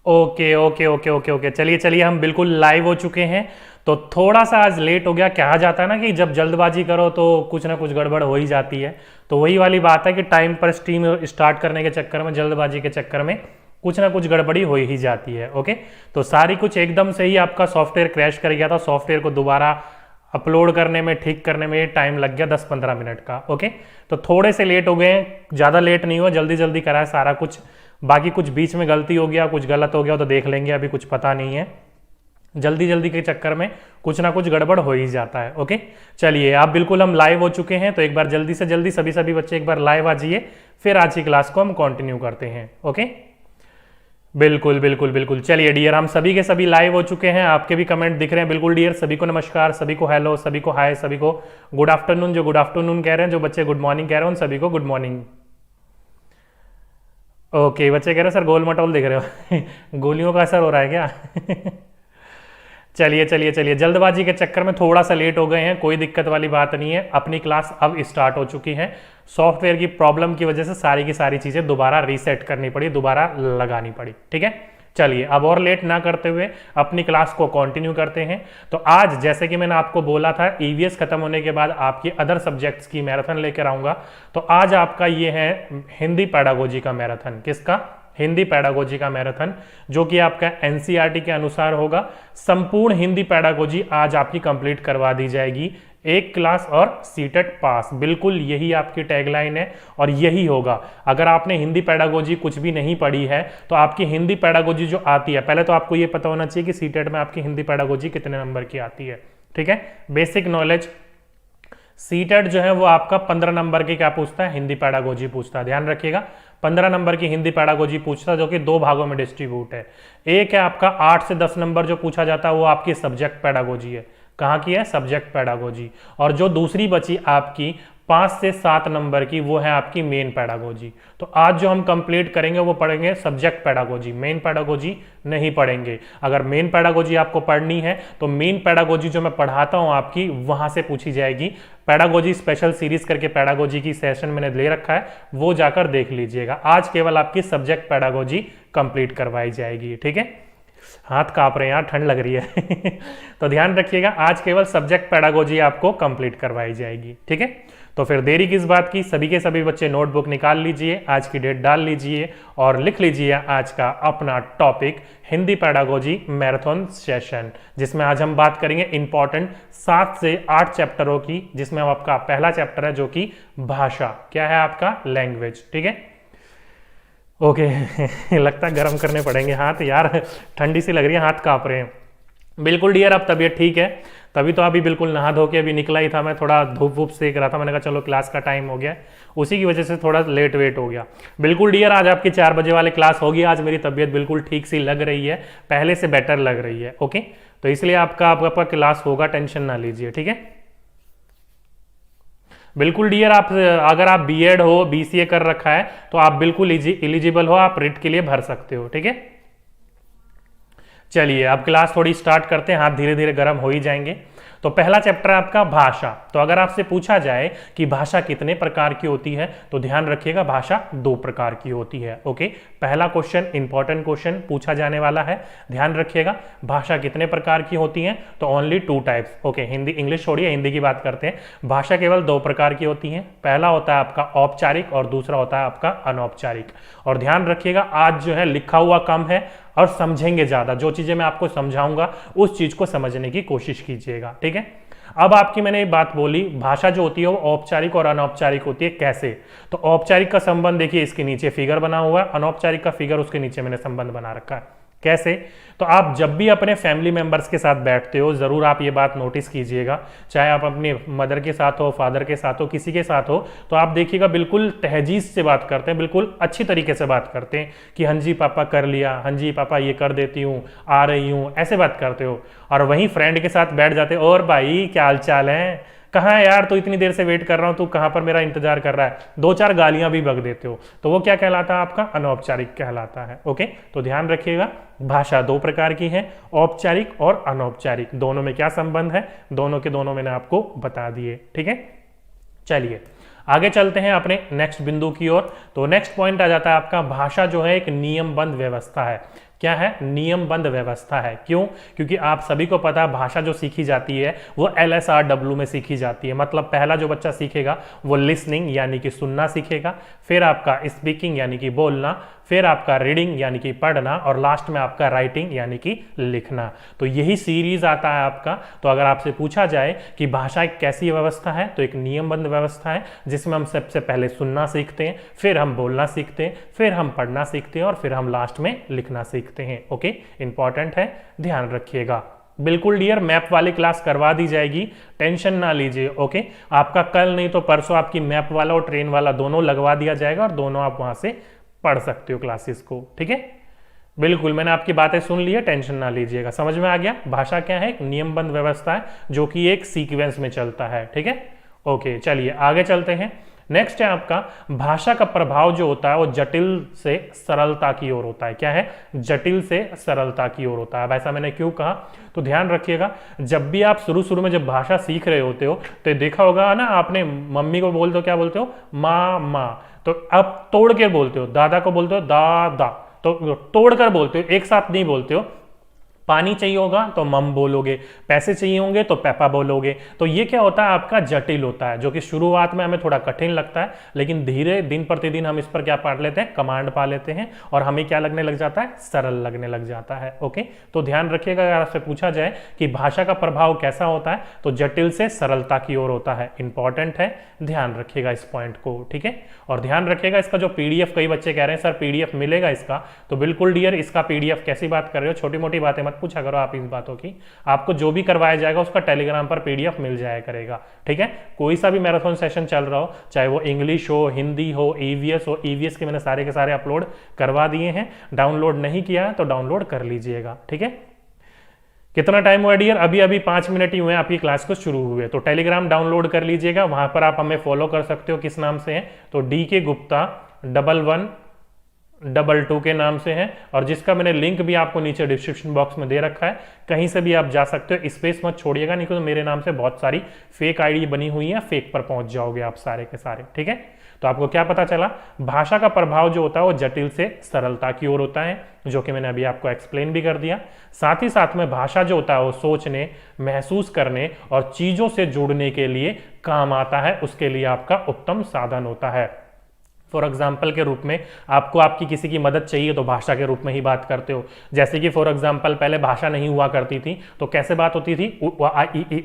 Okay okay okay okay okay, चलिए चलिए, हम बिल्कुल लाइव हो चुके हैं। तो थोड़ा सा आज लेट हो गया, कहा जाता है ना कि जब जल्दबाजी करो तो कुछ ना कुछ गड़बड़ हो ही जाती है। तो वही वाली बात है कि टाइम पर स्ट्रीम स्टार्ट करने के चक्कर में, जल्दबाजी के चक्कर में कुछ ना कुछ गड़बड़ी हो ही जाती है। ओके, तो सारी कुछ एकदम से ही आपका सॉफ्टवेयर क्रैश कर गया था। सॉफ्टवेयर को दोबारा अपलोड करने में, ठीक करने में टाइम लग गया 10-15 मिनट का। ओके, तो थोड़े से लेट हो गए हैं, ज़्यादा लेट नहीं हुआ, जल्दी जल्दी करा है सारा कुछ। बाकी कुछ बीच में गलती हो गया, कुछ गलत हो गया तो देख लेंगे, अभी कुछ पता नहीं है। जल्दी जल्दी के चक्कर में कुछ ना कुछ गड़बड़ हो ही जाता है। ओके, चलिए आप बिल्कुल हम लाइव हो चुके हैं, तो एक बार जल्दी से जल्दी सभी सभी बच्चे एक बार लाइव आ जाइए, फिर आज की क्लास को हम कंटिन्यू करते हैं। ओके, बिल्कुल बिल्कुल बिल्कुल, चलिए डियर, हम सभी के सभी लाइव हो चुके हैं। आपके भी कमेंट दिख रहे हैं। बिल्कुल डियर, सभी को नमस्कार, सभी को हेलो, सभी को हाय, सभी को गुड आफ्टरनून, जो गुड आफ्टरनून कह रहे हैं, जो बच्चे गुड मॉर्निंग कह रहे हैं उन सभी को गुड मॉर्निंग। ओके, बच्चे कह रहे हैं सर गोल मटोल दिख रहे हो गोलियों का असर हो रहा है क्या चलिए चलिए चलिए, जल्दबाजी के चक्कर में थोड़ा सा लेट हो गए हैं, कोई दिक्कत वाली बात नहीं है। अपनी क्लास अब स्टार्ट हो चुकी है। सॉफ्टवेयर की प्रॉब्लम की वजह से सारी की सारी चीज़ें दोबारा रीसेट करनी पड़ी, दोबारा लगानी पड़ी। ठीक है, चलिए अब और लेट ना करते हुए अपनी क्लास को कंटिन्यू करते हैं। तो आज जैसे कि मैंने आपको बोला था, ईवीएस खत्म होने के बाद आपकी अदर सब्जेक्ट्स की मैराथन लेकर आऊँगा। तो आज आपका ये है हिंदी पेडागोजी का मैराथन। किसका? हिंदी पेडागोजी का मैराथन, जो कि आपका एनसीईआरटी के अनुसार होगा। संपूर्ण हिंदी पेडागोजी आज आपकी कंप्लीट करवा दी जाएगी। एक क्लास और सीटेट पास, बिल्कुल यही आपकी टैगलाइन है और यही होगा। अगर आपने हिंदी पेडागोजी कुछ भी नहीं पढ़ी है तो आपकी हिंदी पेडागोजी जो आती है, पहले तो आपको ये पता होना चाहिए कि सीटेट में आपकी हिंदी पेडागोजी कितने नंबर की आती है। ठीक है, बेसिक नॉलेज। सीटेट जो है वो आपका 15 नंबर की क्या पूछता है? हिंदी पेडागोजी पूछता है। ध्यान रखिएगा, 15 नंबर की हिंदी पेडागोजी पूछता है, जो कि 2 भागों में डिस्ट्रीब्यूट है। एक है आपका 8 से 10 नंबर जो पूछा जाता है, वो आपकी सब्जेक्ट पेडागोजी है। कहाँ की है? Subject pedagogy. और जो दूसरी बची आपकी 5 से 7 नंबर की, वो है आपकी मेन पेडागोजी। तो आज जो हम कंप्लीट करेंगे वो पढ़ेंगे सब्जेक्ट पेडागोजी, मेन पेडागोजी नहीं पढ़ेंगे। अगर मेन पेडागोजी आपको पढ़नी है तो मेन पेडागोजी जो मैं पढ़ाता हूं आपकी, वहां से पूछी जाएगी। पेडागोजी स्पेशल सीरीज करके पेडागोजी की सेशन मैंने ले रखा है, वो जाकर देख लीजिएगा। आज केवल आपकी सब्जेक्ट पेडागोजी कंप्लीट करवाई जाएगी। ठीक है, हाथ कांप रहे हैं यार, ठंड लग रही है तो ध्यान रखिएगा, आज केवल सब्जेक्ट पेडागोजी आपको कंप्लीट करवाई जाएगी। ठीक है, तो फिर देरी किस बात की, सभी के सभी बच्चे नोटबुक निकाल लीजिए, आज की डेट डाल लीजिए और लिख लीजिए आज का अपना topic, Hindi pedagogy marathon session, जिसमें आज हम बात करेंगे इंपॉर्टेंट 7 से 8 चैप्टरों की, जिसमें आपका पहला चैप्टर है जो कि भाषा। क्या है आपका? लैंग्वेज। ठीक है, ओके लगता है गर्म करने पड़ेंगे हाथ यार, ठंडी सी लग रही है, हाथ कांप रहे हैं। बिल्कुल डियर, अब तबीयत ठीक है? तभी तो अभी बिल्कुल नहा धो के अभी निकला ही था मैं, थोड़ा धूप वूप सेक रहा था, मैंने कहा चलो क्लास का टाइम हो गया, उसी की वजह से थोड़ा लेट वेट हो गया। बिल्कुल डियर, आज आपकी 4 बजे वाली क्लास होगी। आज मेरी तबीयत बिल्कुल ठीक सी लग रही है, पहले से बेटर लग रही है। ओके, तो इसलिए आपका क्लास होगा, टेंशन ना लीजिए। ठीक है, बिल्कुल डियर, आप अगर आप बीएड हो, बीसीए कर रखा है तो आप बिल्कुल एलिजिबल हो, आप रिट के लिए भर सकते हो। ठीक है, चलिए अब क्लास थोड़ी स्टार्ट करते हैं, हाथ धीरे धीरे गर्म हो ही जाएंगे। तो पहला चैप्टर है आपका भाषा। तो अगर आपसे पूछा जाए कि भाषा कितने प्रकार की होती है, तो ध्यान रखिएगा, भाषा 2 प्रकार की होती है। ओके, पहला क्वेश्चन इंपॉर्टेंट क्वेश्चन पूछा जाने वाला है, ध्यान रखिएगा। भाषा कितने प्रकार की होती है? तो only 2 types. Okay, Hindi English छोड़िए, हिंदी की बात करते हैं। भाषा केवल 2 प्रकार की होती है। पहला होता है आपका औपचारिक और दूसरा होता है आपका अनौपचारिक। और ध्यान रखिएगा, आज जो है लिखा हुआ कम है और समझेंगे ज्यादा। जो चीजें मैं आपको समझाऊंगा उस चीज को समझने की कोशिश कीजिएगा। ठीक है, अब आपकी मैंने एक बात बोली, भाषा जो होती है वो औपचारिक और अनौपचारिक होती है। कैसे? तो औपचारिक का संबंध देखिए, इसके नीचे फिगर बना हुआ है, अनौपचारिक का फिगर उसके नीचे मैंने संबंध बना रखा है। कैसे? तो आप जब भी अपने फैमिली मेंबर्स के साथ बैठते हो, जरूर आप ये बात नोटिस कीजिएगा, चाहे आप अपनी मदर के साथ हो, फादर के साथ हो, किसी के साथ हो, तो आप देखिएगा बिल्कुल तहजीब से बात करते हैं, बिल्कुल अच्छी तरीके से बात करते हैं कि हाँ जी पापा कर लिया, हाँ जी पापा ये कर देती हूँ, आ रही हूँ, ऐसे बात करते हो। और वहीं फ्रेंड के साथ बैठ जाते हो, और भाई क्या हाल चाल है, कहाँ है यार, तो इतनी देर से वेट कर रहा हूं, तू कहाँ पर मेरा इंतजार कर रहा है, 2-4 गालियां भी बक देते हो, तो वो क्या कहलाता है? आपका अनौपचारिक कहलाता है। ओके, तो ध्यान रखिएगा, भाषा 2 प्रकार की है, औपचारिक और अनौपचारिक। दोनों में क्या संबंध है, दोनों के दोनों मैंने आपको बता दिए। ठीक है, चलिए आगे चलते हैं अपने नेक्स्ट बिंदु की ओर। तो नेक्स्ट पॉइंट आ जाता है आपका, भाषा जो है एक नियमबद्ध व्यवस्था है। क्या है, नियमबद्ध व्यवस्था है। क्यों? क्योंकि आप सभी को पता है भाषा जो सीखी जाती है वो LSRW में सीखी जाती है। मतलब पहला जो बच्चा सीखेगा वो लिसनिंग यानी कि सुनना सीखेगा, फिर आपका स्पीकिंग यानी कि बोलना, फिर आपका रीडिंग यानी कि पढ़ना, और लास्ट में आपका राइटिंग यानी कि लिखना। तो यही सीरीज आता है आपका। तो अगर आपसे पूछा जाए कि भाषा एक कैसी व्यवस्था है, तो एक नियमबद्ध व्यवस्था है जिसमें हम सबसे पहले सुनना सीखते हैं, फिर हम बोलना सीखते हैं, फिर हम पढ़ना सीखते हैं, और फिर हम लास्ट में लिखना सीखते हैं। ओके, इंपॉर्टेंट है, ध्यान रखिएगा। बिल्कुल डियर, मैप वाली क्लास करवा दी जाएगी, टेंशन ना लीजिए। ओके, आपका कल नहीं तो परसों आपकी मैप वाला और ट्रेन वाला दोनों लगवा दिया जाएगा, और दोनों आप वहां से पढ़ सकते हो क्लासेस को। ठीक है, बिल्कुल, मैंने आपकी बातें सुन ली है, टेंशन ना लीजिएगा। समझ में आ गया? भाषा क्या है? एक नियमबद्ध व्यवस्था है जो कि एक सीक्वेंस में चलता है। ठीक है, ओके, चलिए आगे चलते हैं। नेक्स्ट है आपका भाषा का प्रभाव जो होता है वो जटिल से सरलता की ओर होता है। क्या है? जटिल से सरलता की ओर होता है। अब ऐसा मैंने क्यों कहा, तो ध्यान रखिएगा, जब भी आप शुरू में जब भाषा सीख रहे होते हो तो देखा होगा ना, आपने मम्मी को बोलते हो, क्या बोलते हो? माँ माँ। तो अब तोड़ के बोलते हो, दादा को बोलते हो दादा, तो तोड़कर बोलते हो, एक साथ नहीं बोलते हो। पानी चाहिए होगा तो मम बोलोगे, पैसे चाहिए होंगे तो पैपा बोलोगे। तो ये क्या होता है? आपका जटिल होता है, जो कि शुरुआत में हमें थोड़ा कठिन लगता है, लेकिन धीरे दिन प्रतिदिन हम इस पर क्या पा लेते हैं? कमांड पा लेते हैं, और हमें क्या लगने लग जाता है? सरल लगने लग जाता है। ओके, तो ध्यान रखिएगा, अगर आपसे पूछा जाए कि भाषा का प्रभाव कैसा होता है, तो जटिल से सरलता की ओर होता है। इंपॉर्टेंट है, ध्यान रखिएगा इस पॉइंट को। ठीक है, और ध्यान रखिएगा इसका जो PDF, कई बच्चे कह रहे हैं सर PDF मिलेगा इसका, तो बिल्कुल डियर, इसका PDF कैसी बात कर रहे हो, छोटी मोटी बातें पूछा करो आप इन बातों की। आपको जो भी करवाया जाएगा उसका टेलीग्राम पर PDF मिल जाया करेगा। ठीक है, कोई सा भी मैराथन सेशन चल रहा हो, चाहे वो इंग्लिश हो, हिंदी हो, EVS हो, EVS के मैंने सारे के सारे अपलोड करवा दिए हैं। डाउनलोड नहीं किया है तो डाउनलोड कर लीजिएगा। ठीक है, कितना टाइम हुआ डियर? अभी अभी 5 मिनट ही हुए आपकी क्लास को शुरू हुए। तो टेलीग्राम डाउनलोड कर लीजिएगा, वहां पर आप हमें फॉलो कर सकते हो। किस नाम से है? तो DK Gupta 1122 के नाम से है, और जिसका मैंने लिंक भी आपको नीचे डिस्क्रिप्शन बॉक्स में दे रखा है। कहीं से भी आप जा सकते हो, स्पेस मत छोड़िएगा, नहीं तो मेरे नाम से बहुत सारी फेक ID बनी हुई है, फेक पर पहुंच जाओगे आप सारे के सारे। ठीक है, तो आपको क्या पता चला? भाषा का प्रभाव जो होता है वो जटिल से सरलता की ओर होता है, जो कि मैंने अभी आपको एक्सप्लेन भी कर दिया। साथ ही साथ में भाषा जो होता है वो सोचने, महसूस करने और चीजों से जुड़ने के लिए काम आता है, उसके लिए आपका उत्तम साधन होता है। फॉर एग्जाम्पल के रूप में आपको आपकी किसी की मदद चाहिए तो भाषा के रूप में ही बात करते हो। जैसे कि फॉर एग्जाम्पल पहले भाषा नहीं हुआ करती थी, तो कैसे बात होती थी?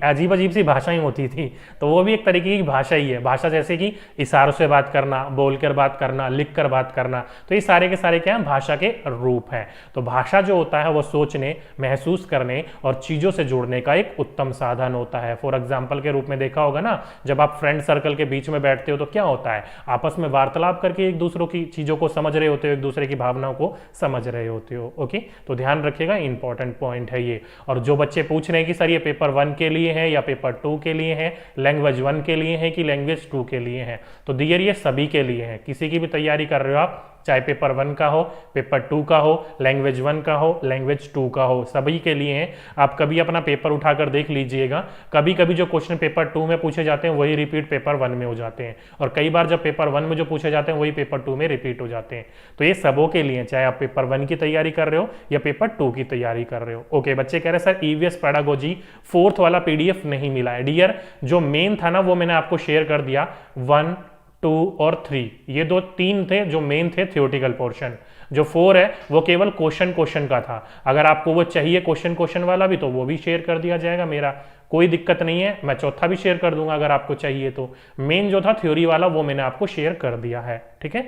अजीब अजीब सी भाषाएं होती थी, तो वो भी एक तरीके की भाषा ही है। भाषा जैसे कि इशारों से बात करना, बोलकर बात करना, लिखकर बात करना, तो ये सारे के सारे क्या है? भाषा के रूप हैं। तो भाषा जो होता है वो सोचने, महसूस करने और चीजों से जुड़ने का एक उत्तम साधन होता है। फॉर एग्जाम्पल के रूप में देखा होगा ना, जब आप फ्रेंड सर्कल के बीच में बैठते हो तो क्या होता है? आपस में वार्तालाप करके एक दूसरों की चीजों को समझ रहे होते हो, एक दूसरे की भावनाओं को समझ रहे होते हो। ओके, तो ध्यान रखिएगा, इंपॉर्टेंट पॉइंट है ये। और जो बच्चे पूछ रहे हैं कि सर ये पेपर 1 के लिए है या पेपर 2 के लिए है, लैंग्वेज 1 के लिए है कि लैंग्वेज 2 के लिए है, तो डियर ये सभी के लिए है। किसी की भी तैयारी कर रहे हो आप, चाहे पेपर 1 का हो, पेपर 2 का हो, लैंग्वेज 1 का हो, लैंग्वेज 2 का हो, सभी के लिए हैं। आप कभी अपना पेपर उठाकर देख लीजिएगा, कभी कभी जो क्वेश्चन पेपर 2 में पूछे जाते हैं वही रिपीट पेपर 1 में हो जाते हैं, और कई बार जब पेपर 1 में जो पूछे जाते हैं वही पेपर 2 में रिपीट हो जाते हैं। तो ये सबों के लिए, चाहे आप पेपर 1 की तैयारी कर रहे हो या पेपर 2 की तैयारी कर रहे हो। ओके, बच्चे कह रहे हैं सर EVS पेडागोजी 4th वाला PDF नहीं मिला है। डियर, जो मेन था ना वो मैंने आपको शेयर कर दिया, 1, 2 और 3, ये 3 थे जो मेन थे थियोरेटिकल पोर्शन। जो 4 है वो केवल क्वेश्चन का था। अगर आपको वो चाहिए क्वेश्चन वाला भी, तो वो भी शेयर कर दिया जाएगा, मेरा कोई दिक्कत नहीं है, मैं चौथा भी शेयर कर दूंगा अगर आपको चाहिए तो। मेन जो था थ्योरी वाला वो मैंने आपको शेयर कर दिया है। ठीक है,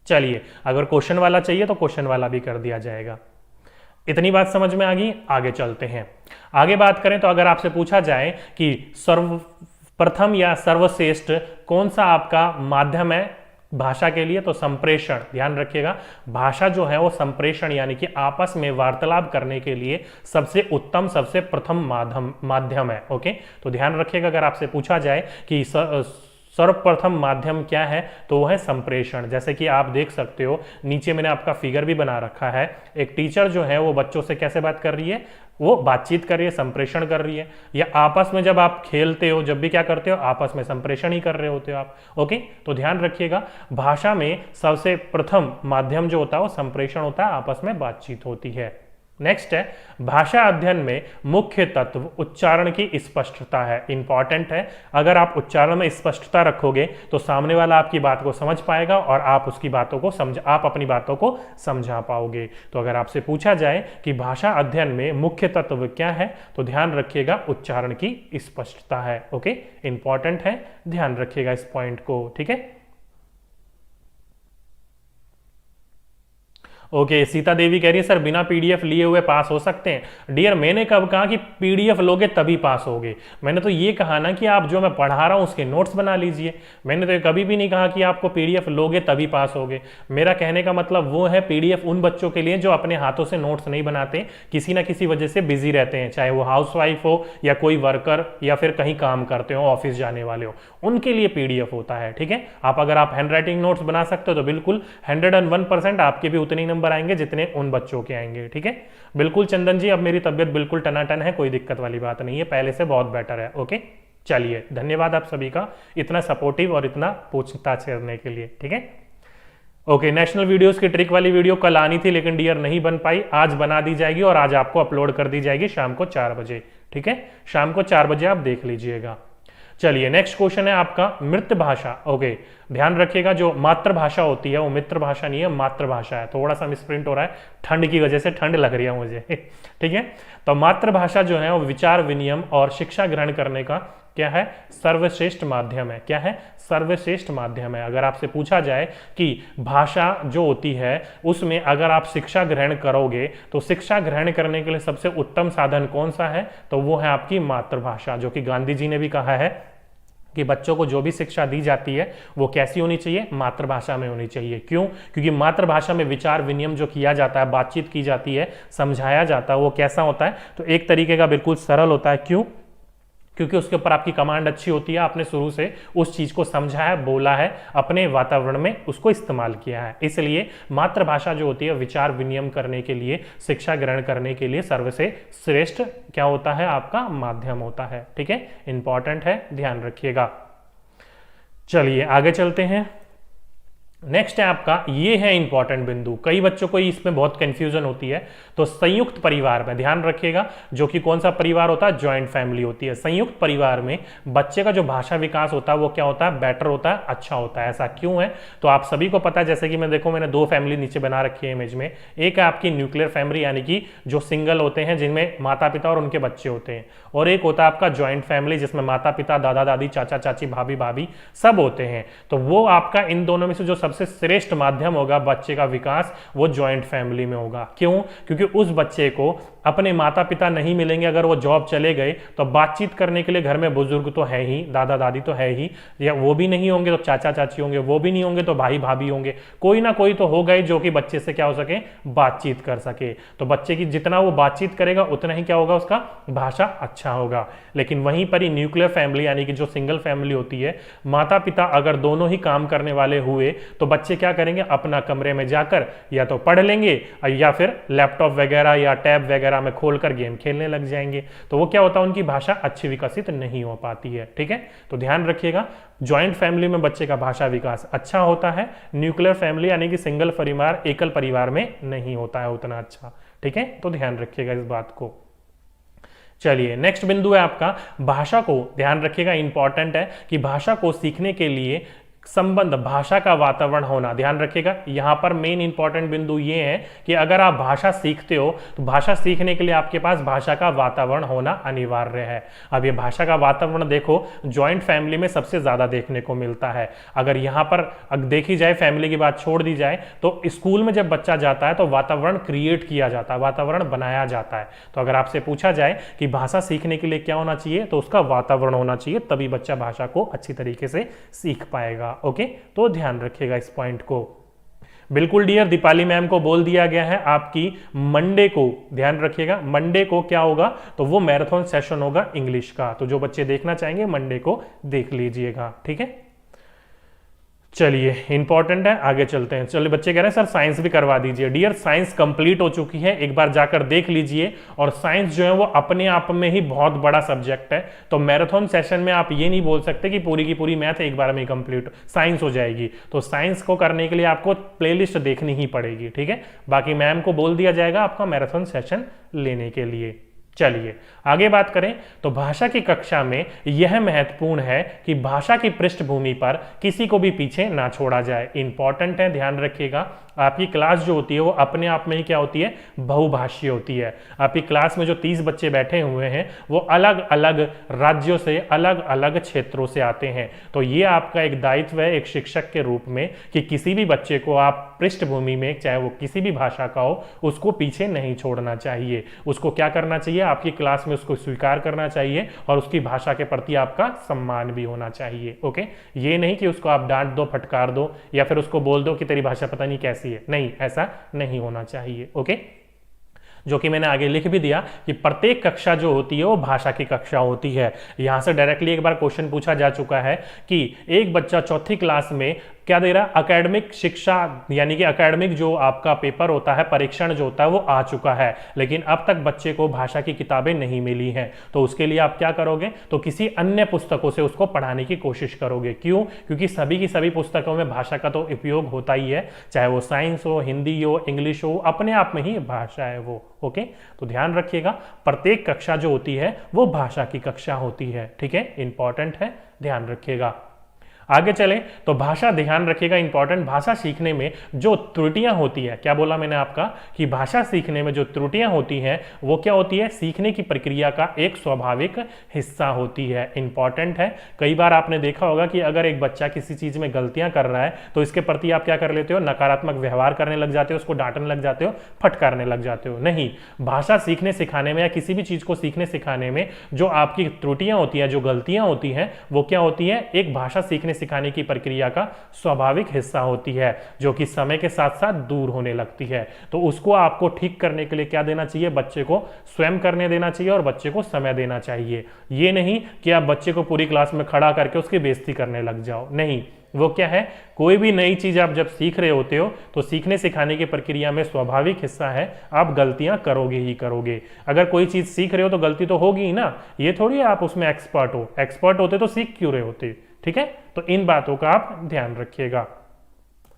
चलिए, अगर क्वेश्चन वाला चाहिए तो क्वेश्चन वाला भी कर दिया जाएगा। इतनी बात समझ में आ गई, आगे चलते हैं। आगे बात करें तो अगर आपसे पूछा जाए कि सर्वप्रथम या सर्वश्रेष्ठ कौन सा आपका माध्यम है भाषा के लिए, तो संप्रेषण। ध्यान रखिएगा, भाषा जो है वो संप्रेषण यानी कि आपस में वार्तालाप करने के लिए सबसे उत्तम, सबसे प्रथम माध्यम है। ओके, तो ध्यान रखिएगा, अगर आपसे पूछा जाए कि सर्वप्रथम माध्यम क्या है, तो वो है संप्रेषण। जैसे कि आप देख सकते हो नीचे मैंने आपका फिगर भी बना रखा है, एक टीचर जो है वो बच्चों से कैसे बात कर रही है, वो बातचीत कर रही है, संप्रेषण कर रही है। या आपस में जब आप खेलते हो, जब भी क्या करते हो, आपस में संप्रेषण ही कर रहे होते हो आप। ओके, तो ध्यान रखिएगा भाषा में सबसे प्रथम माध्यम जो होता है वो संप्रेषण होता है, आपस में बातचीत होती है। नेक्स्ट है भाषा अध्ययन में मुख्य तत्व उच्चारण की स्पष्टता है। इंपॉर्टेंट है, अगर आप उच्चारण में स्पष्टता रखोगे तो सामने वाला आपकी बात को समझ पाएगा और आप उसकी बातों को आप अपनी बातों को समझा पाओगे। तो अगर आपसे पूछा जाए कि भाषा अध्ययन में मुख्य तत्व क्या है, तो ध्यान रखिएगा उच्चारण की स्पष्टता है। ओके, इंपॉर्टेंट है, ध्यान रखिएगा इस पॉइंट को। ठीक है, ओके, सीता देवी कह रही है सर बिना पीडीएफ लिए हुए पास हो सकते हैं। डियर, मैंने कब कहा कि पीडीएफ लोगे तभी पास होगे? मैंने तो ये कहा ना कि आप जो मैं पढ़ा रहा हूं उसके नोट्स बना लीजिए। मैंने तो कभी भी नहीं कहा कि आपको पीडीएफ लोगे तभी पास होगे। मेरा कहने का मतलब वो है पीडीएफ उन बच्चों के लिए जो अपने हाथों से नोट्स नहीं बनाते, किसी ना किसी वजह से बिजी रहते हैं, चाहे वो हाउसवाइफ हो या कोई वर्कर या फिर कहीं काम करते हो, ऑफिस जाने वाले हो, उनके लिए पीडीएफ होता है। ठीक है, अगर आप हैंड राइटिंग नोट्स बना सकते हो तो बिल्कुल 101% आपके भी उतने नंबर आएंगे जितने उन बच्चों के आएंगे। ठीक है, बिल्कुल चंदन जी, अब मेरी तबीयत बिल्कुल टनाटन है, कोई दिक्कत वाली बात नहीं है, पहले से बहुत बेटर है। ओके, चलिए, धन्यवाद आप सभी का इतना सपोर्टिव और इतना पूछताछ करने के लिए। ठीक है, ओके, नेशनल वीडियोस की ट्रिक वाली वीडियो कल आनी थी लेकिन डियर नहीं बन पाई, आज बना दी जाएगी और आज आपको अपलोड कर दी जाएगी शाम को 4 बजे। ठीक है, शाम को 4 बजे आप देख लीजिएगा। चलिए, नेक्स्ट क्वेश्चन है आपका मृत भाषा। ओके, ध्यान रखिएगा जो मातृभाषा होती है वो मित्र भाषा नहीं है, मातृभाषा है। थोड़ा सा मिसप्रिंट हो रहा है, ठंड की वजह से, ठंड लग रही है मुझे। ठीक है, तो मातृभाषा जो है वो विचार विनिमय और शिक्षा ग्रहण करने का क्या है, सर्वश्रेष्ठ माध्यम है। क्या है, सर्वश्रेष्ठ माध्यम है। अगर आपसे पूछा जाए कि भाषा जो होती है उसमें अगर आप शिक्षा ग्रहण करोगे तो शिक्षा ग्रहण करने के लिए सबसे उत्तम साधन कौन सा है, तो वो है आपकी मातृभाषा। जो कि गांधी जी ने भी कहा है कि बच्चों को जो भी शिक्षा दी जाती है वो कैसी होनी चाहिए, मातृभाषा में होनी चाहिए। क्यों? क्योंकि मातृभाषा में विचार विनिमय जो किया जाता है, बातचीत की जाती है, समझाया जाता है, वो कैसा होता है, तो एक तरीके का बिल्कुल सरल होता है। क्यों? क्योंकि उसके ऊपर आपकी कमांड अच्छी होती है, आपने शुरू से उस चीज को समझा है, बोला है, अपने वातावरण में उसको इस्तेमाल किया है। इसलिए मातृभाषा जो होती है विचार विनिमय करने के लिए, शिक्षा ग्रहण करने के लिए सर्वसे श्रेष्ठ क्या होता है, आपका माध्यम होता है। ठीक है, इंपॉर्टेंट है, ध्यान रखिएगा। चलिए आगे चलते हैं। नेक्स्ट है आपका, ये है इंपॉर्टेंट बिंदु, कई बच्चों को इसमें बहुत कंफ्यूजन होती है। तो संयुक्त परिवार में ध्यान रखिएगा, जो कि कौन सा परिवार होता है, जॉइंट फैमिली होती है। संयुक्त परिवार में बच्चे का जो भाषा विकास होता है वो क्या होता है, बेटर होता है, अच्छा होता है। ऐसा क्यों है, तो आप सभी को पता है, जैसे कि मैंने 2 फैमिली नीचे बना रखी है इमेज में। एक है आपकी न्यूक्लियर फैमिली, यानी कि जो सिंगल होते हैं जिनमें माता पिता और उनके बच्चे होते हैं, और एक होता है आपका ज्वाइंट फैमिली जिसमें माता पिता, दादा दादी, चाचा चाची, भाभी भाभी सब होते हैं। तो वो आपका इन दोनों में से जो सबसे श्रेष्ठ माध्यम होगा बच्चे का विकास, वो ज्वाइंट फैमिली में होगा। क्यों? क्योंकि उस बच्चे को अपने माता पिता नहीं मिलेंगे, अगर वो जॉब चले गए तो बातचीत करने के लिए घर में बुजुर्ग तो है ही, दादा दादी तो है ही, या वो भी नहीं होंगे तो चाचा चाची होंगे, वो भी नहीं होंगे तो भाई भाभी होंगे, कोई ना कोई तो होगा ही जो कि बच्चे से क्या हो सके, बातचीत कर सके। तो बच्चे की जितना वो बातचीत करेगा उतना ही क्या होगा, उसका भाषा अच्छा होगा। लेकिन वहीं पर ही न्यूक्लियर फैमिली यानी कि जो सिंगल फैमिली होती है, माता पिता अगर दोनों ही काम करने वाले हुए तो बच्चे क्या करेंगे, अपना कमरे में जाकर या तो पढ़ लेंगे या फिर लैपटॉप वगैरह या टैब वगैरह में खोलकर गेम खेलने लग जाएंगे। तो वो क्या होता है, उनकी भाषा अच्छी विकसित नहीं हो पाती है। ठीक है, तो ध्यान रखिएगा, ज्वाइंट फैमिली में बच्चे का भाषा विकास अच्छा होता है, न्यूक्लियर फैमिली यानी कि सिंगल परिवार, एकल परिवार में नहीं होता है उतना अच्छा। ठीक है, तो ध्यान रखिएगा इस बात को। चलिए नेक्स्ट बिंदु है आपका, भाषा को ध्यान रखिएगा, इंपॉर्टेंट है कि भाषा को सीखने के लिए संबंध, भाषा का वातावरण होना। ध्यान रखिएगा, यहां पर मेन इंपॉर्टेंट बिंदु ये है कि अगर आप भाषा सीखते हो तो भाषा सीखने के लिए आपके पास भाषा का वातावरण होना अनिवार्य है। अब ये भाषा का वातावरण देखो, ज्वाइंट फैमिली में सबसे ज्यादा देखने को मिलता है। अगर यहां पर देखी जाए, फैमिली की बात छोड़ दी जाए, तो स्कूल में जब बच्चा जाता है तो वातावरण क्रिएट किया जाता है, वातावरण बनाया जाता है। तो अगर आपसे पूछा जाए कि भाषा सीखने के लिए क्या होना चाहिए, तो उसका वातावरण होना चाहिए, तभी बच्चा भाषा को अच्छी तरीके से सीख पाएगा। ओके, तो ध्यान रखिएगा इस पॉइंट को। बिल्कुल डियर, दीपाली मैम को बोल दिया गया है आपकी मंडे को, ध्यान रखिएगा, मंडे को क्या होगा, तो वो मैराथन सेशन होगा इंग्लिश का। तो जो बच्चे देखना चाहेंगे मंडे को देख लीजिएगा। ठीक है, चलिए इंपॉर्टेंट है, आगे चलते हैं। चलिए बच्चे कह रहे हैं सर साइंस भी करवा दीजिए। डियर साइंस कंप्लीट हो चुकी है, एक बार जाकर देख लीजिए। और साइंस जो है वो अपने आप में ही बहुत बड़ा सब्जेक्ट है, तो मैराथन सेशन में आप ये नहीं बोल सकते कि पूरी की पूरी मैथ एक बार में कंप्लीट साइंस हो जाएगी। तो साइंस को करने के लिए आपको प्लेलिस्ट देखनी ही पड़ेगी, ठीक है। बाकी मैम को बोल दिया जाएगा आपका मैराथन सेशन लेने के लिए। चलिए आगे बात करें तो भाषा की कक्षा में यह महत्वपूर्ण है कि भाषा की पृष्ठभूमि पर किसी को भी पीछे ना छोड़ा जाए। इंपॉर्टेंट है, ध्यान रखिएगा। आपकी क्लास जो होती है वो अपने आप में ही क्या होती है, बहुभाषीय होती है। आपकी क्लास में जो 30 बच्चे बैठे हुए हैं वो अलग अलग राज्यों से, अलग अलग क्षेत्रों से आते हैं। तो ये आपका एक दायित्व है एक शिक्षक के रूप में कि किसी भी बच्चे को आप पृष्ठभूमि में, चाहे वो किसी भी भाषा का हो, उसको पीछे नहीं छोड़ना चाहिए। उसको क्या करना चाहिए, आपकी क्लास में उसको स्वीकार करना चाहिए और उसकी भाषा के प्रति आपका सम्मान भी होना चाहिए। ओके, ये नहीं कि उसको आप डांट दो, फटकार दो या फिर उसको बोल दो कि तेरी भाषा पता नहीं कैसी है। नहीं, ऐसा नहीं होना चाहिए। ओके, जो कि मैंने आगे लिख भी दिया कि प्रत्येक कक्षा जो होती है वो भाषा की कक्षा होती है। यहां से डायरेक्टली एक बार क्वेश्चन पूछा जा चुका है कि एक बच्चा चौथी क्लास में क्या दे रहा है, एकेडमिक शिक्षा, यानी कि एकेडमिक जो आपका पेपर होता है, परीक्षण जो होता है वो आ चुका है, लेकिन अब तक बच्चे को भाषा की किताबें नहीं मिली हैं। तो उसके लिए आप क्या करोगे, तो किसी अन्य पुस्तकों से उसको पढ़ाने की कोशिश करोगे। क्यों? क्योंकि सभी की सभी पुस्तकों में भाषा का तो उपयोग होता ही है, चाहे वो साइंस हो, हिंदी हो, इंग्लिश हो, अपने आप में ही भाषा है वो। ओके, तो ध्यान रखिएगा प्रत्येक कक्षा जो होती है वो भाषा की कक्षा होती है। ठीक है, इंपॉर्टेंट है, ध्यान रखिएगा। आगे चले तो भाषा, ध्यान रखिएगा इंपॉर्टेंट, भाषा सीखने में जो त्रुटियां होती है, क्या बोला मैंने आपका कि भाषा सीखने में जो त्रुटियां होती हैं वो क्या होती है, सीखने की प्रक्रिया का एक स्वाभाविक हिस्सा होती है। इंपॉर्टेंट है। कई बार आपने देखा होगा कि अगर एक बच्चा किसी चीज में गलतियां कर रहा है तो इसके प्रति आप क्या कर लेते हो, नकारात्मक व्यवहार करने लग जाते हो, उसको डांटने लग जाते हो, फटकारने लग जाते हो। नहीं, भाषा सीखने सिखाने में या किसी भी चीज को सीखने सिखाने में जो आपकी त्रुटियां होती है, जो गलतियां होती हैं, वो क्या होती है, एक भाषा सीखने सिखाने की प्रक्रिया का स्वाभाविक हिस्सा होती है, जो कि समय के साथ साथ दूर होने लगती है। तो उसको आपको ठीक करने के लिए क्या देना चाहिए, बच्चे को स्वयं करने देना चाहिए और बच्चे को समय देना चाहिए। ये नहीं कि आप बच्चे को पूरी क्लास में खड़ा करके उसकी बेइज्जती करने लग जाओ। नहीं, वो क्या है, कोई भी नई चीज आप जब सीख रहे होते हो तो सीखने सिखाने की प्रक्रिया में स्वाभाविक हिस्सा है, आप गलतियां करोगे ही करोगे। अगर कोई चीज सीख रहे हो तो गलती तो होगी ही ना, ये थोड़ी आप उसमें एक्सपर्ट हो। एक्सपर्ट होते तो सीख क्यों रहे होते। ठीक है, तो इन बातों का आप ध्यान रखिएगा।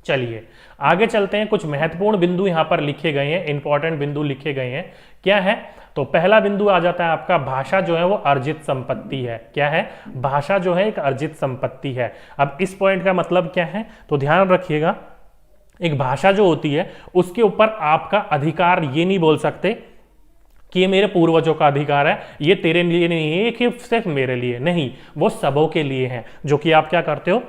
चलिए आगे चलते हैं। कुछ महत्वपूर्ण बिंदु यहां पर लिखे गए हैं, इंपॉर्टेंट बिंदु लिखे गए हैं। क्या है, तो पहला बिंदु आ जाता है आपका, भाषा जो है वो अर्जित संपत्ति है। क्या है, भाषा जो है एक अर्जित संपत्ति है। अब इस पॉइंट का मतलब क्या है, तो ध्यान रखिएगा, एक भाषा जो होती है उसके ऊपर आपका अधिकार ये नहीं बोल सकते कि ये मेरे पूर्वजों का अधिकार है, ये तेरे लिए नहीं है, ये सिर्फ मेरे लिए नहीं, वो सबों के लिए है, जो कि आप क्या करते हो,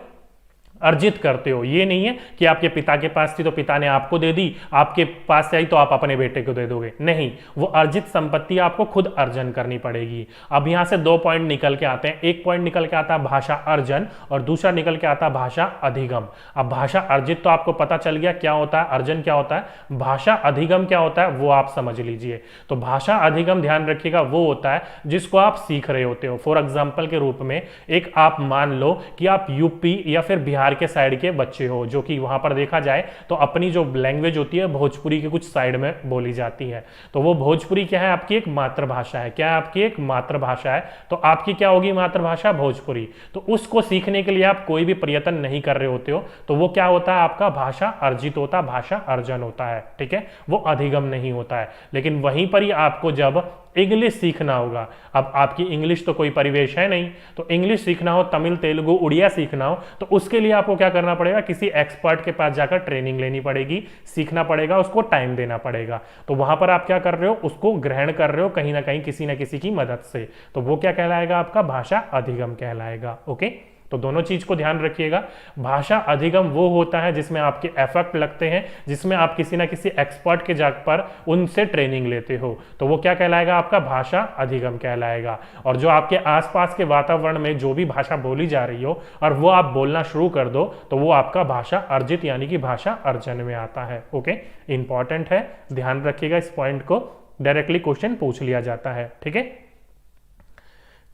अर्जित करते हो। ये नहीं है कि आपके पिता के पास थी तो पिता ने आपको दे दी, आपके पास आई तो आप अपने बेटे को दे दोगे। नहीं, वो अर्जित संपत्ति आपको खुद अर्जन करनी पड़ेगी। अब यहां से 2 पॉइंट निकल के आते हैं। एक पॉइंट निकल के आता है भाषा अर्जन और दूसरा निकल के आता है भाषा अधिगम। अब भाषा अर्जित तो आपको पता चल गया क्या होता है, अर्जन क्या होता है, भाषा अधिगम क्या होता है वो आप समझ लीजिए। तो भाषा अधिगम ध्यान रखिएगा वो होता है जिसको आप सीख रहे होते हो। फॉर एग्जाम्पल के रूप में एक आप मान लो कि आप यूपी या फिर बिहार के साइड के बच्चे हो, जो कि वहां पर देखा जाए तो अपनी जो लैंग्वेज होती है भोजपुरी के कुछ साइड में बोली जाती है। तो वो भोजपुरी क्या है, आपकी एक मातृभाषा है। क्या है, आपकी एक मातृभाषा है। तो आपकी क्या होगी मातृभाषा, भोजपुरी। तो उसको सीखने के लिए आप कोई भी प्रयत्न नहीं कर रहे होते हो, तो वो क्या होता है, आपका भाषा अर्जित होता है, भाषा अर्जन होता है। ठीक है, वो अधिगम नहीं होता है। लेकिन वहीं पर ही आपको जब इंग्लिश सीखना होगा, अब आपकी इंग्लिश तो कोई परिवेश है नहीं, तो इंग्लिश सीखना हो, तमिल, तेलुगु, उड़िया सीखना हो, तो उसके लिए आपको क्या करना पड़ेगा, किसी एक्सपर्ट के पास जाकर ट्रेनिंग लेनी पड़ेगी, सीखना पड़ेगा, उसको टाइम देना पड़ेगा। तो वहां पर आप क्या कर रहे हो, उसको ग्रहण कर रहे हो कहीं ना कहीं किसी ना किसी की मदद से। तो वो क्या कहलाएगा, आपका भाषा अधिगम कहलाएगा। ओके, तो दोनों चीज को ध्यान रखिएगा। भाषा अधिगम वो होता है जिसमें आपके एफर्ट लगते हैं, जिसमें आप किसी ना किसी एक्सपर्ट के जाग पर उनसे ट्रेनिंग लेते हो, तो वो क्या कहलाएगा, आपका भाषा अधिगम कहलाएगा। और जो आपके आसपास के वातावरण में जो भी भाषा बोली जा रही हो और वो आप बोलना शुरू कर दो, तो वो आपका भाषा अर्जित यानी कि भाषा अर्जन में आता है। ओके, इंपॉर्टेंट है, ध्यान रखिएगा इस पॉइंट को, डायरेक्टली क्वेश्चन पूछ लिया जाता है। ठीक है,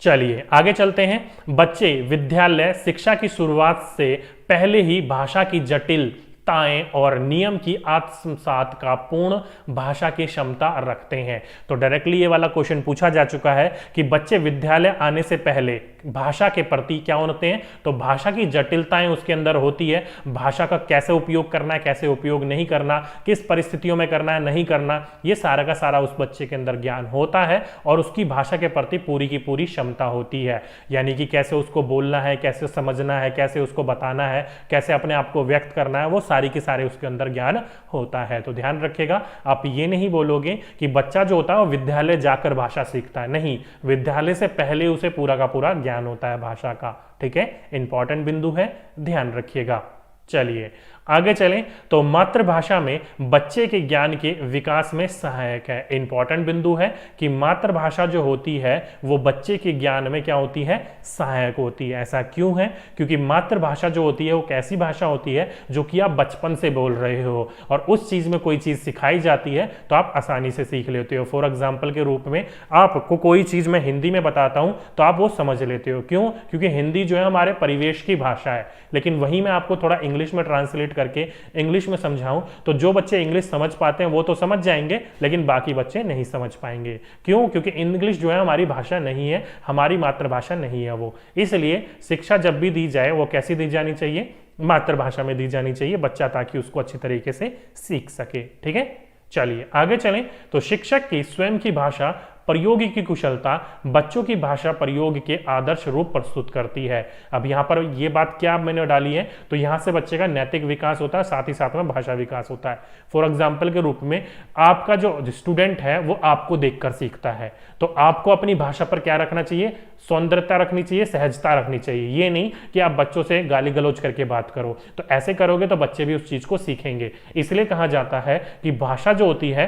चलिए आगे चलते हैं। बच्चे विद्यालय शिक्षा की शुरुआत से पहले ही भाषा की जटिलताएं और नियम की आत्मसात का पूर्ण भाषा की क्षमता रखते हैं। तो डायरेक्टली ये वाला क्वेश्चन पूछा जा चुका है कि बच्चे विद्यालय आने से पहले भाषा के प्रति क्या होते हैं, तो भाषा की जटिलताएं उसके अंदर होती है। भाषा का कैसे उपयोग करना है, कैसे उपयोग नहीं करना, किस परिस्थितियों में करना है, नहीं करना, ये सारा का सारा उस बच्चे के अंदर ज्ञान होता है और उसकी भाषा के प्रति पूरी की पूरी क्षमता होती है। यानी कि कैसे उसको बोलना है, कैसे समझना है, कैसे उसको बताना है, कैसे अपने आप को व्यक्त करना है, वो सारी के सारे उसके अंदर ज्ञान होता है। तो ध्यान रखिएगा, आप ये नहीं बोलोगे कि बच्चा जो होता है वो विद्यालय जाकर भाषा सीखता है, नहीं, विद्यालय से पहले उसे पूरा का पूरा ज्ञान होता है भाषा का। ठीक है, इंपॉर्टेंट बिंदु है, ध्यान रखिएगा। चलिए आगे चलें। तो मातृभाषा में बच्चे के ज्ञान के विकास में सहायक है। इंपॉर्टेंट बिंदु है कि मातृभाषा जो होती है वो बच्चे के ज्ञान में क्या होती है, सहायक होती है। ऐसा क्यों है? क्योंकि मातृभाषा जो होती है वो कैसी भाषा होती है जो कि आप बचपन से बोल रहे हो और उस चीज में कोई चीज सिखाई जाती है तो आप आसानी से सीख लेते हो। फॉर एग्जाम्पल के रूप में आपको कोई चीज मैं हिंदी में बताता हूं तो आप वो समझ लेते हो। क्यों? क्योंकि हिंदी जो है हमारे परिवेश की भाषा है, लेकिन वही मैं आपको थोड़ा इंग्लिश में ट्रांसलेट करके इंग्लिश में समझाऊं तो जो बच्चे इंग्लिश समझ पाते हैं वो तो समझ जाएंगे, लेकिन बाकी बच्चे नहीं समझ पाएंगे। क्यों? क्योंकि इंग्लिश जो है हमारी भाषा नहीं है, हमारी मातृभाषा नहीं है वो। इसलिए शिक्षा जब भी दी जाए वो कैसी दी जानी चाहिए, मातृभाषा में दी जानी चाहिए बच्चा, ताकि उसको अच्छी तरीके से सीख सके। ठीक है, चलिए आगे चलें। तो शिक्षक की स्वयं की भाषा प्रयोग की कुशलता बच्चों की भाषा प्रयोग के आदर्श रूप प्रस्तुत करती है। अब यहाँ पर ये बात क्या मैंने डाली है, तो यहाँ से बच्चे का नैतिक विकास होता है, साथ ही साथ में भाषा विकास होता है। फॉर एग्जाम्पल के रूप में आपका जो स्टूडेंट है वो आपको देखकर सीखता है, तो आपको अपनी भाषा पर क्या रखना चाहिए, सौंदर्यता रखनी चाहिए, सहजता रखनी चाहिए। ये नहीं कि आप बच्चों से गाली गलौज करके बात करो, तो ऐसे करोगे तो बच्चे भी उस चीज को सीखेंगे। इसलिए कहा जाता है कि भाषा जो होती है,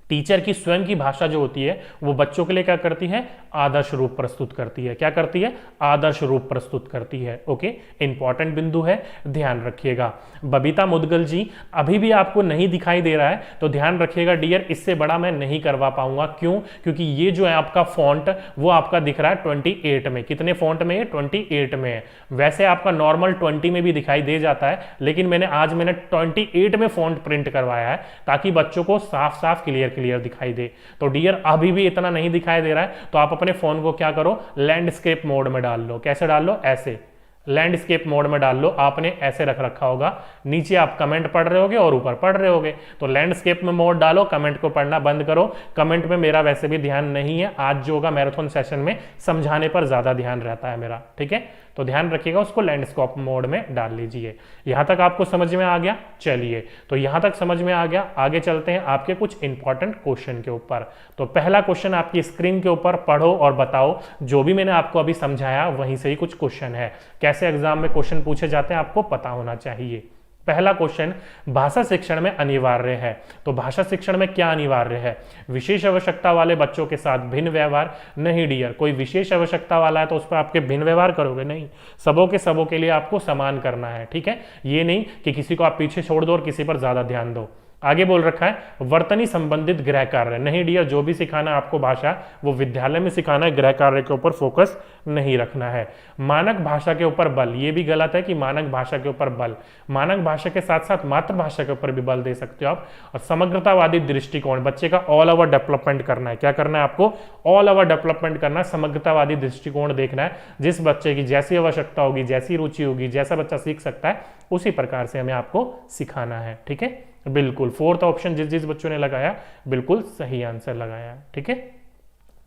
टीचर की स्वयं की भाषा जो होती है वो बच्चों के लिए क्या करती है, आदर्श रूप प्रस्तुत करती है। क्या करती है? आदर्श रूप प्रस्तुत करती है। ओके, इंपॉर्टेंट बिंदु है, ध्यान रखिएगा। बबीता मुदगल जी, अभी भी आपको नहीं दिखाई दे रहा है तो ध्यान रखिएगा डियर, इससे बड़ा मैं नहीं करवा पाऊंगा। क्यों? क्योंकि ये जो है आपका फॉन्ट वो आपका दिख रहा है 28 में। कितने फॉन्ट में है? 28 में है। वैसे आपका नॉर्मल 20 में भी दिखाई दे जाता है, लेकिन मैंने 28 में फॉन्ट प्रिंट करवाया है ताकि बच्चों को साफ साफ क्लियर दिखाई दे। तो डियर अभी भी इतना नहीं दिखाई दे रहा है तो आप अपने फोन को क्या करो, लैंडस्केप मोड में डाल लो। कैसे डाल लो? ऐसे लैंडस्केप मोड में डाल लो। आपने ऐसे रख रखा होगा, नीचे आप कमेंट पढ़ रहे होगे और ऊपर पढ़ रहे होगे, तो लैंडस्केप में मोड डालो, कमेंट को पढ़ना बंद करो। कमेंट में मेरा वैसे भी ध्यान नहीं है, आज जो होगा मैराथन सेशन में समझाने पर ज्यादा ध्यान रहता है मेरा। ठीक है, तो ध्यान रखिएगा, उसको लैंडस्केप मोड में डाल लीजिए। यहां तक आपको समझ में आ गया? चलिए, तो यहां तक समझ में आ गया, आगे चलते हैं आपके कुछ इंपॉर्टेंट क्वेश्चन के ऊपर। तो पहला क्वेश्चन आपकी स्क्रीन के ऊपर पढ़ो और बताओ, जो भी मैंने आपको अभी समझाया वहीं से ही कुछ क्वेश्चन है। कैसे एग्जाम में क्वेश्चन पूछे जाते हैं आपको पता होना चाहिए। पहला क्वेश्चन, भाषा शिक्षण में अनिवार्य है। तो भाषा शिक्षण में क्या अनिवार्य है? विशेष आवश्यकता वाले बच्चों के साथ भिन्न व्यवहार। नहीं डियर, कोई विशेष आवश्यकता वाला है तो उस पर आपके भिन्न व्यवहार करोगे? नहीं, सबों के लिए आपको समान करना है। ठीक है, ये नहीं कि किसी को आप पीछे छोड़ दो और किसी पर ज्यादा ध्यान दो। आगे बोल रखा है वर्तनी संबंधित गृह कार्य। नहीं डियर, जो भी सिखाना है आपको भाषा वो विद्यालय में सिखाना है, गृह कार्य के ऊपर फोकस नहीं रखना है। मानक भाषा के ऊपर बल, ये भी गलत है कि मानक भाषा के ऊपर बल, मानक भाषा के साथ साथ मातृभाषा के ऊपर भी बल दे सकते हो आप। और समग्रतावादी दृष्टिकोण, बच्चे का ऑल ओवर डेवलपमेंट करना है। क्या करना है आपको? ऑल ओवर डेवलपमेंट करना है, समग्रतावादी दृष्टिकोण देखना है। जिस बच्चे की जैसी आवश्यकता होगी, जैसी रुचि होगी, जैसा बच्चा सीख सकता है उसी प्रकार से हमें आपको सिखाना है। ठीक है, बिल्कुल फोर्थ ऑप्शन जिस बच्चों ने लगाया बिल्कुल सही आंसर लगाया। ठीक है,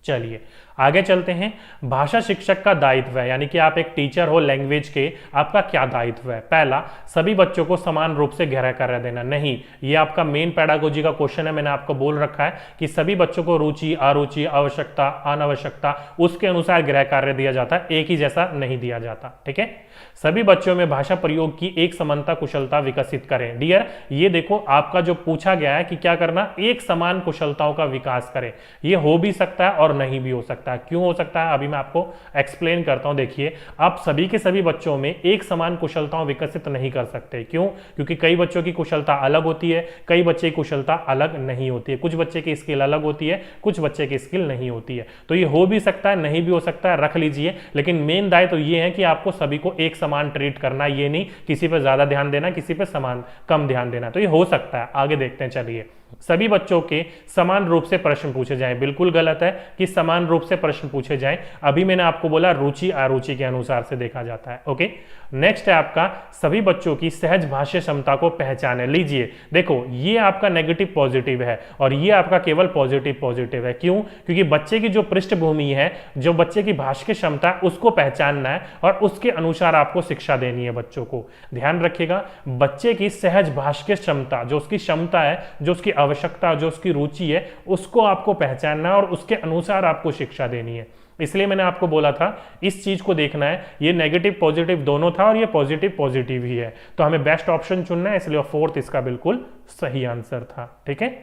चलिए आगे चलते हैं। भाषा शिक्षक का दायित्व है, यानी कि आप एक टीचर हो लैंग्वेज के, आपका क्या दायित्व है? पहला, सभी बच्चों को समान रूप से गृह कार्य देना। नहीं, ये आपका मेन पेडागोजी का क्वेश्चन है। मैंने आपको बोल रखा है कि सभी बच्चों को रुचि, अरुचि, आवश्यकता, अनावश्यकता उसके अनुसार गृह कार्य दिया जाता है, एक ही जैसा नहीं दिया जाता। ठीक है, सभी बच्चों में भाषा प्रयोग की एक समानता कुशलता विकसित करें। डियर, ये देखो आपका जो पूछा गया है कि क्या करना, एक समान कुशलताओं का विकास करें। ये हो भी सकता है और नहीं भी हो सकता। सकता है। क्यों हो सकता है, अभी मैं आपको एक्सप्लेन करता हूं। देखिए, आप सभी के सभी बच्चों में एक समान कुशलताओं विकसित नहीं कर सकते। क्यों? क्योंकि कई बच्चों की कुशलता अलग होती है, कई बच्चे की कुशलता अलग नहीं होती है, कुछ बच्चे की स्किल अलग होती है, कुछ बच्चे की स्किल नहीं होती है। तो ये हो भी सकता है, नहीं भी हो सकता है, रख लीजिए। लेकिन मेन दायित्व तो ये है कि आपको सभी को एक समान ट्रीट करना, ये नहीं किसी पर ज्यादा ध्यान देना, किसी पर समान कम ध्यान देना। तो ये हो सकता है। आगे देखते हैं, चलिए। सभी बच्चों के समान रूप से प्रश्न पूछे जाएं, बिल्कुल गलत है कि समान रूप से प्रश्न पूछे जाएं। अभी मैंने आपको बोला रुचि अरुचि के अनुसार से देखा जाता है। ओके, नेक्स्ट है आपका सभी बच्चों की सहज भाष्य क्षमता को पहचाने। लीजिए, देखो, ये आपका नेगेटिव पॉजिटिव है और ये आपका केवल पॉजिटिव पॉजिटिव है। क्यों? क्योंकि बच्चे की जो पृष्ठभूमि है, जो बच्चे की भाष्य की क्षमता है, उसको पहचानना है और उसके अनुसार आपको शिक्षा देनी है बच्चों को। ध्यान रखिएगा, बच्चे की सहज भाष्य की क्षमता, जो उसकी क्षमता है, जो उसकी आवश्यकता, जो उसकी रुचि है, उसको आपको पहचानना है और उसके अनुसार आपको शिक्षा देनी है। इसलिए मैंने आपको बोला था इस चीज को देखना है। ये नेगेटिव पॉजिटिव दोनों था और ये पॉजिटिव पॉजिटिव ही है, तो हमें बेस्ट ऑप्शन चुनना है, इसलिए फोर्थ इसका बिल्कुल सही आंसर था। ठीक है,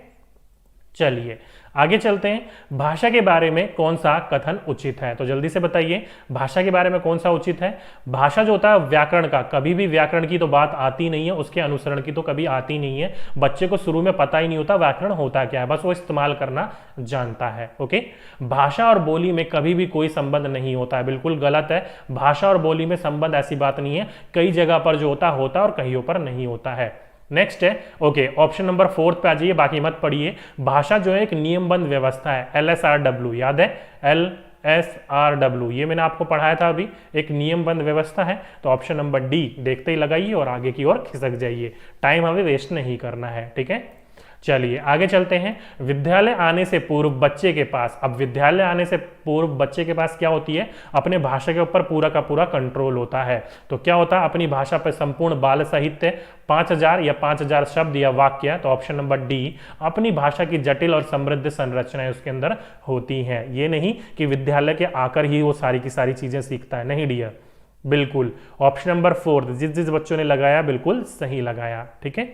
चलिए आगे चलते हैं। भाषा के बारे में कौन सा कथन उचित है? तो जल्दी से बताइए, भाषा के बारे में कौन सा उचित है? भाषा जो होता है व्याकरण का, कभी भी व्याकरण की तो बात आती नहीं है, उसके अनुसरण की तो कभी आती नहीं है। बच्चे को शुरू में पता ही नहीं होता व्याकरण होता क्या है, बस वो इस्तेमाल करना जानता है। ओके, भाषा और बोली में कभी भी कोई संबंध नहीं होता है, बिल्कुल गलत है। भाषा और बोली में संबंध ऐसी बात नहीं है, कई जगह पर जो होता है और कहीं पर नहीं होता है। नेक्स्ट है, ओके, ऑप्शन नंबर फोर्थ पे आ जाइए, बाकी मत पढ़िए। भाषा जो है एक नियमबद्ध व्यवस्था है, LSRW, याद है? LSRW, ये मैंने आपको पढ़ाया था अभी, एक नियमबद्ध व्यवस्था है। तो ऑप्शन नंबर डी देखते ही लगाइए और आगे की ओर खिसक जाइए, टाइम हमें वेस्ट नहीं करना है। ठीक है, चलिए आगे चलते हैं। विद्यालय आने से पूर्व बच्चे के पास, अब विद्यालय आने से पूर्व बच्चे के पास क्या होती है? अपने भाषा के ऊपर पूरा का पूरा कंट्रोल होता है। तो क्या होता है? अपनी भाषा पर संपूर्ण बाल साहित्य 5000 या 5000 शब्द या वाक्य, तो ऑप्शन नंबर डी, अपनी भाषा की जटिल और समृद्ध संरचनाएं उसके अंदर होती हैं। ये नहीं कि विद्यालय के आकर ही वो सारी की सारी चीजें सीखता है, नहीं डियर, बिल्कुल ऑप्शन नंबर फोर्थ जिस जिस बच्चों ने लगाया बिल्कुल सही लगाया। ठीक है,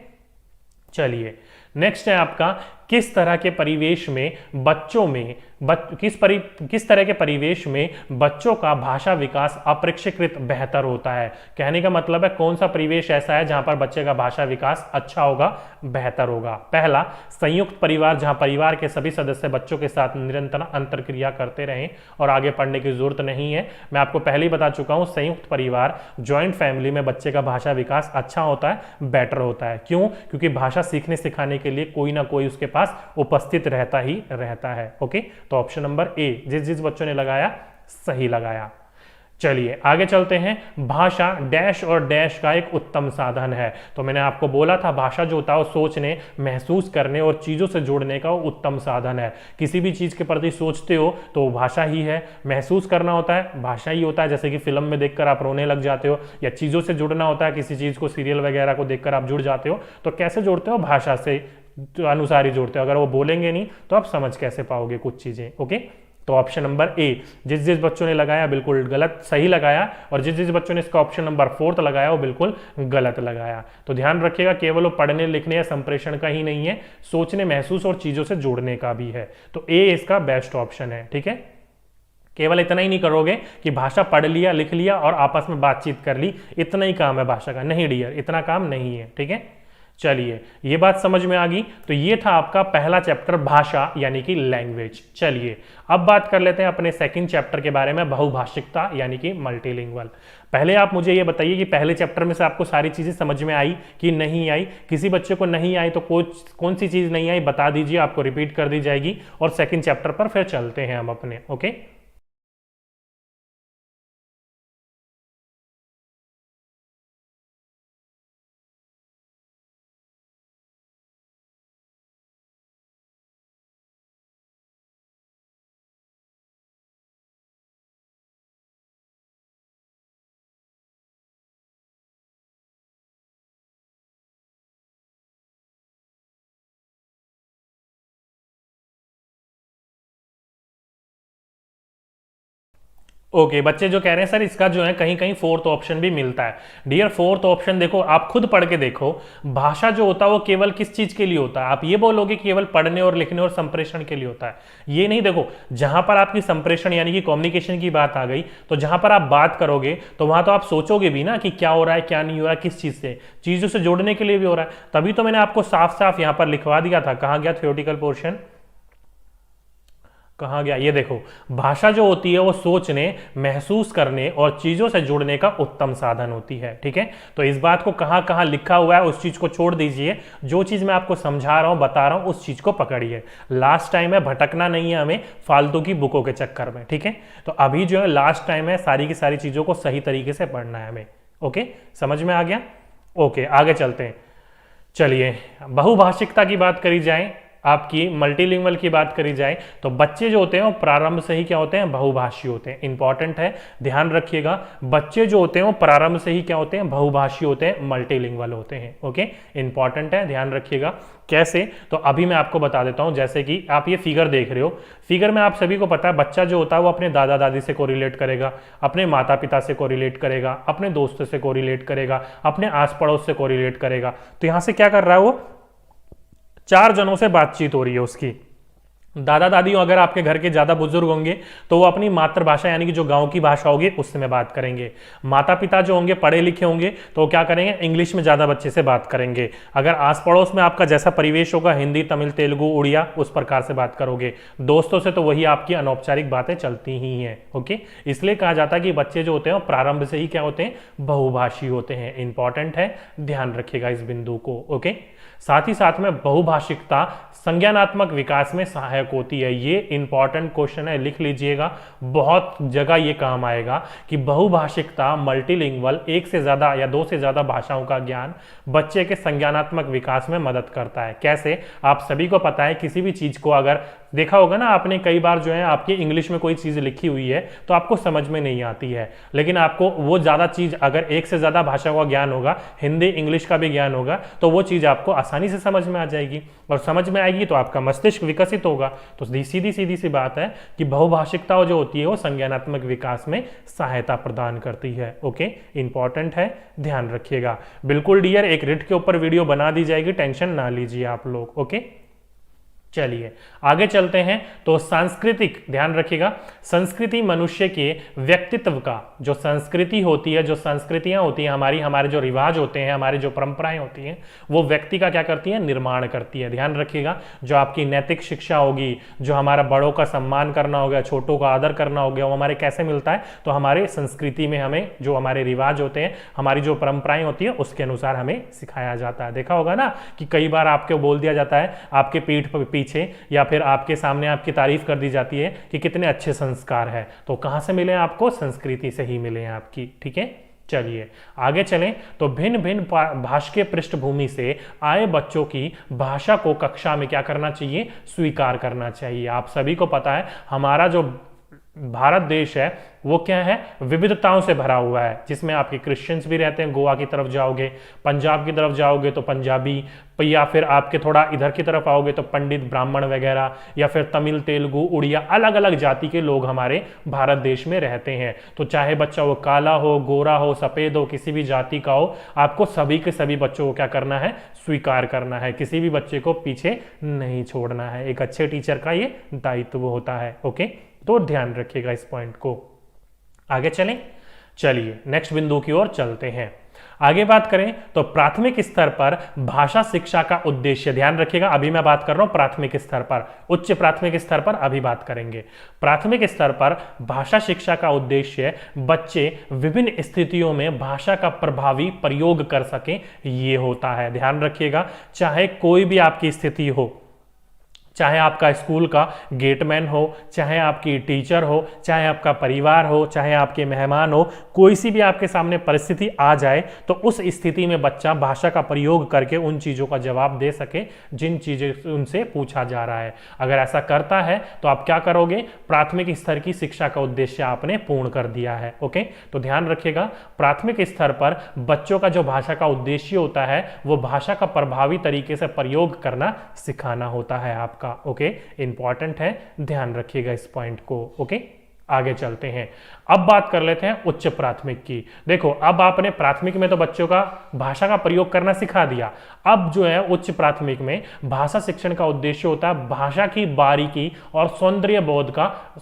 चलिए नेक्स्ट है आपका, किस तरह के परिवेश में बच्चों में किस तरह के परिवेश में बच्चों का भाषा विकास अपेक्षाकृत बेहतर होता है? कहने का मतलब है कौन सा परिवेश ऐसा है जहां पर बच्चे का भाषा विकास अच्छा होगा, बेहतर होगा? पहला, संयुक्त परिवार, जहां परिवार के सभी सदस्य बच्चों के साथ निरंतर अंतरक्रिया करते रहें और आगे पढ़ने की जरूरत नहीं है। मैं आपको पहले ही बता चुका हूं, संयुक्त परिवार, ज्वाइंट फैमिली में बच्चे का भाषा विकास अच्छा होता है, बेटर होता है। क्यों? क्योंकि भाषा सीखने सिखाने के लिए कोई ना कोई उसके पास उपस्थित रहता ही रहता है। ओके, तो ऑप्शन नंबर ए जिस जिस बच्चों ने लगाया सही लगाया। चलिए आगे चलते हैं। भाषा डैश और डैश का एक उत्तम साधन है। तो मैंने आपको बोला था भाषा जो होता है वो सोचने, महसूस करने और चीज़ों से जोड़ने का उत्तम साधन है। किसी भी चीज़ के प्रति सोचते हो तो वो भाषा ही है, महसूस करना होता है भाषा ही होता है, जैसे कि फिल्म में देखकर आप रोने लग जाते हो, या चीज़ों से जुड़ना होता है, किसी चीज़ को सीरियल वगैरह को देखकर आप जुड़ जाते हो। तो कैसे जोड़ते हो? भाषा से अनुसार ही जोड़ते हो। अगर वो बोलेंगे नहीं तो आप समझ कैसे पाओगे कुछ चीज़ें? ओके, तो ऑप्शन नंबर ए जिस जिस बच्चों ने लगाया बिल्कुल गलत सही लगाया, और जिस जिस बच्चों ने इसका ऑप्शन नंबर फोर्थ लगाया वो बिल्कुल गलत लगाया। तो ध्यान रखिएगा, केवल वो पढ़ने लिखने या संप्रेषण का ही नहीं है, सोचने, महसूस और चीजों से जोड़ने का भी है। तो ए इसका बेस्ट ऑप्शन है। ठीक है, केवल इतना ही नहीं करोगे कि भाषा पढ़ लिया, लिख लिया और आपस में बातचीत कर ली, इतना ही काम है भाषा का, नहीं डियर, इतना काम नहीं है। ठीक है, चलिए ये बात समझ में आ गई। तो ये था आपका पहला चैप्टर, भाषा यानी कि लैंग्वेज। चलिए अब बात कर लेते हैं अपने सेकंड चैप्टर के बारे में, बहुभाषिकता यानी कि मल्टीलिंगुअल। पहले आप मुझे ये बताइए कि पहले चैप्टर में से आपको सारी चीजें समझ में आई कि नहीं आई? किसी बच्चे को नहीं आई तो कौन सी चीज नहीं आई बता दीजिए, आपको रिपीट कर दी जाएगी और सेकंड चैप्टर पर फिर चलते हैं हम अपने। ओके। ओके बच्चे जो कह रहे हैं सर इसका जो है कहीं कहीं फोर्थ ऑप्शन भी मिलता है। डियर फोर्थ ऑप्शन देखो, आप खुद पढ़ के देखो, भाषा जो होता है वो केवल किस चीज के लिए होता है? आप ये बोलोगे केवल पढ़ने और लिखने और संप्रेषण के लिए होता है, ये नहीं। देखो जहां पर आपकी संप्रेषण यानी कि कम्युनिकेशन की बात आ गई, तो जहां पर आप बात करोगे तो वहां तो आप सोचोगे भी ना कि क्या हो रहा है क्या नहीं हो रहा है, किस चीज से, चीजों से जोड़ने के लिए भी हो रहा है। तभी तो मैंने आपको साफ साफ यहां पर लिखवा दिया था। कहां गया थ्योरेटिकल पोर्शन, कहाँ गया? ये देखो, भाषा जो होती है वो सोचने, महसूस करने और चीजों से जुड़ने का उत्तम साधन होती है। ठीक है, तो इस बात को कहाँ कहाँ लिखा हुआ है उस चीज को छोड़ दीजिए, जो चीज मैं आपको समझा रहा हूं बता रहा हूं उस चीज को पकड़िए। लास्ट टाइम है, भटकना नहीं है हमें फालतू की बुकों के चक्कर में। ठीक है, तो अभी जो है लास्ट टाइम है, सारी की सारी चीजों को सही तरीके से पढ़ना है हमें। ओके, समझ में आ गया? ओके, आगे चलते हैं। चलिए, बहुभाषिकता की बात करी जाए, आपकी मल्टीलिंगुअल की बात करी जाए, तो बच्चे जो होते हैं वो प्रारंभ से ही क्या होते हैं? बहुभाषी होते हैं। इंपॉर्टेंट है, ध्यान रखिएगा। बच्चे जो होते हैं वो प्रारंभ से ही क्या होते हैं? बहुभाषी होते हैं, मल्टीलिंगुअल होते हैं। ओके, इंपॉर्टेंट है, ध्यान रखिएगा। कैसे? तो अभी मैं आपको बता देता हूं। जैसे कि आप ये फिगर देख रहे हो, फिगर में आप सभी को पता है बच्चा जो होता है वो अपने दादा दादी से कोरिलेट करेगा, अपने माता पिता से कोरिलेट करेगा, अपने दोस्तों से कोरिलेट करेगा, अपने आस पड़ोस से कोरिलेट करेगा। तो यहां से क्या कर रहा है वो? 4 जनों से बातचीत हो रही है उसकी। दादा दादी अगर आपके घर के ज्यादा बुजुर्ग होंगे तो वो अपनी मातृभाषा यानी कि जो गांव की भाषा होगी उससे में बात करेंगे। माता पिता जो होंगे पढ़े लिखे होंगे तो वो क्या करेंगे? इंग्लिश में ज्यादा बच्चे से बात करेंगे। अगर आस पड़ोस में आपका जैसा परिवेश होगा, हिंदी, तमिल, तेलुगु, उड़िया, उस प्रकार से बात करोगे। दोस्तों से तो वही आपकी अनौपचारिक बातें चलती ही हैं। ओके, इसलिए कहा जाता है कि बच्चे जो होते हैं प्रारंभ से ही क्या होते हैं? बहुभाषी होते हैं। इंपॉर्टेंट है, ध्यान रखिएगा इस बिंदु को। ओके, साथ ही साथ में बहुभाषिकता संज्ञानात्मक विकास में सहायक होती है। ये इंपॉर्टेंट क्वेश्चन है, लिख लीजिएगा, बहुत जगह ये काम आएगा कि बहुभाषिकता मल्टीलिंगुअल, एक से ज्यादा या 2 से ज्यादा भाषाओं का ज्ञान बच्चे के संज्ञानात्मक विकास में मदद करता है। कैसे? आप सभी को पता है, किसी भी चीज को अगर देखा होगा ना आपने, कई बार जो है आपकी इंग्लिश में कोई चीज लिखी हुई है तो आपको समझ में नहीं आती है, लेकिन आपको वो ज्यादा चीज अगर एक से ज्यादा भाषा का ज्ञान होगा, हिंदी इंग्लिश का भी ज्ञान होगा, तो वो चीज आपको आसानी से समझ में आ जाएगी, और समझ में आएगी तो आपका मस्तिष्क विकसित होगा। तो सीधी सीधी सी बात है कि बहुभाषिकता जो होती है वो संज्ञानात्मक विकास में सहायता प्रदान करती है। ओके, इंपॉर्टेंट है, ध्यान रखिएगा। बिल्कुल डियर, एक रिट के ऊपर वीडियो बना दी जाएगी, टेंशन ना लीजिए आप लोग। ओके, चलिए आगे चलते हैं। तो सांस्कृतिक, ध्यान रखिएगा, संस्कृति मनुष्य के व्यक्तित्व का, जो संस्कृति होती है, जो संस्कृतियां होती हैं हमारी, हमारे जो रिवाज होते हैं, हमारी जो परंपराएं होती हैं, वो व्यक्ति का क्या करती है? निर्माण करती है। ध्यान रखिएगा, जो आपकी नैतिक शिक्षा होगी, जो हमारा बड़ों का सम्मान करना हो गया, छोटों का आदर करना हो गया, वो हमारे कैसे मिलता है? तो हमारे संस्कृति में हमें जो हमारे रिवाज होते हैं, हमारी जो परंपराएं होती है, उसके अनुसार हमें सिखाया जाता है। देखा होगा ना कि कई बार आपको बोल दिया जाता है, आपके पीठ पर पीछे या फिर आपके सामने आपकी तारीफ कर दी जाती है कि कितने अच्छे संस्कार है। तो कहां से मिले आपको? संस्कृति से ही मिले हैं आपकी। ठीक है, चलिए आगे चलें। तो भिन्न भिन्न भाषा पृष्ठभूमि से आए बच्चों की भाषा को कक्षा में क्या करना चाहिए? स्वीकार करना चाहिए। आप सभी को पता है हमारा जो भारत देश है वो क्या है? विविधताओं से भरा हुआ है, जिसमें आपके क्रिश्चियंस भी रहते हैं। गोवा की तरफ जाओगे, पंजाब की तरफ जाओगे तो पंजाबी, या फिर आपके थोड़ा इधर की तरफ आओगे तो पंडित, ब्राह्मण वगैरह, या फिर तमिल, तेलुगु, उड़िया, अलग अलग जाति के लोग हमारे भारत देश में रहते हैं। तो चाहे बच्चा वो काला हो, गोरा हो, सफेद हो, किसी भी जाति का हो, आपको सभी के सभी बच्चों को क्या करना है? स्वीकार करना है। किसी भी बच्चे को पीछे नहीं छोड़ना है। एक अच्छे टीचर का ये दायित्व होता है। ओके, तो ध्यान रखिएगा इस पॉइंट को। आगे चलें, चलिए नेक्स्ट बिंदु की ओर चलते हैं। आगे बात करें तो प्राथमिक स्तर पर भाषा शिक्षा का उद्देश्य, ध्यान रखिएगा, अभी मैं बात कर रहा हूं प्राथमिक स्तर पर, उच्च प्राथमिक स्तर पर अभी बात करेंगे। प्राथमिक स्तर पर भाषा शिक्षा का उद्देश्य बच्चे विभिन्न स्थितियों में भाषा का प्रभावी प्रयोग कर सकें, ये होता है। ध्यान रखिएगा, चाहे कोई भी आपकी स्थिति हो, चाहे आपका स्कूल का गेटमैन हो, चाहे आपकी टीचर हो, चाहे आपका परिवार हो, चाहे आपके मेहमान हो, कोई सी भी आपके सामने परिस्थिति आ जाए तो उस स्थिति में बच्चा भाषा का प्रयोग करके उन चीज़ों का जवाब दे सके जिन चीज़ें उनसे पूछा जा रहा है। अगर ऐसा करता है तो आप क्या करोगे? प्राथमिक स्तर की शिक्षा का उद्देश्य आपने पूर्ण कर दिया है। ओके, तो ध्यान रखिएगा, प्राथमिक स्तर पर बच्चों का जो भाषा का उद्देश्य होता है वो भाषा का प्रभावी तरीके से प्रयोग करना सिखाना होता है आपका। ओके, इंपॉर्टेंट है, ध्यान रखिएगा इस पॉइंट को। ओके, आगे चलते हैं। अब बात कर लेते हैं उच्च प्राथमिक की। देखो अब आपने प्राथमिक में तो बच्चों का भाषा का प्रयोग करना सिखा दिया, अब जो है उच्च प्राथमिक में भाषा शिक्षण का उद्देश्य होता है भाषा की बारीकी और सौंदर्य बोध का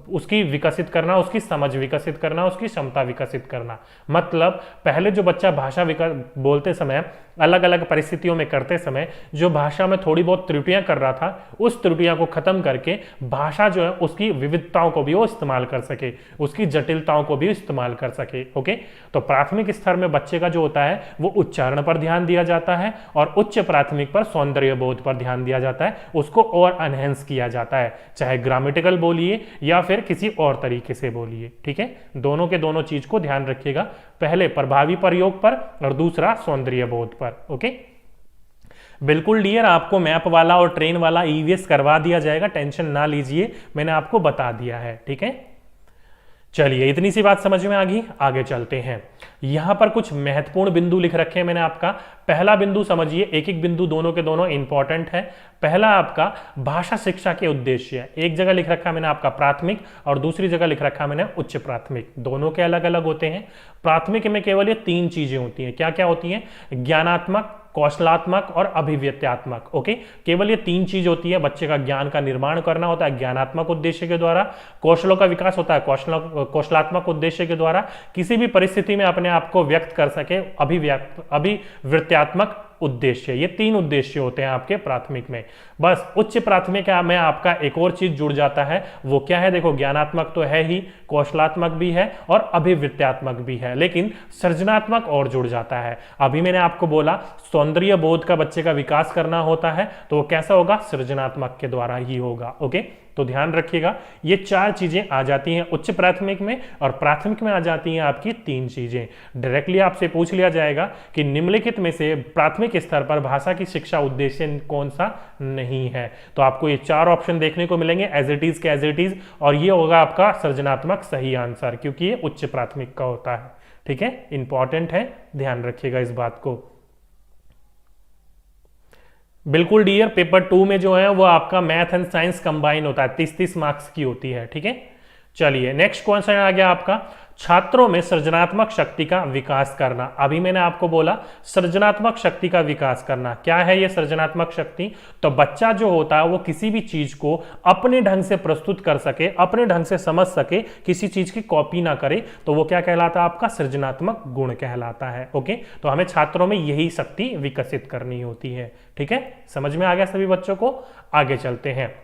उसकी विकसित करना, उसकी समझ विकसित करना, उसकी क्षमता विकसित करना। मतलब पहले जो बच्चा भाषा बोलते समय अलग अलग परिस्थितियों में करते समय जो भाषा में थोड़ी बहुत त्रुटियां कर रहा था, उस त्रुटियां को खत्म करके भाषा जो है उसकी विविधताओं को भी वो इस्तेमाल कर सके, उसकी जटिलताओं को भी इस्तेमाल कर सके। ओके, तो प्राथमिक स्तर में बच्चे का जो होता है वो उच्चारण पर ध्यान दिया जाता है और उच्च प्राथमिक पर सौंदर्य बोध पर ध्यान दिया जाता है, उसको और एनहेंस किया जाता है, चाहे ग्रामेटिकल बोलिए या फिर किसी और तरीके से बोलिए। ठीक है, दोनों के दोनों चीज को ध्यान रखिएगा, पहले प्रभावी प्रयोग पर और दूसरा सौंदर्य बोध पर। ओके, बिल्कुल डियर, आपको मैप वाला और ट्रेन वाला ईवीएस करवा दिया जाएगा, टेंशन ना लीजिए, मैंने आपको बता दिया है। ठीक है, चलिए इतनी सी बात समझ में आ गई, आगे चलते हैं। यहां पर कुछ महत्वपूर्ण बिंदु लिख रखे हैं मैंने आपका। पहला बिंदु समझिए, एक एक बिंदु दोनों के दोनों इंपॉर्टेंट है। पहला आपका भाषा शिक्षा के उद्देश्य है, एक जगह लिख रखा है मैंने आपका प्राथमिक और दूसरी जगह लिख रखा है मैंने उच्च प्राथमिक, दोनों के अलग अलग होते हैं। प्राथमिक में केवल ये 3 चीजें होती हैं, क्या क्या होती हैं? ज्ञानात्मक, कौशलात्मक और अभिव्यक्त्यात्मक। ओके, केवल ये 3 चीज होती है। बच्चे का ज्ञान का निर्माण करना होता है ज्ञानात्मक उद्देश्य के द्वारा, कौशलों का विकास होता है कौशलात्मक उद्देश्य के द्वारा, किसी भी परिस्थिति में अपने आप को व्यक्त कर सके अभिव्यक्त्यात्मक उद्देश्य। ये 3 उद्देश्य होते हैं आपके प्राथमिक में। बस उच्च प्राथमिक में आपका एक और चीज जुड़ जाता है, वो क्या है? देखो ज्ञानात्मक तो है ही, कौशलात्मक भी है और अभिव्यक्त्यात्मक भी है, लेकिन सृजनात्मक और जुड़ जाता है। अभी मैंने आपको बोला सौंदर्य बोध का बच्चे का विकास करना होता है, तो वो कैसा होगा? सृजनात्मक के द्वारा ही होगा। ओके, तो ध्यान रखिएगा, ये 4 चीजें आ जाती हैं उच्च प्राथमिक में और प्राथमिक में आ जाती हैं आपकी 3 चीजें। डायरेक्टली आपसे पूछ लिया जाएगा कि निम्नलिखित में से प्राथमिक स्तर पर भाषा की शिक्षा उद्देश्य कौन सा नहीं है, तो आपको ये 4 ऑप्शन देखने को मिलेंगे एज इट इज के एज इट इज, और ये होगा आपका सृजनात्मक सही आंसर, क्योंकि ये उच्च प्राथमिक का होता है। ठीक है, इंपॉर्टेंट है, ध्यान रखिएगा इस बात को। बिल्कुल डियर, पेपर 2 में जो है वो आपका मैथ एंड साइंस कंबाइन होता है, 30-30 मार्क्स की होती है। ठीक है, चलिए नेक्स्ट क्वेश्चन आ गया आपका, छात्रों में सृजनात्मक शक्ति का विकास करना। अभी मैंने आपको बोला सृजनात्मक शक्ति का विकास करना, क्या है ये सृजनात्मक शक्ति? तो बच्चा जो होता है वो किसी भी चीज को अपने ढंग से प्रस्तुत कर सके, अपने ढंग से समझ सके, किसी चीज की कॉपी ना करे, तो वो क्या कहलाता है? आपका सृजनात्मक गुण कहलाता है। ओके, तो हमें छात्रों में यही शक्ति विकसित करनी होती है। ठीक है, समझ में आ गया सभी बच्चों को? आगे चलते हैं।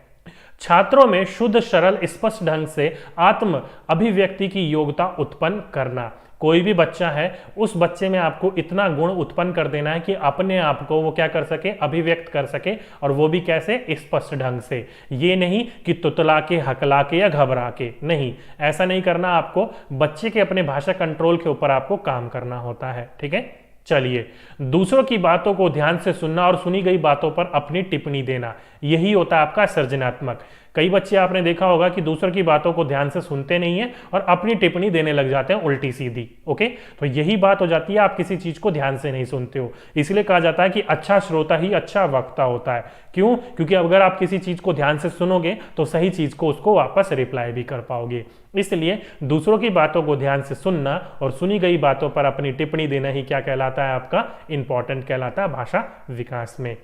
छात्रों में शुद्ध, सरल, स्पष्ट ढंग से आत्म अभिव्यक्ति की योग्यता उत्पन्न करना। कोई भी बच्चा है, उस बच्चे में आपको इतना गुण उत्पन्न कर देना है कि अपने आप को वो क्या कर सके? अभिव्यक्त कर सके, और वो भी कैसे? स्पष्ट ढंग से। ये नहीं कि तुतला के, हकला के या घबरा के, नहीं, ऐसा नहीं करना आपको। बच्चे के अपने भाषा कंट्रोल के ऊपर आपको काम करना होता है। ठीक है, चलिए दूसरों की बातों को ध्यान से सुनना और सुनी गई बातों पर अपनी टिप्पणी देना, यही होता है आपका सृजनात्मक। कई बच्चे आपने देखा होगा कि दूसरों की बातों को ध्यान से सुनते नहीं है और अपनी टिप्पणी देने लग जाते हैं उल्टी सीधी। ओके, तो यही बात हो जाती है, आप किसी चीज को ध्यान से नहीं सुनते हो। इसलिए कहा जाता है कि अच्छा श्रोता ही अच्छा वक्ता होता है। क्यों? क्योंकि अगर आप किसी चीज को ध्यान से सुनोगे तो सही चीज को उसको वापस रिप्लाई भी कर पाओगे। इसलिए दूसरों की बातों को ध्यान से सुनना और सुनी गई बातों पर अपनी टिप्पणी देना ही क्या कहलाता है? आपका इंपॉर्टेंट कहलाता है भाषा विकास में।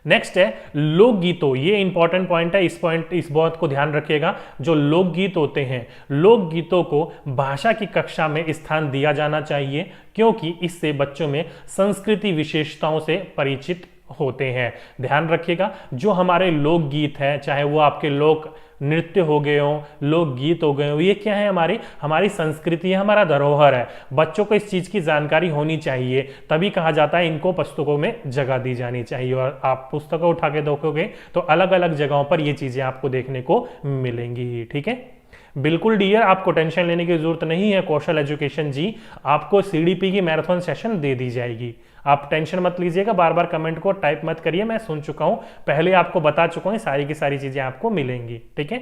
नेक्स्ट है लोकगीतों, ये इंपॉर्टेंट पॉइंट है, इस बात को ध्यान रखिएगा। जो लोकगीत होते हैं, लोकगीतों को भाषा की कक्षा में स्थान दिया जाना चाहिए, क्योंकि इससे बच्चों में संस्कृति विशेषताओं से परिचित होते हैं। ध्यान रखिएगा, जो हमारे लोकगीत है, चाहे वो आपके लोक नृत्य हो गए हो, लोकगीत हो गए हो, ये क्या है? हमारी संस्कृति है, हमारा धरोहर है। बच्चों को इस चीज की जानकारी होनी चाहिए, तभी कहा जाता है इनको पुस्तकों में जगह दी जानी चाहिए। और आप पुस्तकों उठा के देखोगे तो अलग अलग जगहों पर ये चीजें आपको देखने को मिलेंगी ही। ठीक है, बिल्कुल डियर, आपको टेंशन लेने की जरूरत नहीं है। कौशल एजुकेशन जी आपको सीडीपी की मैराथन सेशन दे दी जाएगी, आप टेंशन मत लीजिएगा। बार बार कमेंट को टाइप मत करिए, मैं सुन चुका हूं, पहले आपको बता चुका हूं, सारी की सारी चीजें आपको मिलेंगी। ठीक है,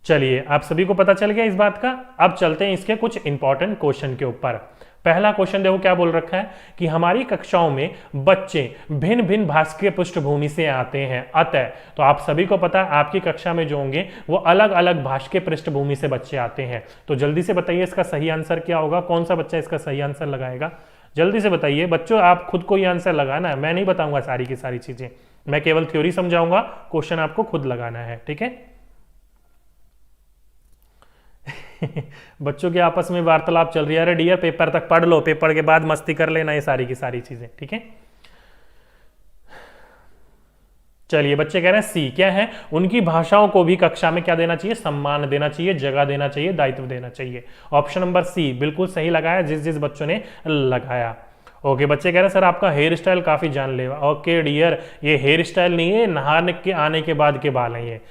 चलिए आप सभी को पता चल गया इस बात का। अब चलते हैं इसके कुछ इंपॉर्टेंट क्वेश्चन के ऊपर। पहला क्वेश्चन देखो क्या बोल रखा है कि हमारी कक्षाओं में बच्चे भिन्न भिन्न भाषकीय पृष्ठभूमि से आते हैं, अतः तो आप सभी को पता है आपकी कक्षा में जो होंगे वो अलग अलग भाषकीय पृष्ठभूमि से बच्चे आते हैं। तो जल्दी से बताइए इसका सही आंसर क्या होगा, कौन सा बच्चा इसका सही आंसर लगाएगा, जल्दी से बताइए बच्चों। आप खुद को ये आंसर लगाना है, मैं नहीं बताऊंगा सारी की सारी चीजें, मैं केवल थ्योरी समझाऊंगा, क्वेश्चन आपको खुद लगाना है, ठीक है। बच्चों के आपस में वार्तालाप चल रही है, अरे डियर पेपर तक पढ़ लो, पेपर के बाद मस्ती कर लेना, ये सारी की सारी चीजें, ठीक है। चलिए बच्चे कह रहे हैं सी क्या है, उनकी भाषाओं को भी कक्षा में क्या देना चाहिए, सम्मान देना चाहिए, जगह देना चाहिए, दायित्व देना चाहिए। ऑप्शन नंबर सी बिल्कुल सही लगाया जिस जिस बच्चों ने लगाया। ओके बच्चे कह रहे हैं सर आपका हेयर स्टाइल काफी जानलेवा। ओके डियर, ये हेयर स्टाइल नहीं है, नहाने के आने के बाद के बाल हैं ये।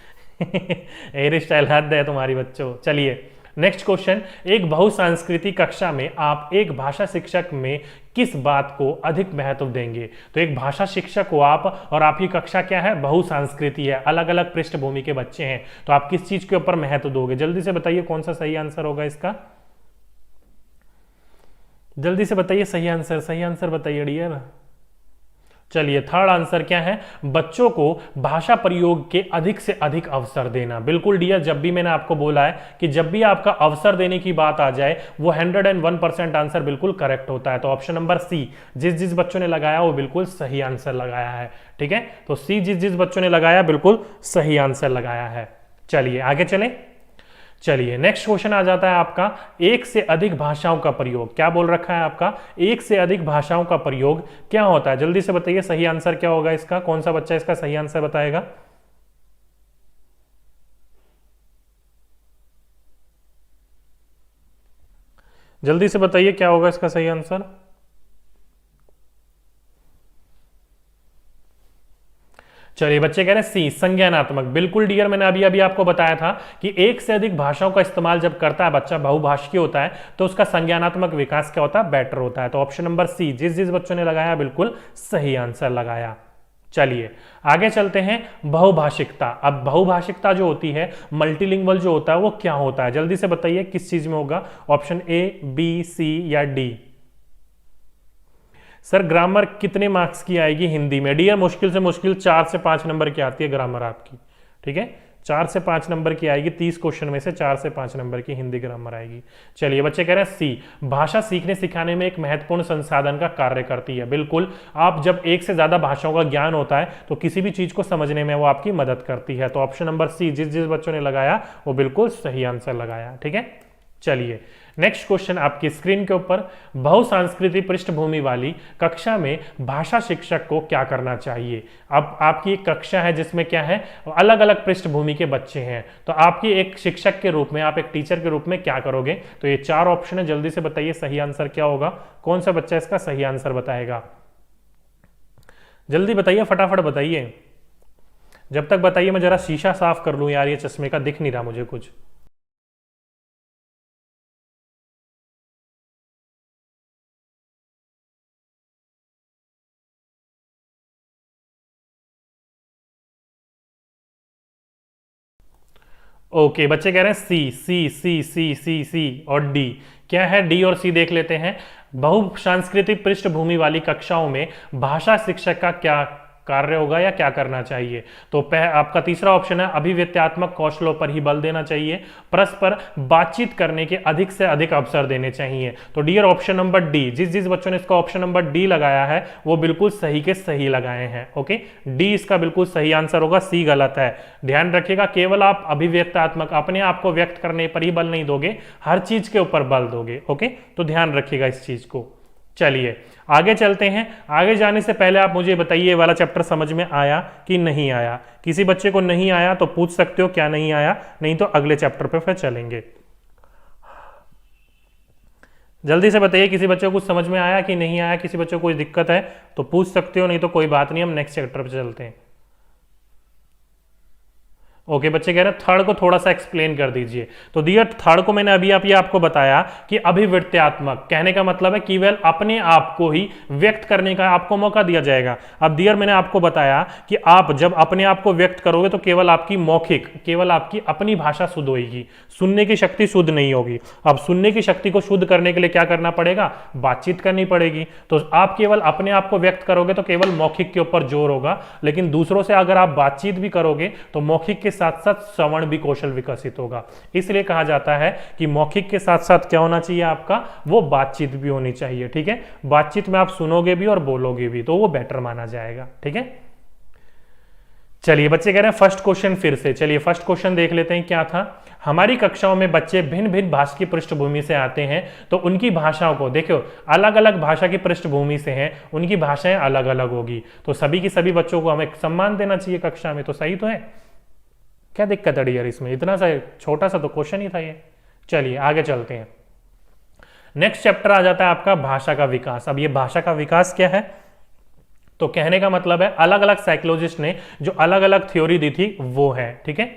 हेयर स्टाइल हद है तुम्हारी बच्चों। चलिए नेक्स्ट क्वेश्चन, एक बहुसांस्कृतिक कक्षा में आप एक भाषा शिक्षक में किस बात को अधिक महत्व देंगे। तो एक भाषा शिक्षक हो आप और आपकी कक्षा क्या है, बहुसांस्कृतिक है, अलग अलग पृष्ठभूमि के बच्चे हैं, तो आप किस चीज के ऊपर महत्व दोगे, जल्दी से बताइए कौन सा सही आंसर होगा इसका, जल्दी से बताइए सही आंसर, सही आंसर बताइए डियर। चलिए थर्ड आंसर क्या है, बच्चों को भाषा प्रयोग के अधिक से अधिक अवसर देना। बिल्कुल डियर, जब भी मैंने आपको बोला है कि जब भी आपका अवसर देने की बात आ जाए वो 101% आंसर बिल्कुल करेक्ट होता है। तो ऑप्शन नंबर सी जिस जिस बच्चों ने लगाया वो बिल्कुल सही आंसर लगाया है, ठीक है। तो सी जिस जिस बच्चों ने लगाया बिल्कुल सही आंसर लगाया है। चलिए आगे चलें। चलिए नेक्स्ट क्वेश्चन आ जाता है आपका, एक से अधिक भाषाओं का प्रयोग। क्या बोल रखा है आपका, एक से अधिक भाषाओं का प्रयोग क्या होता है, जल्दी से बताइए सही आंसर क्या होगा इसका, कौन सा बच्चा इसका सही आंसर बताएगा। जल्दी से बताइए क्या होगा इसका सही आंसर। चलिए बच्चे कह रहे हैं सी संज्ञानात्मक। बिल्कुल डियर, मैंने अभी अभी आपको बताया था कि एक से अधिक भाषाओं का इस्तेमाल जब करता है बच्चा, बहुभाषीय होता है, तो उसका संज्ञानात्मक विकास क्या होता है, बेटर होता है। तो ऑप्शन नंबर सी जिस जिस बच्चों ने लगाया बिल्कुल सही आंसर लगाया। चलिए आगे चलते हैं, बहुभाषिकता। अब बहुभाषिकता जो होती है, मल्टीलिंगुअल जो होता है वो क्या होता है, जल्दी से बताइए किस चीज में होगा, ऑप्शन ए बी सी या डी। सर ग्रामर कितने मार्क्स की आएगी हिंदी में, डियर मुश्किल से मुश्किल 4 से 5 नंबर की आती है ग्रामर आपकी, ठीक है, 4 से 5 नंबर की आएगी, 30 क्वेश्चन में से 4 से 5 नंबर की हिंदी ग्रामर आएगी। चलिए बच्चे कह रहे हैं सी भाषा सीखने सिखाने में एक महत्वपूर्ण संसाधन का कार्य करती है। बिल्कुल, आप जब एक से ज्यादा भाषाओं का ज्ञान होता है तो किसी भी चीज को समझने में वो आपकी मदद करती है। तो ऑप्शन नंबर सी जिस जिस बच्चों ने लगाया वो बिल्कुल सही आंसर लगाया, ठीक है। चलिए नेक्स्ट क्वेश्चन आपकी स्क्रीन के ऊपर, बहुसांस्कृतिक पृष्ठभूमि वाली कक्षा में भाषा शिक्षक को क्या करना चाहिए। अब आपकी एक कक्षा है जिसमें क्या है, अलग अलग पृष्ठभूमि के बच्चे हैं, तो आपकी एक शिक्षक के रूप में, आप एक टीचर के रूप में क्या करोगे। तो ये 4 ऑप्शन है, जल्दी से बताइए सही आंसर क्या होगा, कौन सा बच्चा इसका सही आंसर बताएगा, जल्दी बताइए फटाफट बताइए। जब तक बताइए मैं जरा शीशा साफ कर लूं यार, ये चश्मे का दिख नहीं रहा मुझे कुछ। ओके बच्चे कह रहे हैं सी सी सी सी सी सी और डी। क्या है डी और सी, देख लेते हैं। बहुसांस्कृतिक पृष्ठभूमि वाली कक्षाओं में भाषा शिक्षक का क्या कार्य होगा या क्या करना चाहिए। तो आपका तीसरा ऑप्शन है अभिव्यक्त्यात्मक कौशलों पर ही बल देना चाहिए, परस्पर बातचीत करने के अधिक से अधिक अवसर देने चाहिए। तो डियर ऑप्शन नंबर डी, जिस जिस बच्चों ने इसका ऑप्शन नंबर डी लगाया है वो बिल्कुल सही के सही लगाए हैं। ओके, डी इसका बिल्कुल सही आंसर होगा, सी गलत है। ध्यान रखिएगा, केवल आप अभिव्यक्त्यात्मक अपने आप को व्यक्त करने पर ही बल नहीं दोगे, हर चीज के ऊपर बल दोगे। ओके, तो ध्यान रखिएगा इस चीज को। चलिए आगे चलते हैं। आगे जाने से पहले आप मुझे बताइए ये वाला चैप्टर समझ में आया कि नहीं आया। किसी बच्चे को नहीं आया तो पूछ सकते हो क्या नहीं आया, नहीं तो अगले चैप्टर पे फिर चलेंगे। जल्दी से बताइए किसी बच्चे को कुछ समझ में आया कि नहीं आया, किसी बच्चे को कोई दिक्कत है तो पूछ सकते हो, नहीं तो कोई बात नहीं, हम नेक्स्ट चैप्टर पे चलते हैं। ओके बच्चे कह रहे हैं थर्ड को थोड़ा सा एक्सप्लेन कर दीजिए। तो डियर थर्ड को मैंने अभी आपको बताया कि अभिव्यक्त्यात्मक कहने का मतलब है केवल अपने आप को ही व्यक्त करने का आपको मौका दिया जाएगा। अब डियर मैंने आपको बताया कि आप जब अपने आप को व्यक्त करोगे तो केवल आपकी मौखिक, केवल आपकी अपनी भाषा शुद्ध होगी, सुनने की शक्ति शुद्ध नहीं होगी। अब सुनने की शक्ति को शुद्ध करने के लिए क्या करना पड़ेगा, बातचीत करनी पड़ेगी। तो आप केवल अपने आप को व्यक्त करोगे तो केवल मौखिक के ऊपर जोर होगा, लेकिन दूसरों से अगर आप बातचीत भी करोगे तो मौखिक के साथ साथ श्रवण भी कौशल विकसित होगा। इसलिए कहा जाता है कि मौखिक के साथ साथ क्या होना चाहिए आपका, वो बातचीत भी होनी चाहिए। ठीक है, बातचीत में आप सुनोगे भी और बोलोगे भी तो वो बेटर माना जाएगा। ठीक है, चलिए बच्चे कह रहे हैं फर्स्ट क्वेश्चन फिर से, चलिए फर्स्ट क्वेश्चन देख लेते हैं क्या था। हमारी कक्षाओं में बच्चे भिन्न भिन्न भाषा की पृष्ठभूमि से आते हैं, तो उनकी भाषाओं को देखो, अलग अलग भाषा की पृष्ठभूमि से हैं, उनकी भाषाएं अलग अलग होगी, तो सभी की सभी बच्चों को हमें सम्मान देना चाहिए कक्षा में। तो सही तो है, क्या दिक्कत है डियर इसमें, इतना सा छोटा सा तो क्वेश्चन ही था ये। चलिए आगे चलते हैं। नेक्स्ट चैप्टर आ जाता है आपका भाषा का विकास। अब ये भाषा का विकास क्या है, तो कहने का मतलब है अलग अलग साइकोलॉजिस्ट ने जो अलग अलग थ्योरी दी थी वो है। ठीक है,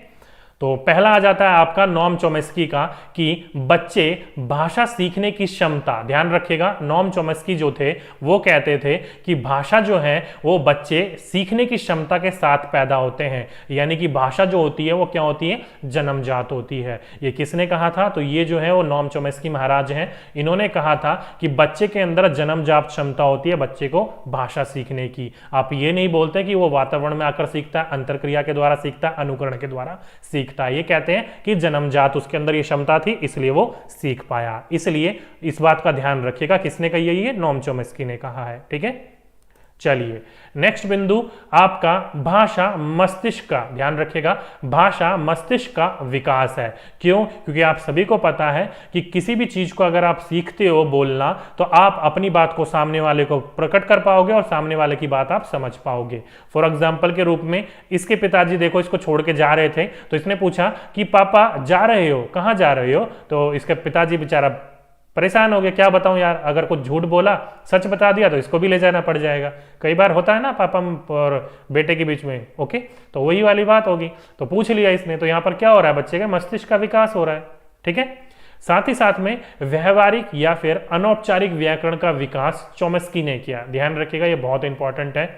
तो पहला आ जाता है आपका नॉम चोम्स्की का कि बच्चे भाषा सीखने की क्षमता, ध्यान रखिएगा नॉम चोम्स्की जो थे वो कहते थे कि भाषा जो है वो बच्चे सीखने की क्षमता के साथ पैदा होते हैं, यानी कि भाषा जो होती है वो क्या होती है, जन्मजात होती है। ये किसने कहा था, तो ये जो है वो नॉम चोम्स्की महाराज हैं, इन्होंने कहा था कि बच्चे के अंदर जन्मजात क्षमता होती है बच्चे को भाषा सीखने की। आप ये नहीं बोलते कि वो वातावरण में आकर सीखता है, अंतरक्रिया के द्वारा सीखता है, अनुकरण के द्वारा सीखता है। ये कहते हैं कि जन्मजात उसके अंदर ये क्षमता थी इसलिए वो सीख पाया। इसलिए इस बात का ध्यान रखिएगा, किसने कही है, ये नॉम चोम्स्की ने कहा है। ठीक है, चलिए नेक्स्ट बिंदु आपका भाषा मस्तिष्क का, ध्यान रखिएगा भाषा मस्तिष्क का विकास है। क्यों, क्योंकि आप सभी को पता है कि किसी भी चीज को अगर आप सीखते हो बोलना तो आप अपनी बात को सामने वाले को प्रकट कर पाओगे और सामने वाले की बात आप समझ पाओगे। फॉर एग्जाम्पल के रूप में इसके पिताजी देखो इसको छोड़ के जा रहे थे, तो इसने पूछा कि पापा जा रहे हो, कहाँ जा रहे हो, तो इसके पिताजी बेचारा परेशान हो गए, क्या बताऊं यार, अगर कुछ झूठ बोला सच बता दिया तो इसको भी ले जाना पड़ जाएगा। कई बार होता है ना पापा और बेटे के बीच में, ओके, तो वही वाली बात होगी। तो पूछ लिया इसने, तो यहां पर क्या हो रहा है, बच्चे के मस्तिष्क का विकास हो रहा है। ठीक है, साथ ही साथ में व्यवहारिक या फिर अनौपचारिक व्याकरण का विकास चोम्स्की ने किया। ध्यान रखिएगा ये बहुत इंपॉर्टेंट है।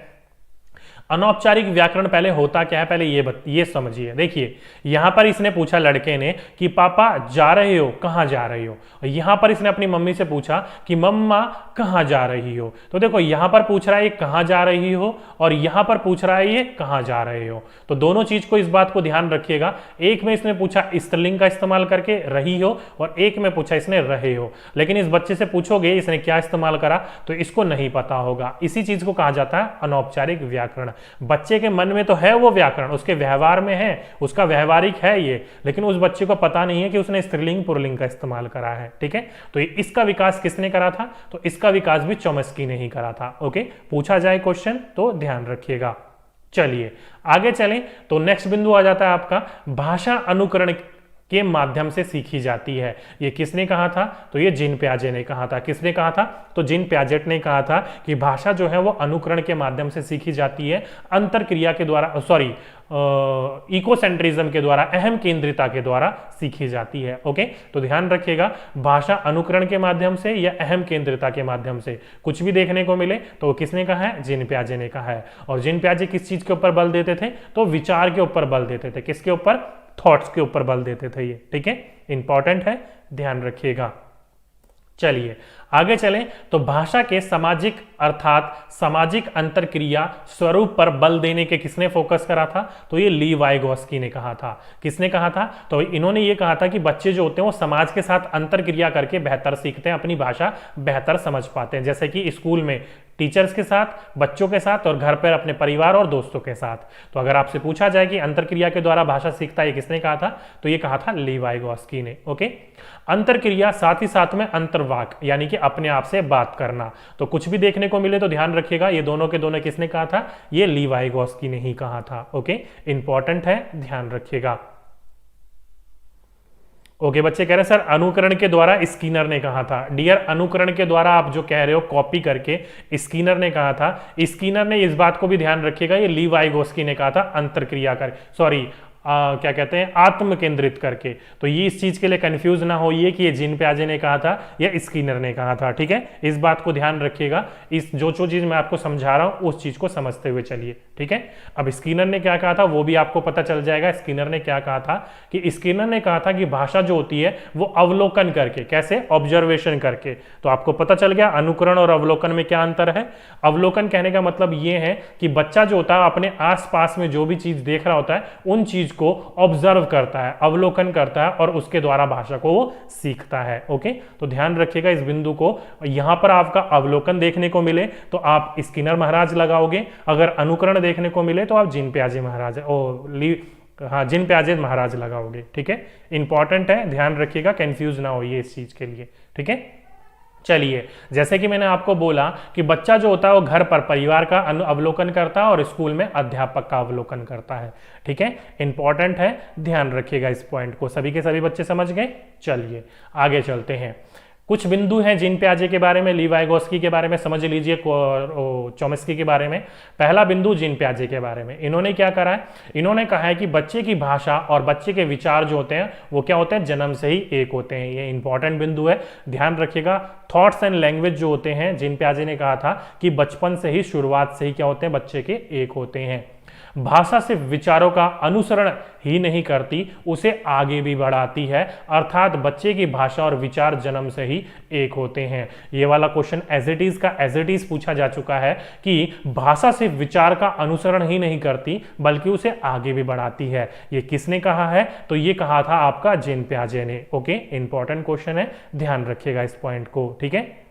अनौपचारिक व्याकरण पहले होता क्या है, पहले ये समझिए। देखिए यहां पर इसने पूछा लड़के ने कि पापा जा रहे हो, कहां जा रही हो, यहां पर इसने अपनी मम्मी से पूछा कि मम्मा कहां जा रही हो। तो देखो यहां पर पूछ रहा है ये कहां जा रही हो और यहां पर पूछ रहा है ये कहां जा रहे हो। तो दोनों चीज को, इस बात को ध्यान रखिएगा, एक में इसने पूछा स्त्रीलिंग का इस्तेमाल करके रही हो और एक में पूछा इसने रहे हो। लेकिन इस बच्चे से पूछोगे इसने क्या इस्तेमाल करा तो इसको नहीं पता होगा। इसी चीज को कहा जाता है अनौपचारिक व्याकरण। बच्चे के मन में तो है वो व्याकरण, उसके व्यवहार में है, उसका व्यवहारिक है ये, लेकिन उस बच्चे को पता नहीं है कि उसने स्त्रीलिंग पुल्लिंग का इस्तेमाल करा है। ठीक है, तो इसका विकास किसने करा था, तो इसका विकास भी चोम्स्की ने ही करा था। ओके, पूछा जाए क्वेश्चन तो ध्यान रखिएगा। चलिए आगे चलें, तो नेक्स्ट बिंदु आ जाता है आपका भाषा अनुकरण के माध्यम से सीखी जाती है। ये किसने कहा था, तो ये जीन पियाजे ने कहा था। किसने कहा था, तो जीन पियाजेट ने कहा था कि भाषा जो है वो अनुकरण के माध्यम से सीखी जाती है, अंतरक्रिया के द्वारा, सॉरी इकोसेंट्रिज्म के द्वारा, अहम केंद्रिता के द्वारा सीखी जाती है। ओके, तो ध्यान रखिएगा भाषा अनुकरण के माध्यम से या अहम केंद्रिता के माध्यम से कुछ भी देखने को मिले तो किसने कहा है, जीन पियाजे ने कहा है। और जीन पियाजे किस चीज के ऊपर बल देते थे, तो विचार के ऊपर बल देते थे। किसके ऊपर, थॉट्स के ऊपर बल देते थे ये। ठीक है, इंपॉर्टेंट है, ध्यान रखिएगा। चलिए आगे चलें, तो भाषा के सामाजिक अर्थात सामाजिक अंतरक्रिया स्वरूप पर बल देने के किसने फोकस करा था, तो ये ली वाइगोस्की ने कहा था। किसने कहा था, तो इन्होंने ये कहा था कि बच्चे जो होते हैं वो समाज के साथ अंतरक्रिया करके बेहतर सीखते हैं, अपनी भाषा बेहतर समझ पाते हैं। जैसे कि स्कूल में टीचर्स के साथ, बच्चों के साथ और घर पर अपने परिवार और दोस्तों के साथ। तो अगर आपसे पूछा जाए कि अंतरक्रिया के द्वारा भाषा सीखता है, किसने कहा था, तो ये कहा था ली वाइगोस्की ने। ओके, अंतरक्रिया साथ ही साथ में अंतर्वाक यानी कि अपने आप से बात करना। तो कुछ भी देखने को मिले तो ध्यान रखिएगा ये दोनों के दोनों किसने कहा था, ये ली वाइगोस्की ने ही कहा था। ओके, इंपॉर्टेंट है, ध्यान रखिएगा। ओके बच्चे कह रहे हैं सर अनुकरण के द्वारा स्किनर ने कहा था। डियर अनुकरण के द्वारा आप जो कह रहे हो कॉपी करके, स्किनर ने कहा था। स्किनर ने इस बात को भी ध्यान रखिएगा, ये ली वाइगोस्की ने कहा था अंतरक्रिया कर, सॉरी क्या कहते हैं, आत्म केंद्रित करके। तो ये इस चीज के लिए कंफ्यूज ना होइए कि ये जीन पियाजे ने कहा था या स्किनर ने कहा था, ठीक है। इस बात को ध्यान रखिएगा, इस जो चीज मैं आपको समझा रहा हूं उस चीज को समझते हुए चलिए, ठीक है। अब स्किनर ने क्या कहा था वो भी आपको पता चल जाएगा। स्किनर ने क्या कहा था कि स्किनर ने कहा था कि भाषा जो होती है वो अवलोकन करके, कैसे, ऑब्जर्वेशन करके। तो आपको पता चल गया अनुकरण और अवलोकन में क्या अंतर है। अवलोकन कहने का मतलब ये है कि बच्चा जो होता है अपने आसपास में जो भी चीज देख रहा होता है उन चीज को ऑब्जर्व करता है, अवलोकन करता है और उसके द्वारा भाषा को वो सीखता है। ओके, तो ध्यान रखिएगा इस बिंदु को। यहां पर आपका अवलोकन देखने को मिले तो आप स्किनर महाराज लगाओगे, अगर अनुकरण देखने को मिले तो आप जीन पियाजे महाराज जीन पियाजे महाराज लगाओगे, ठीक है। इंपॉर्टेंट है, ध्यान रखिएगा, कंफ्यूज ना होइए इस चीज के लिए, ठीक है। चलिए, जैसे कि मैंने आपको बोला कि बच्चा जो होता है वो घर पर परिवार का अवलोकन करता है और स्कूल में अध्यापक का अवलोकन करता है, ठीक है। इंपॉर्टेंट है, ध्यान रखिएगा इस पॉइंट को। सभी के सभी बच्चे समझ गए। चलिए आगे चलते हैं। कुछ बिंदु हैं जीन पियाजे के बारे में, ली वाइगोस्की के बारे में समझ लीजिए, चॉम्स्की के बारे में। पहला बिंदु जीन पियाजे के बारे में, इन्होंने क्या करा है, इन्होंने कहा है कि बच्चे की भाषा और बच्चे के विचार जो होते हैं वो क्या होते हैं, जन्म से ही एक होते हैं। ये इंपॉर्टेंट बिंदु है, ध्यान रखिएगा। थॉट्स एंड लैंग्वेज जो होते हैं, जीन पियाजे ने कहा था कि बचपन से ही, शुरुआत से ही क्या होते हैं, बच्चे के एक होते हैं। भाषा सिर्फ विचारों का अनुसरण ही नहीं करती, उसे आगे भी बढ़ाती है, अर्थात बच्चे की भाषा और विचार जन्म से ही एक होते हैं। ये वाला क्वेश्चन एज इट इज का एज इट इज पूछा जा चुका है कि भाषा सिर्फ विचार का अनुसरण ही नहीं करती बल्कि उसे आगे भी बढ़ाती है। ये किसने कहा है, तो ये कहा था आपका जीन पियाजे ने। ओके, इंपॉर्टेंट क्वेश्चन है, ध्यान रखिएगा इस पॉइंट को, ठीक है।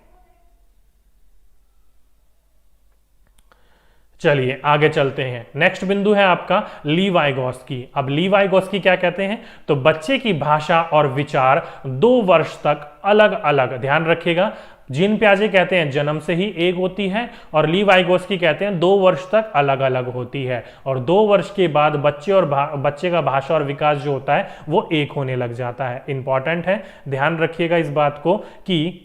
चलिए आगे चलते हैं। नेक्स्ट बिंदु है आपका ली वाइगोस्की। अब ली वाइगोस्की क्या कहते हैं, तो बच्चे की भाषा और विचार 2 वर्ष तक अलग अलग, ध्यान रखिएगा, जीन पियाजे कहते हैं जन्म से ही एक होती है और ली वाइगोस्की कहते हैं 2 वर्ष तक अलग अलग होती है, और 2 वर्ष के बाद बच्चे का भाषा और विकास जो होता है वो एक होने लग जाता है। इंपॉर्टेंट है, ध्यान रखिएगा इस बात को कि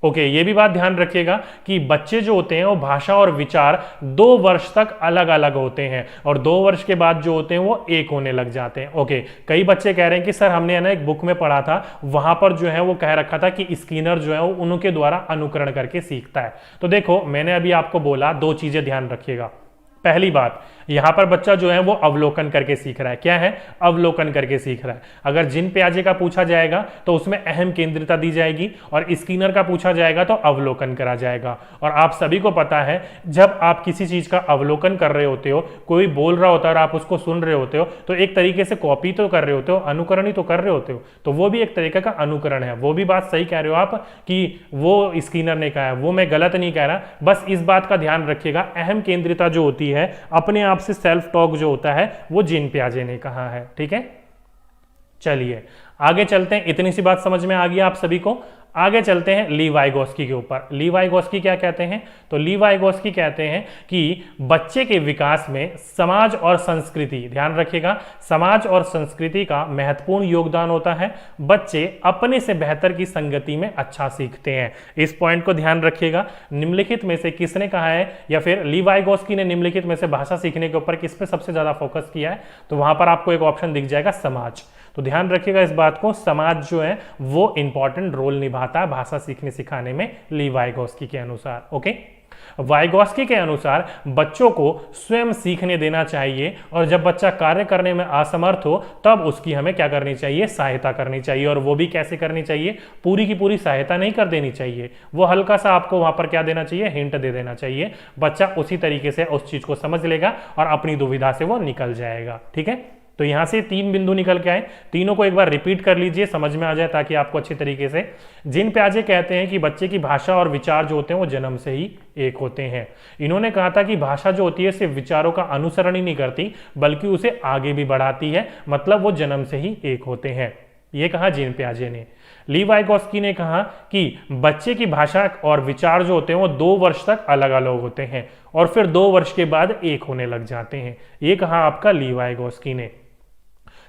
ओके, ये भी बात ध्यान रखिएगा कि बच्चे जो होते हैं वो भाषा और विचार 2 वर्ष तक अलग अलग होते हैं और 2 वर्ष के बाद जो होते हैं वो एक होने लग जाते हैं। ओके, कई बच्चे कह रहे हैं कि सर हमने ना एक बुक में पढ़ा था, वहां पर जो है वो कह रखा था कि स्किनर जो है वो उनके द्वारा अनुकरण करके सीखता है। तो देखो, मैंने अभी आपको बोला 2 चीजें ध्यान रखिएगा। पहली बात, यहां पर बच्चा जो है वो अवलोकन करके सीख रहा है। क्या है, अवलोकन करके सीख रहा है। अगर जीन पियाजे का पूछा जाएगा तो उसमें अहम केंद्रिता दी जाएगी और स्किनर का पूछा जाएगा तो अवलोकन करा जाएगा। और आप सभी को पता है, जब आप किसी चीज का अवलोकन कर रहे होते हो, कोई बोल रहा होता है और आप उसको सुन रहे होते हो, तो एक तरीके से कॉपी तो कर रहे होते हो, अनुकरण ही तो कर रहे होते हो, तो वो भी एक तरीके का अनुकरण है। वो भी बात सही कह रहे हो आप कि वो स्किनर ने कहा है, वो मैं गलत नहीं कह रहा। बस इस बात का ध्यान रखिएगा, अहम केंद्रिता जो होती है, अपने आप से सेल्फ टॉक जो होता है, वो जीन पियाजे ने कहा है, ठीक है। चलिए आगे चलते हैं। इतनी सी बात समझ में आ गई आप सभी को। आगे चलते हैं ली वाइगोस्की के ऊपर। ली वाइगोस्की क्या कहते हैं, तो ली वाइगोस्की कहते हैं कि बच्चे के विकास में समाज और संस्कृति, ध्यान रखिएगा, समाज और संस्कृति का महत्वपूर्ण योगदान होता है। बच्चे अपने से बेहतर की संगति में अच्छा सीखते हैं। इस पॉइंट को ध्यान रखिएगा। निम्नलिखित में से किसने कहा है, या फिर ली वाइगोस्की ने निम्नलिखित में से भाषा सीखने के ऊपर किस पे सबसे ज्यादा फोकस किया है, तो वहां पर आपको एक ऑप्शन दिख जाएगा, समाज। तो ध्यान रखिएगा इस बात को, समाज जो है वो इंपॉर्टेंट रोल निभाता है भाषा सीखने सिखाने में, ली वाइगोस्की के अनुसार। ओके, वाइगोस्की के अनुसार बच्चों को स्वयं सीखने देना चाहिए और जब बच्चा कार्य करने में असमर्थ हो तब उसकी हमें क्या करनी चाहिए, सहायता करनी चाहिए। और वो भी कैसे करनी चाहिए, पूरी की पूरी सहायता नहीं कर देनी चाहिए, वो हल्का सा आपको वहां पर क्या देना चाहिए, हिंट दे देना चाहिए। बच्चा उसी तरीके से उस चीज को समझ लेगा और अपनी दुविधा से वो निकल जाएगा, ठीक है। तो यहां से 3 बिंदु निकल के आए, तीनों को एक बार रिपीट कर लीजिए, समझ में आ जाए ताकि आपको अच्छी तरीके से। जीन पियाजे कहते हैं कि बच्चे की भाषा और विचार जो होते हैं वो जन्म से ही एक होते हैं। इन्होंने कहा था कि भाषा जो होती है सिर्फ विचारों का अनुसरण ही नहीं करती बल्कि उसे आगे भी बढ़ाती है, मतलब वो जन्म से ही एक होते हैं। ये कहा जीन पियाजे ने। ली वाइगोस्की ने कहा कि बच्चे की भाषा और विचार जो होते हैं वो 2 वर्ष तक अलग अलग होते हैं और फिर 2 वर्ष के बाद एक होने लग जाते हैं। ये कहा आपका ली वाइगोस्की ने।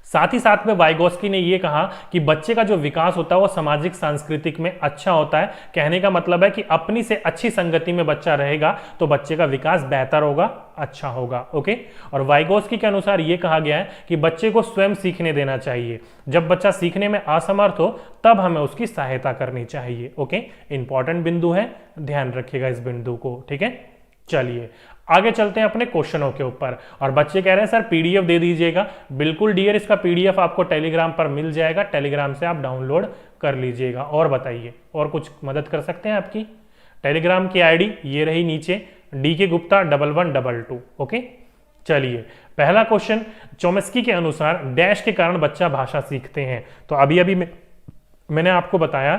साथ ही साथ में वाइगोस्की ने यह कहा कि बच्चे का जो विकास होता है वो सामाजिक सांस्कृतिक में अच्छा होता है। कहने का मतलब है कि अपनी से अच्छी संगति में बच्चा रहेगा तो बच्चे का विकास बेहतर होगा, अच्छा होगा। ओके, और वाइगोस्की के अनुसार यह कहा गया है कि बच्चे को स्वयं सीखने देना चाहिए। जब बच्चा सीखने में असमर्थ हो तब हमें उसकी सहायता करनी चाहिए। ओके, इंपॉर्टेंट बिंदु है, ध्यान रखिएगा इस बिंदु को। ठीक है, चलिए आगे चलते हैं अपने क्वेश्चनों के ऊपर। और बच्चे कह रहे हैं सर पीडीएफ दे दीजिएगा। बिल्कुल डियर, इसका पीडीएफ आपको टेलीग्राम पर मिल जाएगा, टेलीग्राम से आप डाउनलोड कर लीजिएगा। और बताइए, और कुछ मदद कर सकते हैं आपकी? टेलीग्राम की आईडी ये रही नीचे, DK Gupta 1112। ओके, चलिए पहला क्वेश्चन, चोम्स्की के अनुसार डैश के कारण बच्चा भाषा सीखते हैं। तो अभी अभी मैंने आपको बताया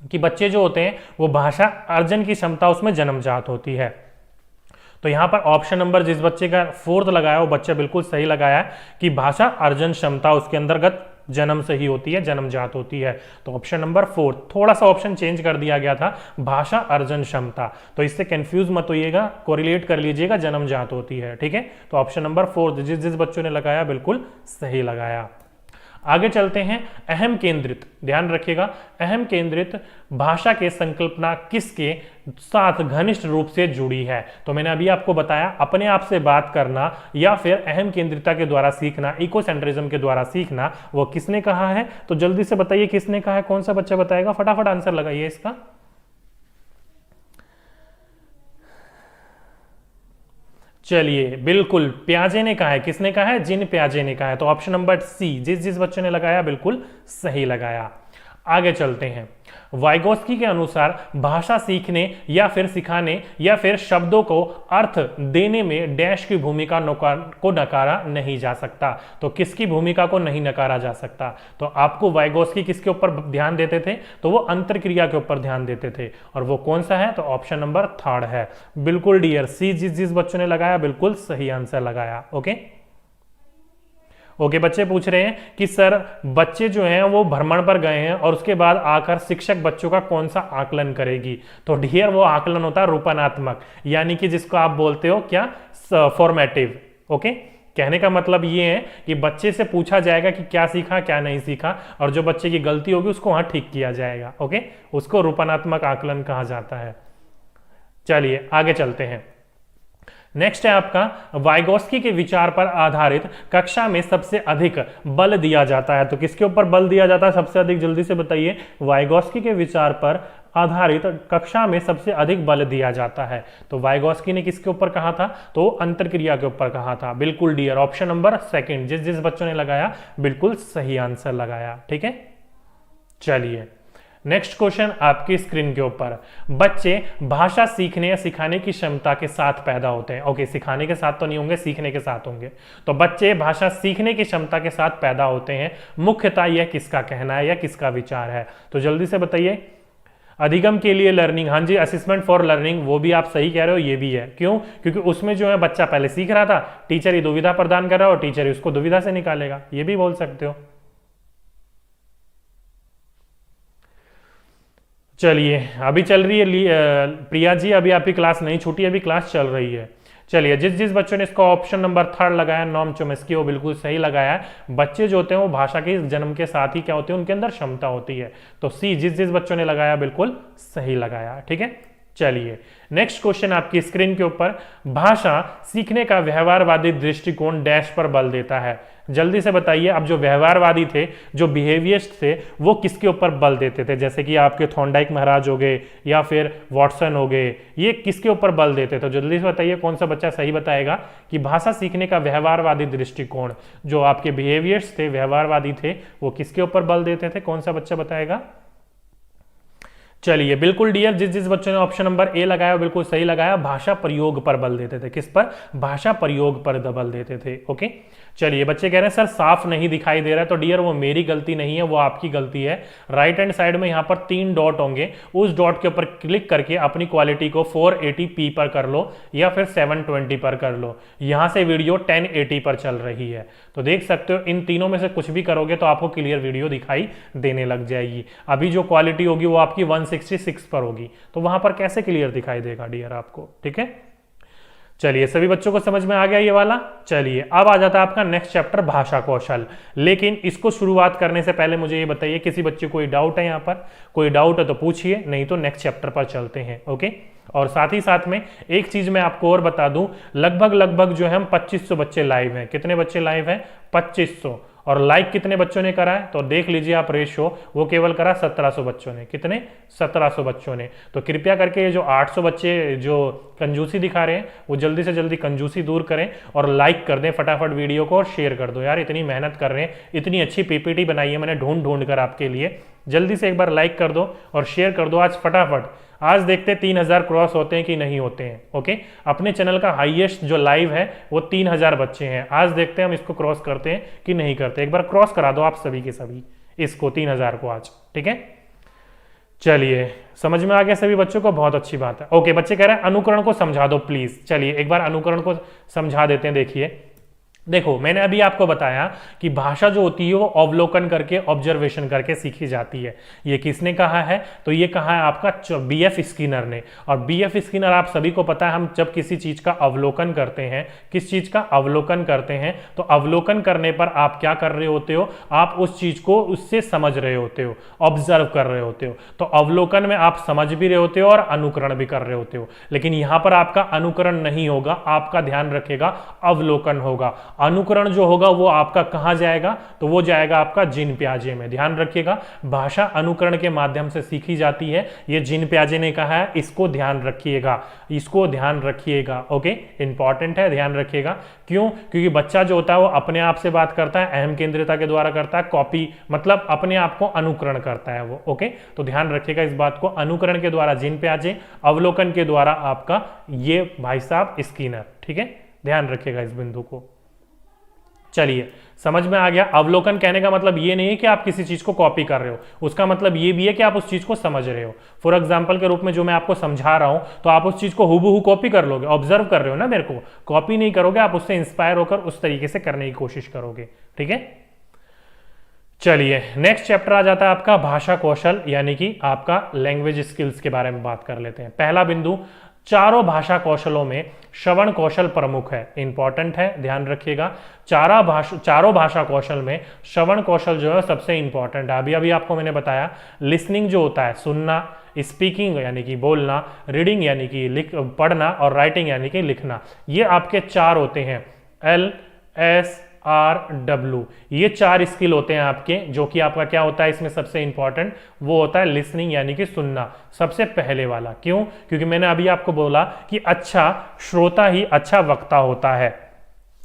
कि बच्चे जो होते हैं वो भाषा अर्जन की क्षमता उसमें जन्मजात होती है। तो यहां पर ऑप्शन नंबर जिस बच्चे का 4th लगाया वो बच्चा बिल्कुल सही लगाया कि भाषा अर्जन क्षमता उसके अंतर्गत जन्म से ही होती है, जन्मजात होती है। तो ऑप्शन नंबर 4, थोड़ा सा ऑप्शन चेंज कर दिया गया था, भाषा अर्जन क्षमता, तो इससे कंफ्यूज मत होइएगा, कोरिलेट कर लीजिएगा, जन्मजात होती है। ठीक है, तो ऑप्शन नंबर 4 जिस जिस बच्चों ने लगाया बिल्कुल सही लगाया। आगे चलते हैं, अहम केंद्रित, ध्यान रखिएगा, अहम केंद्रित भाषा के संकल्पना किसके साथ घनिष्ठ रूप से जुड़ी है? तो मैंने अभी आपको बताया, अपने आप से बात करना या फिर अहम केंद्रिता के द्वारा सीखना, इकोसेंट्रिज्म के द्वारा सीखना, वो किसने कहा है? तो जल्दी से बताइए किसने कहा है, कौन सा बच्चा बताएगा? फटाफट आंसर लगाइए इसका। चलिए बिल्कुल प्याजे ने कहा है। किसने कहा है? जिन प्याजे ने कहा है। तो ऑप्शन नंबर सी, जिस जिस बच्चों ने लगाया बिल्कुल सही लगाया। आगे चलते हैं, वाइगोस्की के अनुसार भाषा सीखने या फिर सिखाने या फिर शब्दों को अर्थ देने में डैश की भूमिका को नकारा नहीं जा सकता। तो किसकी भूमिका को नहीं नकारा जा सकता? तो आपको वाइगोस्की किसके ऊपर ध्यान देते थे? तो वो अंतरक्रिया के ऊपर ध्यान देते थे, और वो कौन सा है? तो ऑप्शन नंबर 3 है। बिल्कुल डियर, सी जिस जिस बच्चों ने लगाया बिल्कुल सही आंसर लगाया। ओके, बच्चे पूछ रहे हैं कि सर बच्चे जो हैं वो भ्रमण पर गए हैं और उसके बाद आकर शिक्षक बच्चों का कौन सा आकलन करेगी? तो डियर वो आकलन होता है रूपनात्मक, यानी कि जिसको आप बोलते हो क्या? फॉर्मेटिव। ओके, कहने का मतलब ये है कि बच्चे से पूछा जाएगा कि क्या सीखा क्या नहीं सीखा, और जो बच्चे की गलती होगी उसको वहां ठीक किया जाएगा। ओके, उसको रूपनात्मक आकलन कहा जाता है। चलिए आगे चलते हैं। नेक्स्ट है आपका, वाइगोस्की के विचार पर आधारित कक्षा में सबसे अधिक बल दिया जाता है। तो किसके ऊपर बल दिया जाता है सबसे अधिक? जल्दी से बताइए। वाइगोस्की के विचार पर आधारित कक्षा में सबसे अधिक बल दिया जाता है। तो वाइगोस्की ने किसके ऊपर कहा था? तो अंतरक्रिया के ऊपर कहा था। बिल्कुल डियर, ऑप्शन नंबर 2 जिस जिस बच्चों ने लगाया बिल्कुल सही आंसर लगाया। ठीक है, चलिए नेक्स्ट क्वेश्चन आपकी स्क्रीन के ऊपर, बच्चे भाषा सीखने या सिखाने की क्षमता के साथ पैदा होते हैं। ओके, सिखाने के साथ तो नहीं होंगे, सीखने के साथ होंगे। तो बच्चे भाषा सीखने की क्षमता के साथ पैदा होते हैं, मुख्यतः यह किसका कहना है या किसका विचार है? तो जल्दी से बताइए। अधिगम के लिए लर्निंग, हाँ जी, असिस्मेंट फॉर लर्निंग, वो भी आप सही कह रहे हो, ये भी है। क्यों? क्योंकि उसमें जो है बच्चा पहले सीख रहा था, टीचर ही दुविधा प्रदान कर रहा है और टीचर ही उसको दुविधा से निकालेगा, ये भी बोल सकते हो। चलिए अभी चल रही है प्रिया जी, अभी आपकी क्लास नहीं छूटी, अभी क्लास चल रही है। चलिए जिस जिस बच्चों ने इसका ऑप्शन नंबर 3 लगाया, नॉम चोम्स्की, वो बिल्कुल सही लगाया है। बच्चे जो होते हैं वो भाषा के जन्म के साथ ही क्या होते हैं? उनके अंदर क्षमता होती है। तो सी जिस जिस बच्चों ने लगाया बिल्कुल सही लगाया। ठीक है, चलिए नेक्स्ट क्वेश्चन आपकी स्क्रीन के ऊपर, भाषा सीखने का व्यवहारवादी दृष्टिकोण डैश पर बल देता है। जल्दी से बताइए। अब जो व्यवहारवादी थे, जो बिहेवियरिस्ट थे, वो किसके ऊपर बल देते थे? जैसे कि आपके थॉर्नडाइक महाराज हो गए या फिर वॉटसन हो गए, ये किसके ऊपर बल देते थे? जल्दी से बताइए कौन सा बच्चा सही बताएगा कि भाषा सीखने का व्यवहारवादी दृष्टिकोण, जो आपके बिहेवियर्स थे, व्यवहारवादी थे, वो किसके ऊपर बल देते थे? कौन सा बच्चा बताएगा? चलिए बिल्कुल डियर, जिस जिस बच्चों ने ऑप्शन नंबर ए लगाया बिल्कुल सही लगाया, भाषा प्रयोग पर बल देते थे। किस पर? भाषा प्रयोग पर बल देते थे। ओके, चलिए बच्चे कह रहे हैं सर साफ नहीं दिखाई दे रहा है। तो डियर वो मेरी गलती नहीं है, वो आपकी गलती है। राइट हैंड साइड में यहाँ पर 3 डॉट होंगे, उस डॉट के ऊपर क्लिक करके अपनी क्वालिटी को 480p पर कर लो या फिर 720 पर कर लो। यहां से वीडियो 1080 पर चल रही है, तो देख सकते हो इन तीनों में से कुछ भी करोगे तो आपको क्लियर वीडियो दिखाई देने लग जाएगी। अभी जो क्वालिटी होगी वो आपकी 166 पर होगी, तो वहां पर कैसे क्लियर दिखाई देगा डियर आपको? ठीक है, चलिए सभी बच्चों को समझ में आ गया ये वाला। चलिए अब आ जाता है आपका नेक्स्ट चैप्टर भाषा कौशल। लेकिन इसको शुरुआत करने से पहले मुझे ये बताइए, किसी बच्चे को कोई डाउट है यहाँ पर? कोई डाउट है तो पूछिए, नहीं तो नेक्स्ट चैप्टर पर चलते हैं। ओके, और साथ ही साथ में एक चीज मैं आपको और बता दूं, लगभग जो है हम 2500 बच्चे लाइव हैं। कितने बच्चे लाइव हैं? 2500। और लाइक कितने बच्चों ने करा है? तो देख लीजिए आप रेशो, वो केवल करा 1700 बच्चों ने। कितने? 1700 बच्चों ने। तो कृपया करके ये जो 800 बच्चे जो कंजूसी दिखा रहे हैं, वो जल्दी से जल्दी कंजूसी दूर करें और लाइक कर दें फटाफट वीडियो को, और शेयर कर दो यार। इतनी मेहनत कर रहे हैं, इतनी अच्छी पीपीटी बनाई है मैंने ढूंढ ढूंढ कर आपके लिए। जल्दी से एक बार लाइक कर दो और शेयर कर दो आज फटाफट। आज देखते 3000 क्रॉस होते हैं कि नहीं होते हैं। ओके, अपने चैनल का हाईएस्ट जो लाइव है वो 3000 बच्चे हैं। आज देखते हैं हम इसको क्रॉस करते हैं कि नहीं करते। एक बार क्रॉस करा दो आप सभी के सभी इसको 3000 को आज, ठीक है। चलिए समझ में आ गया सभी बच्चों को, बहुत अच्छी बात है। ओके, बच्चे कह रहे हैं अनुकरण को समझा दो प्लीज। चलिए एक बार अनुकरण को समझा देते हैं। देखिए देखो, मैंने अभी आपको बताया कि भाषा जो होती है वो अवलोकन करके, ऑब्जर्वेशन करके सीखी जाती है। ये किसने कहा है? तो ये कहा है आपका बीएफ स्किनर ने। और बीएफ स्किनर आप सभी को पता है, हम जब किसी चीज का अवलोकन करते हैं, किस चीज का अवलोकन करते हैं, तो अवलोकन करने पर आप क्या कर रहे होते हो? आप उस चीज को उससे समझ रहे होते हो, ऑब्जर्व कर रहे होते हो। तो अवलोकन में आप समझ भी रहे होते हो और अनुकरण भी कर रहे होते हो। लेकिन यहां पर आपका अनुकरण नहीं होगा, आपका ध्यान रखेगा अवलोकन होगा। अनुकरण जो होगा वो आपका कहां जाएगा? तो वो जाएगा आपका जिन प्याजे में। ध्यान रखिएगा, भाषा अनुकरण के माध्यम से सीखी जाती है। ये जिन प्याजे ने कहा है, इसको ध्यान रखिएगा, इसको ध्यान रखिएगा। ओके, इंपॉर्टेंट है, ध्यान रखिएगा। क्यों? क्योंकि बच्चा जो होता है वो अपने आप से बात करता है, अहम केंद्रिता के द्वारा करता है, कॉपी मतलब अपने आप को अनुकरण करता है वो। ओके, तो ध्यान रखिएगा इस बात को। अनुकरण के द्वारा जिन प्याजे, अवलोकन के द्वारा आपका ये भाई साहब स्किनर। ठीक है, ध्यान रखिएगा इस बिंदु को। चलिए समझ में आ गया। अवलोकन कहने का मतलब ये नहीं है कि आप किसी चीज को कॉपी कर रहे हो, उसका मतलब ये भी है कि आप उस चीज को समझ रहे हो। फॉर एग्जांपल के रूप में जो मैं आपको समझा रहा हूं, तो आप उस चीज को हूबहू कॉपी कर लोगे, ऑब्जर्व कर रहे हो ना मेरे को, कॉपी नहीं करोगे, आप उससे इंस्पायर होकर उस तरीके से करने की कोशिश करोगे। ठीक है, चलिए नेक्स्ट चैप्टर आ जाता है आपका भाषा कौशल, यानी कि आपका लैंग्वेज स्किल्स के बारे में बात कर लेते हैं। पहला बिंदु, चारों भाषा कौशलों में श्रवण कौशल प्रमुख है। इंपॉर्टेंट है, ध्यान रखिएगा। चारों भाषा कौशल में श्रवण कौशल जो है सबसे इंपॉर्टेंट है। अभी अभी आपको मैंने बताया, लिसनिंग जो होता है सुनना, स्पीकिंग यानी कि बोलना, रीडिंग यानी कि पढ़ना, और राइटिंग यानी कि लिखना, ये आपके चार होते हैं। LSRW, ये चार स्किल होते हैं आपके, जो कि आपका क्या होता है इसमें सबसे इंपॉर्टेंट, वो होता है लिसनिंग यानी कि सुनना, सबसे पहले वाला। क्यों? क्योंकि मैंने अभी आपको बोला कि अच्छा श्रोता ही अच्छा वक्ता होता है।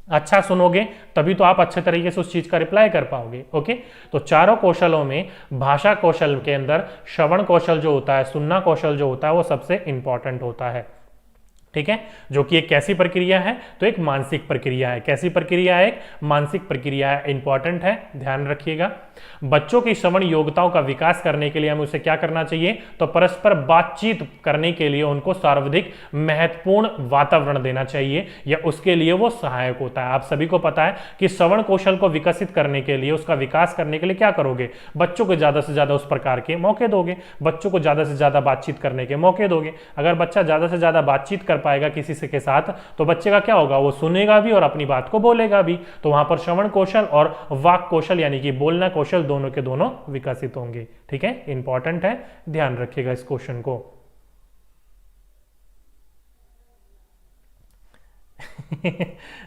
अच्छा सुनोगे तभी तो आप अच्छे तरीके से उस चीज का रिप्लाई कर पाओगे। ओके, तो चारों कौशलों में भाषा कौशल के अंदर श्रवण कौशल जो होता है, सुनना कौशल जो होता है, वो सबसे इंपॉर्टेंट होता है। ठीक है, जो कि एक कैसी प्रक्रिया है? तो एक मानसिक प्रक्रिया है। कैसी प्रक्रिया है? एक मानसिक प्रक्रिया है। इंपॉर्टेंट है, ध्यान रखिएगा। बच्चों की श्रवण योग्यताओं का विकास करने के लिए हमें उसे क्या करना चाहिए? तो परस्पर बातचीत करने के लिए उनको सर्वाधिक महत्वपूर्ण वातावरण देना चाहिए, या उसके लिए वो सहायक होता है। आप सभी को पता है कि श्रवण कौशल को विकसित करने के लिए, उसका विकास करने के लिए क्या करोगे? बच्चों को ज्यादा से ज्यादा उस प्रकार के मौके दोगे, बच्चों को ज्यादा से ज्यादा बातचीत करने के मौके दोगे। अगर बच्चा ज्यादा से ज्यादा बातचीत कर पाएगा किसी से के साथ, तो बच्चे का क्या होगा? वो सुनेगा भी और अपनी बात को बोलेगा भी। तो वहां पर श्रवण कौशल और वाक कौशल यानी कि बोलना कौशल दोनों के दोनों विकसित होंगे। ठीक है, इंपॉर्टेंट है, ध्यान रखिएगा इस क्वेश्चन को।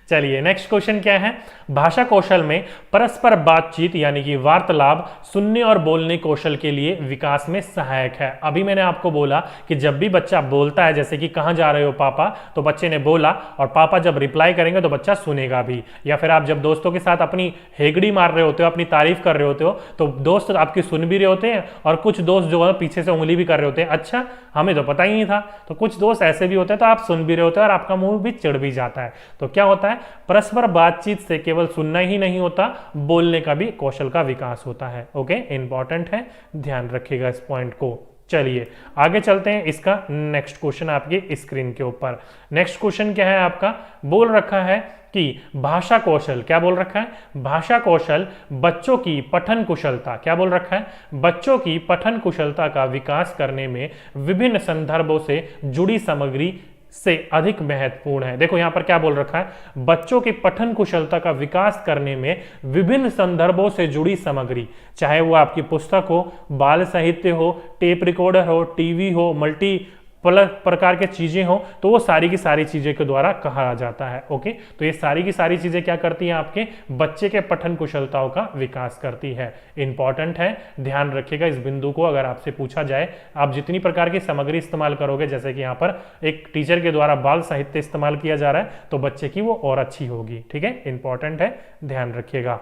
चलिए नेक्स्ट क्वेश्चन क्या है? भाषा कौशल में परस्पर बातचीत यानी कि वार्तालाप सुनने और बोलने कौशल के लिए विकास में सहायक है। अभी मैंने आपको बोला कि जब भी बच्चा बोलता है, जैसे कि कहां जा रहे हो पापा, तो बच्चे ने बोला और पापा जब रिप्लाई करेंगे तो बच्चा सुनेगा भी। या फिर आप जब दोस्तों के साथ अपनी हेगड़ी मार रहे होते हो, अपनी तारीफ कर रहे होते हो, तो दोस्त आपकी सुन भी रहे होते हैं और कुछ दोस्त जो है पीछे से उंगली भी कर रहे होते हैं, अच्छा हमें तो पता ही नहीं था। तो कुछ दोस्त ऐसे भी होते हैं, तो आप सुन भी रहे होते हैं और आपका मुंह भी चिढ़ भी जाता है। तो क्या होता है? परस्पर बातचीत से केवल सुनना ही नहीं होता, बोलने का भी कौशल का विकास होता है। ओके, इंपॉर्टेंट है, ध्यान रखिएगा इस पॉइंट को। चलिए आगे चलते हैं। इसका नेक्स्ट क्वेश्चन आपकी स्क्रीन के ऊपर। नेक्स्ट क्वेश्चन क्या है आपका? बोल रखा है कि भाषा कौशल, क्या बोल रखा है? भाषा कौशल बच्चों की पठन कुशलता, क्या बोल रखा है? बच्चों की पठन कुशलता का विकास करने में विभिन्न संदर्भों से जुड़ी सामग्री से अधिक महत्वपूर्ण है। देखो यहां पर क्या बोल रखा है, बच्चों की पठन कुशलता का विकास करने में विभिन्न संदर्भों से जुड़ी सामग्री, चाहे वो आपकी पुस्तक हो, बाल साहित्य हो, टेप रिकॉर्डर हो, टीवी हो, मल्टी प्रकार के चीजें हो, तो वो सारी की सारी चीजें के द्वारा कहा जाता है। ओके, तो ये सारी की सारी चीजें क्या करती हैं, आपके बच्चे के पठन कुशलताओं का विकास करती है। इंपॉर्टेंट है, ध्यान रखिएगा इस बिंदु को। अगर आपसे पूछा जाए आप जितनी प्रकार की सामग्री इस्तेमाल करोगे, जैसे कि यहाँ पर एक टीचर के द्वारा बाल साहित्य इस्तेमाल किया जा रहा है, तो बच्चे की वो और अच्छी होगी। ठीक है, इंपॉर्टेंट है, ध्यान रखिएगा।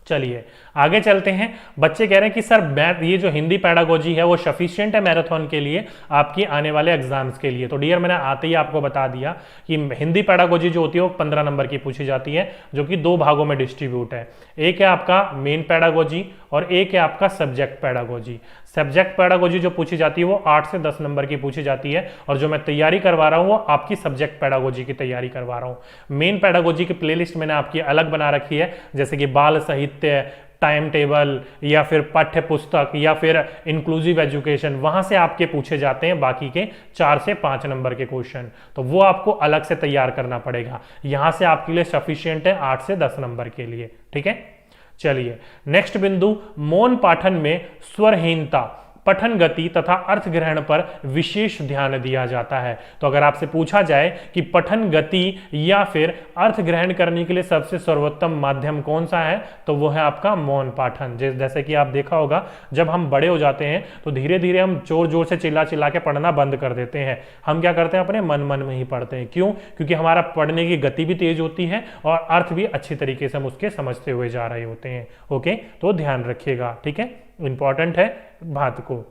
चलिए आगे चलते हैं। बच्चे कह रहे हैं कि सर मैथ, ये जो हिंदी पैडागोजी है वो सफिशिएंट है मैराथन के लिए, आपकी आने वाले एग्जाम्स के लिए? तो डियर मैंने आते ही आपको बता दिया कि हिंदी पैडागोजी जो होती है वो 15 नंबर की पूछी जाती है, जो कि 2 भागों में डिस्ट्रीब्यूट है। एक है आपका मेन पैडागोजी और एक है आपका सब्जेक्ट पैडागोजी। सब्जेक्ट पैडागोजी जो पूछी जाती है वो 8 से 10 नंबर की पूछी जाती है, और जो मैं तैयारी करवा रहा हूँ वो आपकी सब्जेक्ट पैडागोजी की तैयारी करवा रहा हूँ। मेन पैडागोजी की प्लेलिस्ट मैंने आपकी अलग बना रखी है, जैसे कि बाल साहित्य, टाइम टेबल, या फिर पाठ्य पुस्तक, या फिर इंक्लूसिव एजुकेशन, वहां से आपके पूछे जाते हैं बाकी के 4 से 5 नंबर के क्वेश्चन, तो वो आपको अलग से तैयार करना पड़ेगा। यहां से आपके लिए सफिशिएंट है 8 से 10 नंबर के लिए। ठीक है, चलिए नेक्स्ट बिंदु, मौन पाठन में स्वरहीनता, पठन गति तथा अर्थ ग्रहण पर विशेष ध्यान दिया जाता है। तो अगर आपसे पूछा जाए कि पठन गति या फिर अर्थ ग्रहण करने के लिए सबसे सर्वोत्तम माध्यम कौन सा है, तो वो है आपका मौन पाठन। जैसे कि आप देखा होगा, जब हम बड़े हो जाते हैं तो धीरे धीरे हम जोर जोर से चिल्ला चिल्ला के पढ़ना बंद कर देते हैं। हम क्या करते हैं, अपने मन मन में ही पढ़ते हैं। क्यों? क्योंकि हमारा पढ़ने की गति भी तेज होती है और अर्थ भी अच्छी तरीके से हम उसके समझते हुए जा रहे होते हैं। ओके, तो ध्यान रखिएगा। ठीक है, इंपॉर्टेंट है बात को।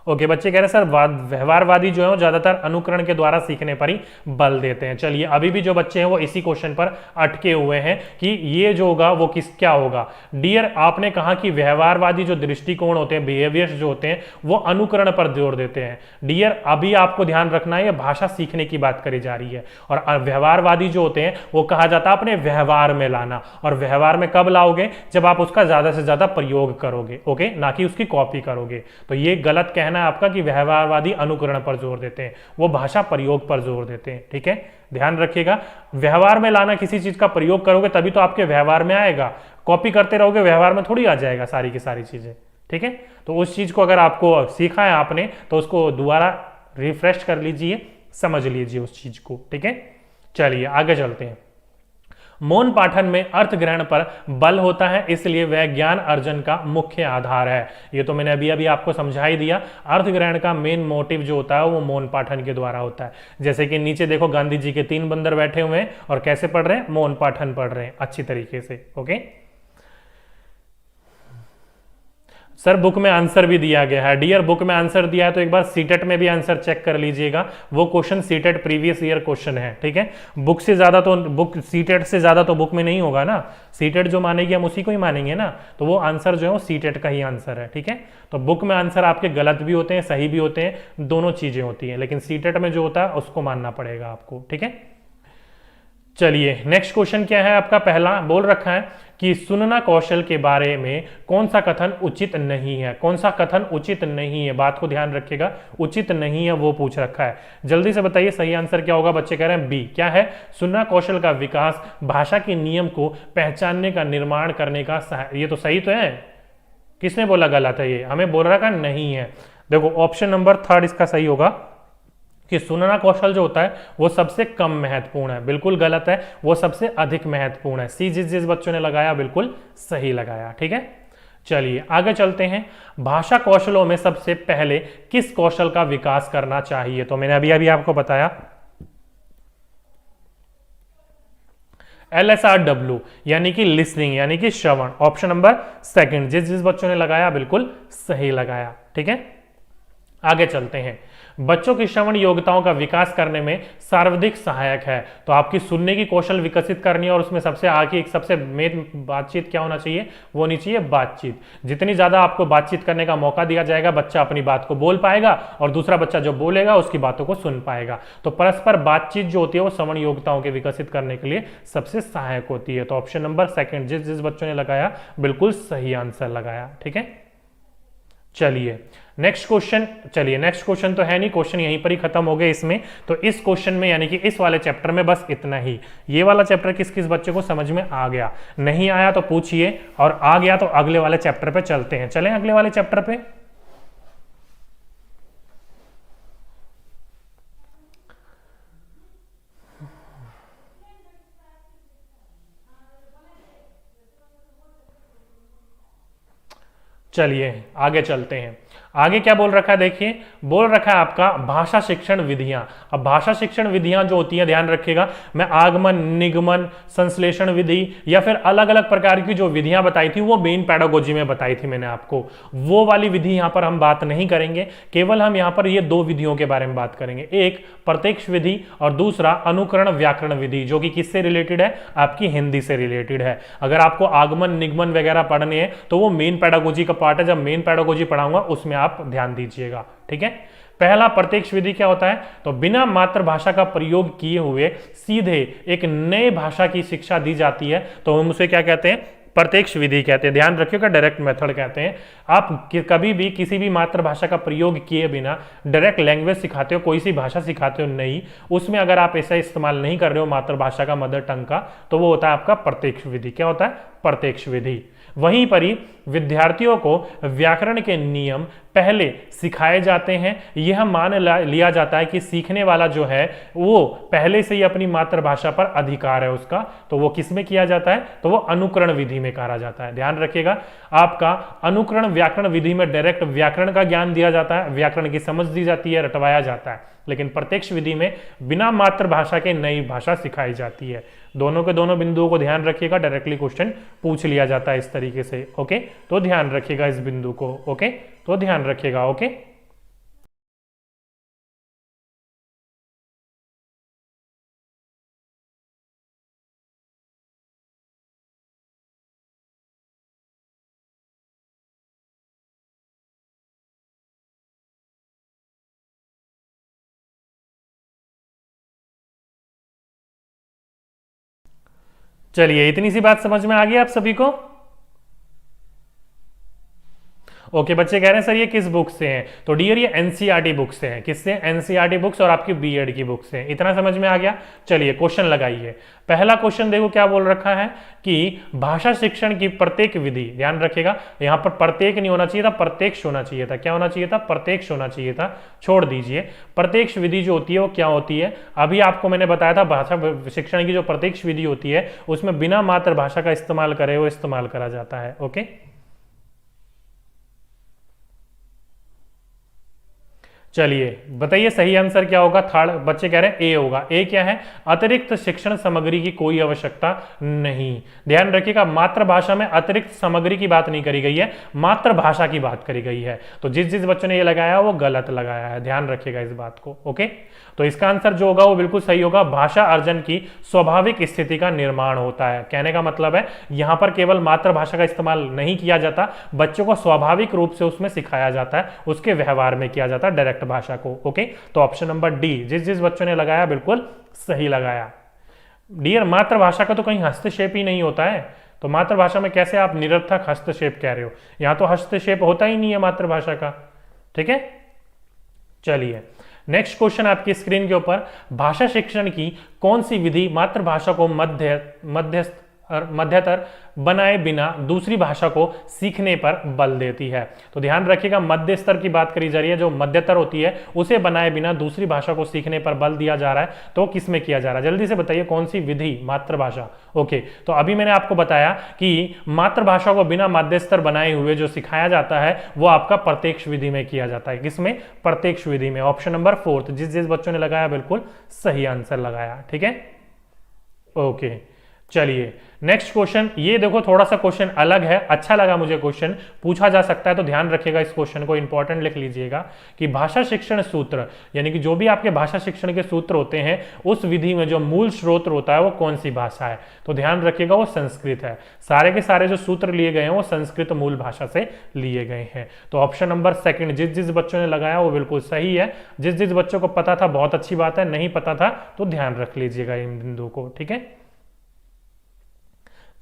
ओके, बच्चे कह रहे हैं सर व्यवहारवादी जो है वो ज्यादातर अनुकरण के द्वारा सीखने पर ही बल देते हैं। चलिए अभी भी जो बच्चे हैं वो इसी क्वेश्चन पर अटके हुए हैं कि ये जो होगा वो क्या होगा। डियर, आपने कहा कि व्यवहारवादी जो दृष्टिकोण होते हैं, बिहेवियर्स जो होते हैं, वो अनुकरण पर जोर देते हैं। डियर, अभी आपको ध्यान रखना है, ये भाषा सीखने की बात करी जा रही है, और व्यवहारवादी जो होते हैं वो कहा जाता है अपने व्यवहार में लाना। और व्यवहार में कब लाओगे? जब आप उसका ज्यादा से ज्यादा प्रयोग करोगे। ओके, ना कि उसकी कॉपी करोगे। तो ये गलत कहना आपका कि व्यवहारवादी अनुकरण पर जोर देते हैं, वो भाषा प्रयोग पर जोर देते हैं। ठीक है, ध्यान रखिएगा। व्यवहार में लाना, किसी चीज का प्रयोग करोगे तभी तो आपके व्यवहार में आएगा। कॉपी करते रहोगे, व्यवहार में थोड़ी आ जाएगा सारी की सारी चीजें। ठीक है, तो उस चीज को अगर आपको सीखा है आपने, तो उसको दोबारा रिफ्रेश कर लीजिए, समझ लीजिए उस चीज को। ठीक है, चलिए आगे चलते हैं। मौन पाठन में अर्थ ग्रहण पर बल होता है, इसलिए वह ज्ञान अर्जन का मुख्य आधार है। ये तो मैंने अभी अभी आपको समझा ही दिया। अर्थ ग्रहण का मेन मोटिव जो होता है वो मौन पाठन के द्वारा होता है। जैसे कि नीचे देखो, गांधी जी के 3 बंदर बैठे हुए हैं और कैसे पढ़ रहे हैं? मौन पाठन पढ़ रहे हैं अच्छी तरीके से। ओके सर, बुक में आंसर भी दिया गया है। डियर, बुक में आंसर दिया है तो एक बार सीटेट में भी आंसर चेक कर लीजिएगा। वो question CTET previous year question है। ठीक है, बुक से ज्यादा तो बुक, सीटेट से ज्यादा तो बुक में नहीं होगा ना। सीटेट जो मानेगी हम उसी को ही मानेंगे ना, तो वो आंसर जो है वो सीटेट का ही आंसर है। ठीक है, तो बुक में आंसर आपके गलत भी होते हैं, सही भी होते हैं, दोनों चीजें होती हैं, लेकिन सीटेट में जो होता है उसको मानना पड़ेगा आपको। ठीक है, चलिए नेक्स्ट क्वेश्चन क्या है आपका? पहला बोल रखा है कि सुनना कौशल के बारे में कौन सा कथन उचित नहीं है। कौन सा कथन उचित नहीं है, बात को ध्यान रखिएगा, उचित नहीं है वो पूछ रखा है। जल्दी से बताइए सही आंसर क्या होगा। बच्चे कह रहे हैं बी। क्या है? सुनना कौशल का विकास भाषा के नियम को पहचानने का, निर्माण करने का ये तो सही तो है। किसने बोला गलत है? ये हमें बोल रहा है नहीं है। देखो ऑप्शन नंबर 3 इसका सही होगा कि सुनना कौशल जो होता है वो सबसे कम महत्वपूर्ण है। बिल्कुल गलत है, वो सबसे अधिक महत्वपूर्ण है। सी जिस बच्चों ने लगाया बिल्कुल सही लगाया। ठीक है, चलिए आगे चलते हैं। भाषा कौशलों में सबसे पहले किस कौशल का विकास करना चाहिए? तो मैंने अभी अभी आपको बताया LSRW, यानी कि लिसनिंग, यानी कि श्रवण। ऑप्शन नंबर 2 जिस बच्चों ने लगाया बिल्कुल सही लगाया। ठीक है, आगे चलते हैं। बच्चों की श्रवण योग्यताओं का विकास करने में सर्वाधिक सहायक है। तो आपकी सुनने की कौशल विकसित करनी है, और उसमें सबसे आगे एक सबसे मेन बातचीत क्या होना चाहिए? वो होनी चाहिए बातचीत। जितनी ज्यादा आपको बातचीत करने का मौका दिया जाएगा, बच्चा अपनी बात को बोल पाएगा और दूसरा बच्चा जो बोलेगा उसकी बातों को सुन पाएगा। तो परस्पर बातचीत जो होती है वो श्रवण योग्यताओं के विकसित करने के लिए सबसे सहायक होती है। तो ऑप्शन नंबर 2 जिस बच्चों ने लगाया बिल्कुल सही आंसर लगाया। ठीक है, चलिए नेक्स्ट क्वेश्चन, चलिए नेक्स्ट क्वेश्चन तो है नहीं, क्वेश्चन यहीं पर ही खत्म हो गए इसमें। तो इस क्वेश्चन में यानी कि इस वाले चैप्टर में बस इतना ही। ये वाला चैप्टर किस किस बच्चे को समझ में आ गया, नहीं आया तो पूछिए, और आ गया तो अगले वाले चैप्टर पे चलते हैं। चलें अगले वाले चैप्टर पे। चलिए आगे चलते हैं। आगे क्या बोल रखा है, देखिए बोल रखा है आपका भाषा शिक्षण विधियां। अब भाषा शिक्षण विधियां जो होती हैं, ध्यान रखिएगा, मैं आगमन, निगमन, संश्लेषण विधि या फिर अलग अलग प्रकार की जो विधियां बताई थी वो मेन पैडागोजी में बताई थी मैंने आपको, वो वाली विधि यहां पर हम बात नहीं करेंगे। केवल हम यहां पर ये दो विधियों के बारे में बात करेंगे, एक प्रत्यक्ष विधि और दूसरा अनुकरण व्याकरण विधि, जो कि किससे रिलेटेड है, आपकी हिंदी से रिलेटेड है। अगर आपको आगमन, निगमन वगैरह पढ़ने हैं तो वो मेन पैडागोजी का पार्ट है, जब मेन पैडागोजी पढ़ाऊंगा उसमें आप ध्यान दीजिएगा, ठीक है। पहला प्रत्यक्ष विधि क्या होता है, तो बिना मातृभाषा का प्रयोग किए हुए सीधे एक नए भाषा की शिक्षा दी जाती है, तो हम उसे क्या कहते हैं, प्रत्यक्ष विधि कहते हैं। ध्यान रखिएगा, डायरेक्ट मेथड कहते हैं। आप कभी भी किसी भी मातृभाषा का प्रयोग किए बिना डायरेक्ट लैंग्वेज सिखाते हो, कोई सी भाषा सिखाते हो, नहीं, उसमें अगर आप ऐसा इस्तेमाल नहीं कर रहे हो मातृभाषा का, मदर टंग का, तो वो होता है आपका प्रत्यक्ष विधि। क्या होता है, प्रत्यक्ष विधि। वहीं पर ही विद्यार्थियों को व्याकरण के नियम पहले सिखाए जाते हैं। यह मान लिया जाता है कि सीखने वाला जो है वो पहले से ही अपनी मातृभाषा पर अधिकार है उसका, तो वो किस में किया जाता है, तो वो अनुकरण विधि में करा जाता है। ध्यान रखिएगा, आपका अनुकरण व्याकरण विधि में डायरेक्ट व्याकरण का ज्ञान दिया जाता है, व्याकरण की समझ दी जाती है, रटवाया जाता है। लेकिन प्रत्यक्ष विधि में बिना मातृभाषा के नई भाषा सिखाई जाती है। दोनों के दोनों बिंदुओं को ध्यान रखिएगा, डायरेक्टली क्वेश्चन पूछ लिया जाता है इस तरीके से, ओके। तो ध्यान रखिएगा इस बिंदु को, ओके, तो ध्यान रखिएगा, ओके। चलिए इतनी सी बात समझ में आ गई आप सभी को। ओके बच्चे कह रहे हैं सर ये किस बुक से हैं, तो डियर ये एनसीईआरटी बुक से हैं। किससे, एनसीईआरटी बुक्स और आपकी बीएड की बुक से। इतना समझ में आ गया। चलिए क्वेश्चन लगाइए। पहला क्वेश्चन देखो क्या बोल रखा है कि भाषा शिक्षण की प्रत्येक विधि, ध्यान रखिएगा यहां पर प्रत्येक नहीं होना चाहिए था, प्रत्यक्ष होना चाहिए था। क्या होना चाहिए था, प्रत्यक्ष होना चाहिए था, छोड़ दीजिए। प्रत्यक्ष विधि जो होती है वो क्या होती है, अभी आपको मैंने बताया था भाषा शिक्षण की जो प्रत्यक्ष विधि होती है उसमें बिना मातृभाषा का इस्तेमाल करे वो इस्तेमाल करा जाता है, ओके। चलिए बताइए सही आंसर क्या होगा। थर्ड बच्चे कह रहे हैं ए होगा। ए क्या है, अतिरिक्त शिक्षण सामग्री की कोई आवश्यकता नहीं। ध्यान रखिएगा, मातृभाषा में अतिरिक्त सामग्री की बात नहीं करी गई है, मातृभाषा की बात करी गई है। तो जिस जिस बच्चों ने ये लगाया वो गलत लगाया है, ध्यान रखिएगा इस बात को, ओके। तो इसका आंसर जो होगा वो बिल्कुल सही होगा। भाषा अर्जन की स्वाभाविक स्थिति का निर्माण होता है। कहने का मतलब है यहां पर केवल मातृभाषा का इस्तेमाल नहीं किया जाता, बच्चों को स्वाभाविक रूप से उसमें सिखाया जाता है, उसके व्यवहार में किया जाता है डायरेक्ट भाषा को, ओके। तो ऑप्शन नंबर डी, जिस जिस बच्चों ने लगाया बिल्कुल सही लगाया। डियर मातृभाषा का तो कहीं हस्तक्षेप ही नहीं होता है, तो मातृभाषा में कैसे आप निरर्थक हस्तक्षेप कह रहे हो, यहां तो हस्तक्षेप होता ही नहीं है मातृभाषा का, ठीक है। चलिए नेक्स्ट क्वेश्चन आपकी स्क्रीन के ऊपर, भाषा शिक्षण की कौन सी विधि मातृभाषा को मध्यतर बनाए बिना दूसरी भाषा को सीखने पर बल देती है। तो ध्यान रखिएगा मध्य स्तर की बात करी जा रही है, जो मध्यतर होती है उसे बनाए बिना दूसरी भाषा को सीखने पर बल दिया जा रहा है, तो किस में किया जा रहा है, जल्दी से बताइए कौन सी विधि, मातृभाषा, ओके। तो अभी मैंने आपको बताया कि मातृभाषा को बिना मध्य स्तर बनाए हुए जो सिखाया जाता है वो आपका प्रत्यक्ष विधि में किया जाता है। किसमें, प्रत्यक्ष विधि में। ऑप्शन नंबर फोर्थ, जिस जिस बच्चों ने लगाया बिल्कुल सही आंसर लगाया, ठीक है, ओके। चलिए नेक्स्ट क्वेश्चन, ये देखो थोड़ा सा क्वेश्चन अलग है, अच्छा लगा मुझे क्वेश्चन, पूछा जा सकता है, तो ध्यान रखिएगा इस क्वेश्चन को, इंपॉर्टेंट लिख लीजिएगा कि भाषा शिक्षण सूत्र, यानी कि जो भी आपके भाषा शिक्षण के सूत्र होते हैं उस विधि में जो मूल स्रोत होता है वो कौन सी भाषा है, तो ध्यान रखिएगा वो संस्कृत है। सारे के सारे जो सूत्र लिए गए हैं वो संस्कृत मूल भाषा से लिए गए हैं। तो ऑप्शन नंबर सेकंड, जिस जिस बच्चों ने लगाया वो बिल्कुल सही है। जिस जिस बच्चों को पता था बहुत अच्छी बात है, नहीं पता था तो ध्यान रख लीजिएगा इन बिंदुओं को, ठीक है।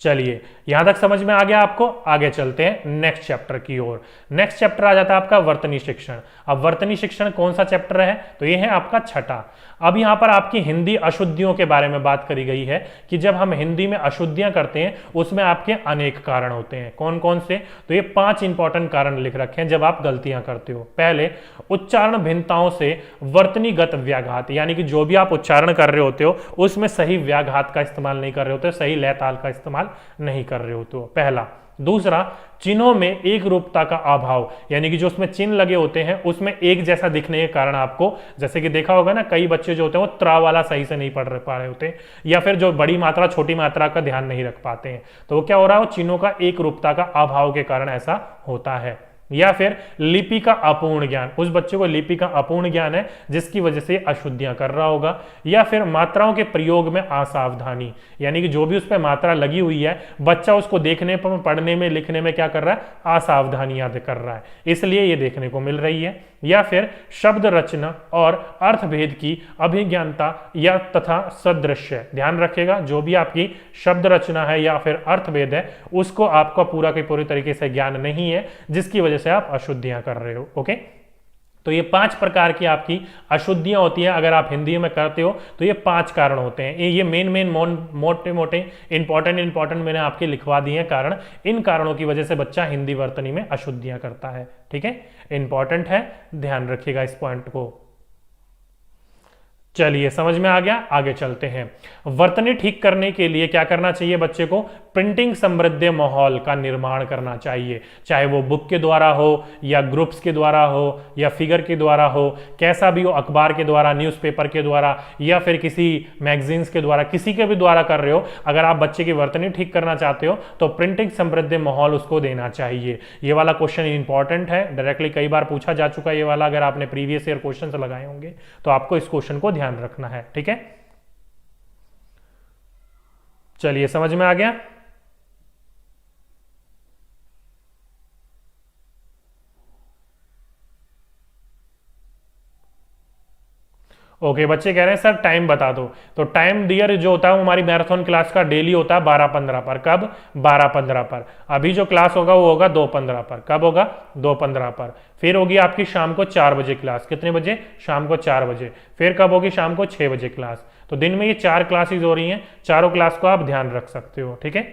चलिए, यहां तक समझ में आ गया आपको। आगे चलते हैं नेक्स्ट चैप्टर की ओर। नेक्स्ट चैप्टर आ जाता है आपका वर्तनी शिक्षण। अब वर्तनी शिक्षण कौन सा चैप्टर है? तो ये है आपका छठा। अब यहां पर आपकी हिंदी अशुद्धियों के बारे में बात करी गई है कि जब हम हिंदी में अशुद्धियां करते हैं उसमें आपके अनेक कारण होते हैं। कौन कौन से? तो ये 5 इंपॉर्टेंट कारण लिख रखे हैं जब आप गलतियां करते हो। पहले, उच्चारण भिन्नताओं से वर्तनीगत व्याघात, यानी कि जो भी आप उच्चारण कर रहे होते हो उसमें सही व्याघात का इस्तेमाल नहीं कर रहे होते, सही लय ताल का इस्तेमाल नहीं कर रहे होते हो, पहला। दूसरा, चिन्हों में एक रूपता का अभाव, यानी कि जो उसमें चिन्ह लगे होते हैं उसमें एक जैसा दिखने के कारण आपको, जैसे कि देखा होगा ना, कई बच्चे जो होते हैं वो त्रा वाला सही से नहीं पढ़ पा रहे होते, या फिर जो बड़ी मात्रा छोटी मात्रा का ध्यान नहीं रख पाते हैं, तो वो क्या हो रहा है, चिन्हों का एक रूपता का अभाव के कारण ऐसा होता है। या फिर लिपि का अपूर्ण ज्ञान, उस बच्चे को लिपि का अपूर्ण ज्ञान है जिसकी वजह से अशुद्धियां कर रहा होगा। या फिर मात्राओं के प्रयोग में असावधानी, यानी कि जो भी उस पर मात्रा लगी हुई है बच्चा उसको देखने पर, पढ़ने में, लिखने में क्या कर रहा है, असावधानियां कर रहा है, इसलिए ये देखने को मिल रही है। या फिर शब्द रचना और अर्थभेद की अभिज्ञानता या तथा सदृश्य, ध्यान रखिएगा जो भी आपकी शब्द रचना है या फिर अर्थभेद है उसको आपका पूरा के पूरी तरीके से ज्ञान नहीं है, जिसकी वजह से आप अशुद्धियां कर रहे हो। ओके, तो ये 5 प्रकार की आपकी अशुद्धियां होती हैं। अगर आप हिंदी में करते हो तो ये 5 कारण होते हैं। ये मेन मोटे मोटे इंपॉर्टेंट मैंने आपके लिखवा दिए हैं कारण। इन कारणों की वजह से बच्चा हिंदी वर्तनी में अशुद्धियां करता है। ठीक है, इंपॉर्टेंट है, ध्यान रखिएगा इस पॉइंट को। चलिए, समझ में आ गया। आगे चलते हैं। वर्तनी ठीक करने के लिए क्या करना चाहिए बच्चे को? प्रिंटिंग समृद्ध माहौल का निर्माण करना चाहिए, चाहे वो बुक के द्वारा हो या ग्रुप्स के द्वारा हो या फिगर के द्वारा हो, कैसा भी हो, अखबार के द्वारा, न्यूज़पेपर के द्वारा या फिर किसी मैगजीन्स के द्वारा, किसी के भी द्वारा कर रहे हो। अगर आप बच्चे की वर्तनी ठीक करना चाहते हो तो प्रिंटिंग समृद्ध माहौल उसको देना चाहिए। ये वाला क्वेश्चन इंपॉर्टेंट है, डायरेक्टली कई बार पूछा जा चुका है ये वाला। अगर आपने प्रीवियस ईयर क्वेश्चन लगाए होंगे तो आपको इस क्वेश्चन को ध्यान रखना है। ठीक है, चलिए, समझ में आ गया। ओके, बच्चे कह रहे हैं सर टाइम बता दो। तो टाइम डियर जो होता है वो हमारी मैराथन क्लास का डेली होता है 12:15 पर। कब? 12:15 पर। अभी जो क्लास होगा वो होगा 2:15 पर। कब होगा? 2:15 पर। फिर होगी आपकी शाम को 4 बजे क्लास। कितने बजे? शाम को 4 बजे। फिर कब होगी? शाम को 6 बजे क्लास। तो दिन में ये 4 क्लासेज हो रही हैं, चारों क्लास को आप ध्यान रख सकते हो। ठीक है,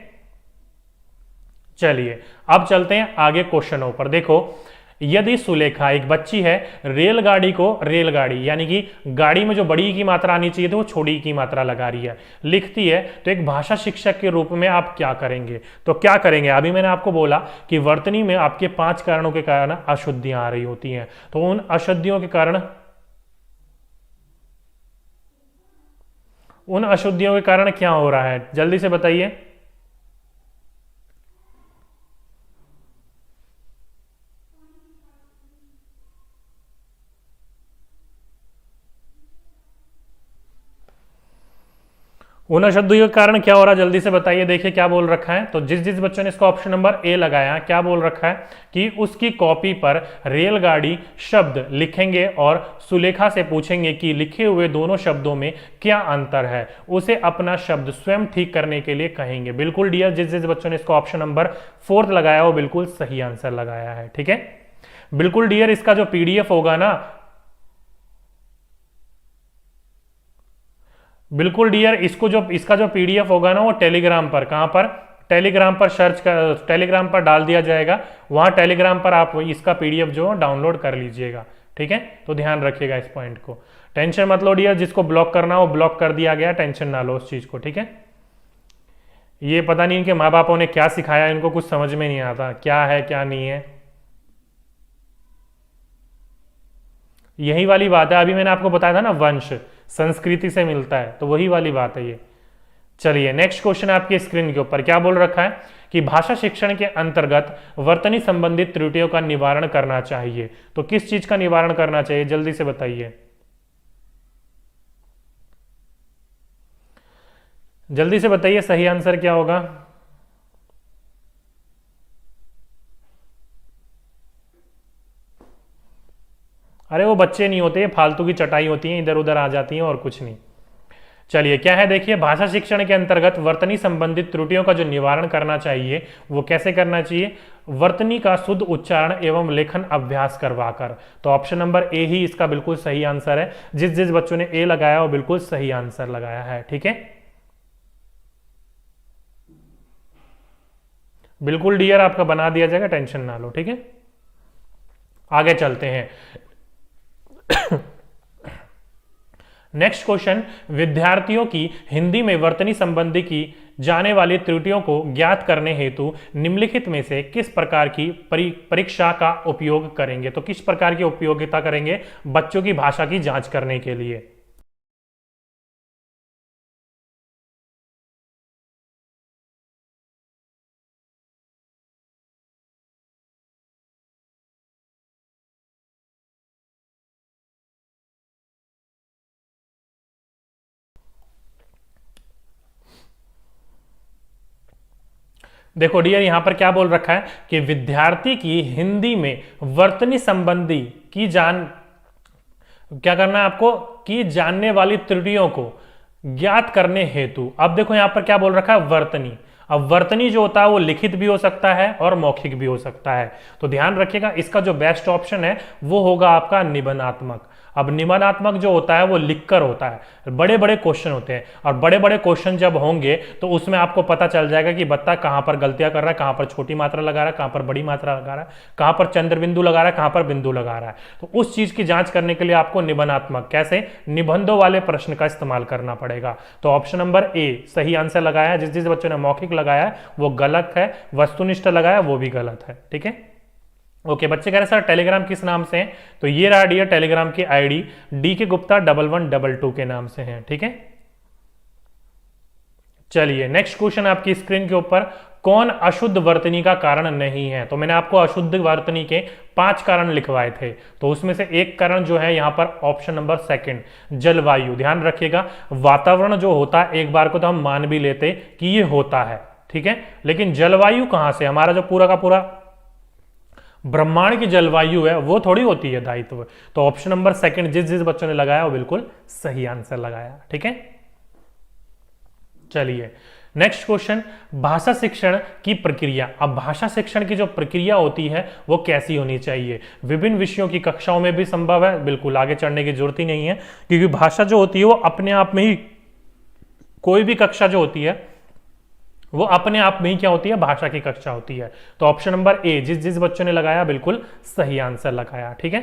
चलिए अब चलते हैं आगे क्वेश्चनों पर। देखो, यदि सुलेखा एक बच्ची है, रेलगाड़ी यानी कि गाड़ी में जो बड़ी की मात्रा आनी चाहिए तो वो छोटी की मात्रा लगा रही है, लिखती है, तो एक भाषा शिक्षक के रूप में आप क्या करेंगे? तो क्या करेंगे? अभी मैंने आपको बोला कि वर्तनी में आपके 5 कारणों के कारण अशुद्धियां आ रही होती हैं। तो उन अशुद्धियों के कारण क्या हो रहा है, जल्दी से बताइए। उन अशुद्धियों के कारण क्या हो रहा है, जल्दी से बताइए। देखिए क्या बोल रखा है। तो जिस बच्चों ने इसका ऑप्शन नंबर ए लगाया, क्या बोल रखा है कि उसकी कॉपी पर रेलगाड़ी शब्द लिखेंगे और सुलेखा से पूछेंगे कि लिखे हुए दोनों शब्दों में क्या अंतर है, उसे अपना शब्द स्वयं ठीक करने के लिए कहेंगे। बिल्कुल डियर, जिस बच्चों ने इसका ऑप्शन नंबर 4 लगाया वो बिल्कुल सही आंसर लगाया है। ठीक है, बिल्कुल डियर। इसका जो पीडीएफ होगा ना, बिल्कुल डियर, इसका जो पीडीएफ होगा ना वो टेलीग्राम पर, कहां पर? टेलीग्राम पर सर्च कर, टेलीग्राम पर डाल दिया जाएगा। वहां टेलीग्राम पर आप इसका पीडीएफ जो डाउनलोड कर लीजिएगा। ठीक है, तो ध्यान रखिएगा इस पॉइंट को। टेंशन मत लो डियर, जिसको ब्लॉक करना हो ब्लॉक कर दिया गया, टेंशन ना लो उस चीज को। ठीक है, ये पता नहीं इनके माँ बापों ने क्या सिखाया, इनको कुछ समझ में नहीं आता क्या है क्या नहीं है। यही वाली बात है, अभी मैंने आपको बताया था ना, वंश संस्कृति से मिलता है, तो वही वाली बात है ये। चलिए नेक्स्ट क्वेश्चन आपकी स्क्रीन के ऊपर क्या बोल रखा है कि भाषा शिक्षण के अंतर्गत वर्तनी संबंधित त्रुटियों का निवारण करना चाहिए। तो किस चीज का निवारण करना चाहिए, जल्दी से बताइए, जल्दी से बताइए सही आंसर क्या होगा। अरे वो बच्चे नहीं होते, फालतू की चटाई होती है, इधर उधर आ जाती हैं और कुछ नहीं। चलिए क्या है देखिए, भाषा शिक्षण के अंतर्गत वर्तनी संबंधित त्रुटियों का जो निवारण करना चाहिए वो कैसे करना चाहिए, वर्तनी का शुद्ध उच्चारण एवं लेखन अभ्यास करवाकर। तो ऑप्शन नंबर ए ही इसका बिल्कुल सही आंसर है। जिस जिस बच्चों ने ए लगाया वो बिल्कुल सही आंसर लगाया है। ठीक है, बिल्कुल डियर आपका बना दिया जाएगा, टेंशन ना लो। ठीक है, आगे चलते हैं। नेक्स्ट क्वेश्चन, विद्यार्थियों की हिंदी में वर्तनी संबंधी की जाने वाली त्रुटियों को ज्ञात करने हेतु निम्नलिखित में से किस प्रकार की परीक्षा का उपयोग करेंगे। तो किस प्रकार की उपयोगिता करेंगे बच्चों की भाषा की जांच करने के लिए। देखो डियर, यहां पर क्या बोल रखा है कि विद्यार्थी की हिंदी में वर्तनी संबंधी की क्या करना है आपको, कि जानने वाली त्रुटियों को ज्ञात करने हेतु। अब देखो यहां पर क्या बोल रखा है, वर्तनी। अब वर्तनी जो होता है वो लिखित भी हो सकता है और मौखिक भी हो सकता है। तो ध्यान रखिएगा, इसका जो बेस्ट ऑप्शन है वो होगा आपका निबंधात्मक। अब निबंधात्मक जो होता है वो लिखकर होता है, बड़े बड़े क्वेश्चन होते हैं, और बड़े बड़े क्वेश्चन जब होंगे तो उसमें आपको पता चल जाएगा कि बच्चा कहां पर गलतियां कर रहा है, कहां पर छोटी मात्रा लगा रहा है, कहां पर बड़ी मात्रा लगा रहा है, कहां पर चंद्र बिंदु लगा रहा है, कहां पर बिंदु लगा रहा है। तो उस चीज की जांच करने के लिए आपको निबंधात्मक, कैसे, निबंधों वाले प्रश्न का इस्तेमाल करना पड़ेगा। तो ऑप्शन नंबर ए सही आंसर लगाया है। जिस जिस बच्चों ने मौखिक लगाया है वो गलत है, वस्तुनिष्ठ लगाया वो भी गलत है। ठीक है, ओके। बच्चे कह रहे सर टेलीग्राम किस नाम से है, तो ये रहा डियर टेलीग्राम की आईडी, डी के गुप्ता 1122 के नाम से है। ठीक है, चलिए नेक्स्ट क्वेश्चन आपकी स्क्रीन के ऊपर, कौन अशुद्ध वर्तनी का कारण नहीं है। तो मैंने आपको अशुद्ध वर्तनी के 5 कारण लिखवाए थे, तो उसमें से एक कारण जो है यहां पर ऑप्शन नंबर सेकंड, जलवायु। ध्यान रखिएगा, वातावरण जो होता है एक बार को तो हम मान भी लेते कि ये होता है, ठीक है, लेकिन जलवायु कहां से, हमारा जो पूरा का पूरा ब्रह्मांड की जलवायु है वो थोड़ी होती है दायित्व। तो ऑप्शन नंबर सेकंड जिस जिस बच्चों ने लगाया वो बिल्कुल सही आंसर लगाया। ठीक है, चलिए नेक्स्ट क्वेश्चन, भाषा शिक्षण की प्रक्रिया। अब भाषा शिक्षण की जो प्रक्रिया होती है वो कैसी होनी चाहिए। विभिन्न विषयों की कक्षाओं में भी संभव है, बिल्कुल आगे चढ़ने की जरूरत ही नहीं है, क्योंकि भाषा जो होती है वो अपने आप में ही, कोई भी कक्षा जो होती है वो अपने आप में ही क्या होती है, भाषा की कक्षा होती है। तो ऑप्शन नंबर ए जिस जिस बच्चों ने लगाया बिल्कुल सही आंसर लगाया। ठीक है,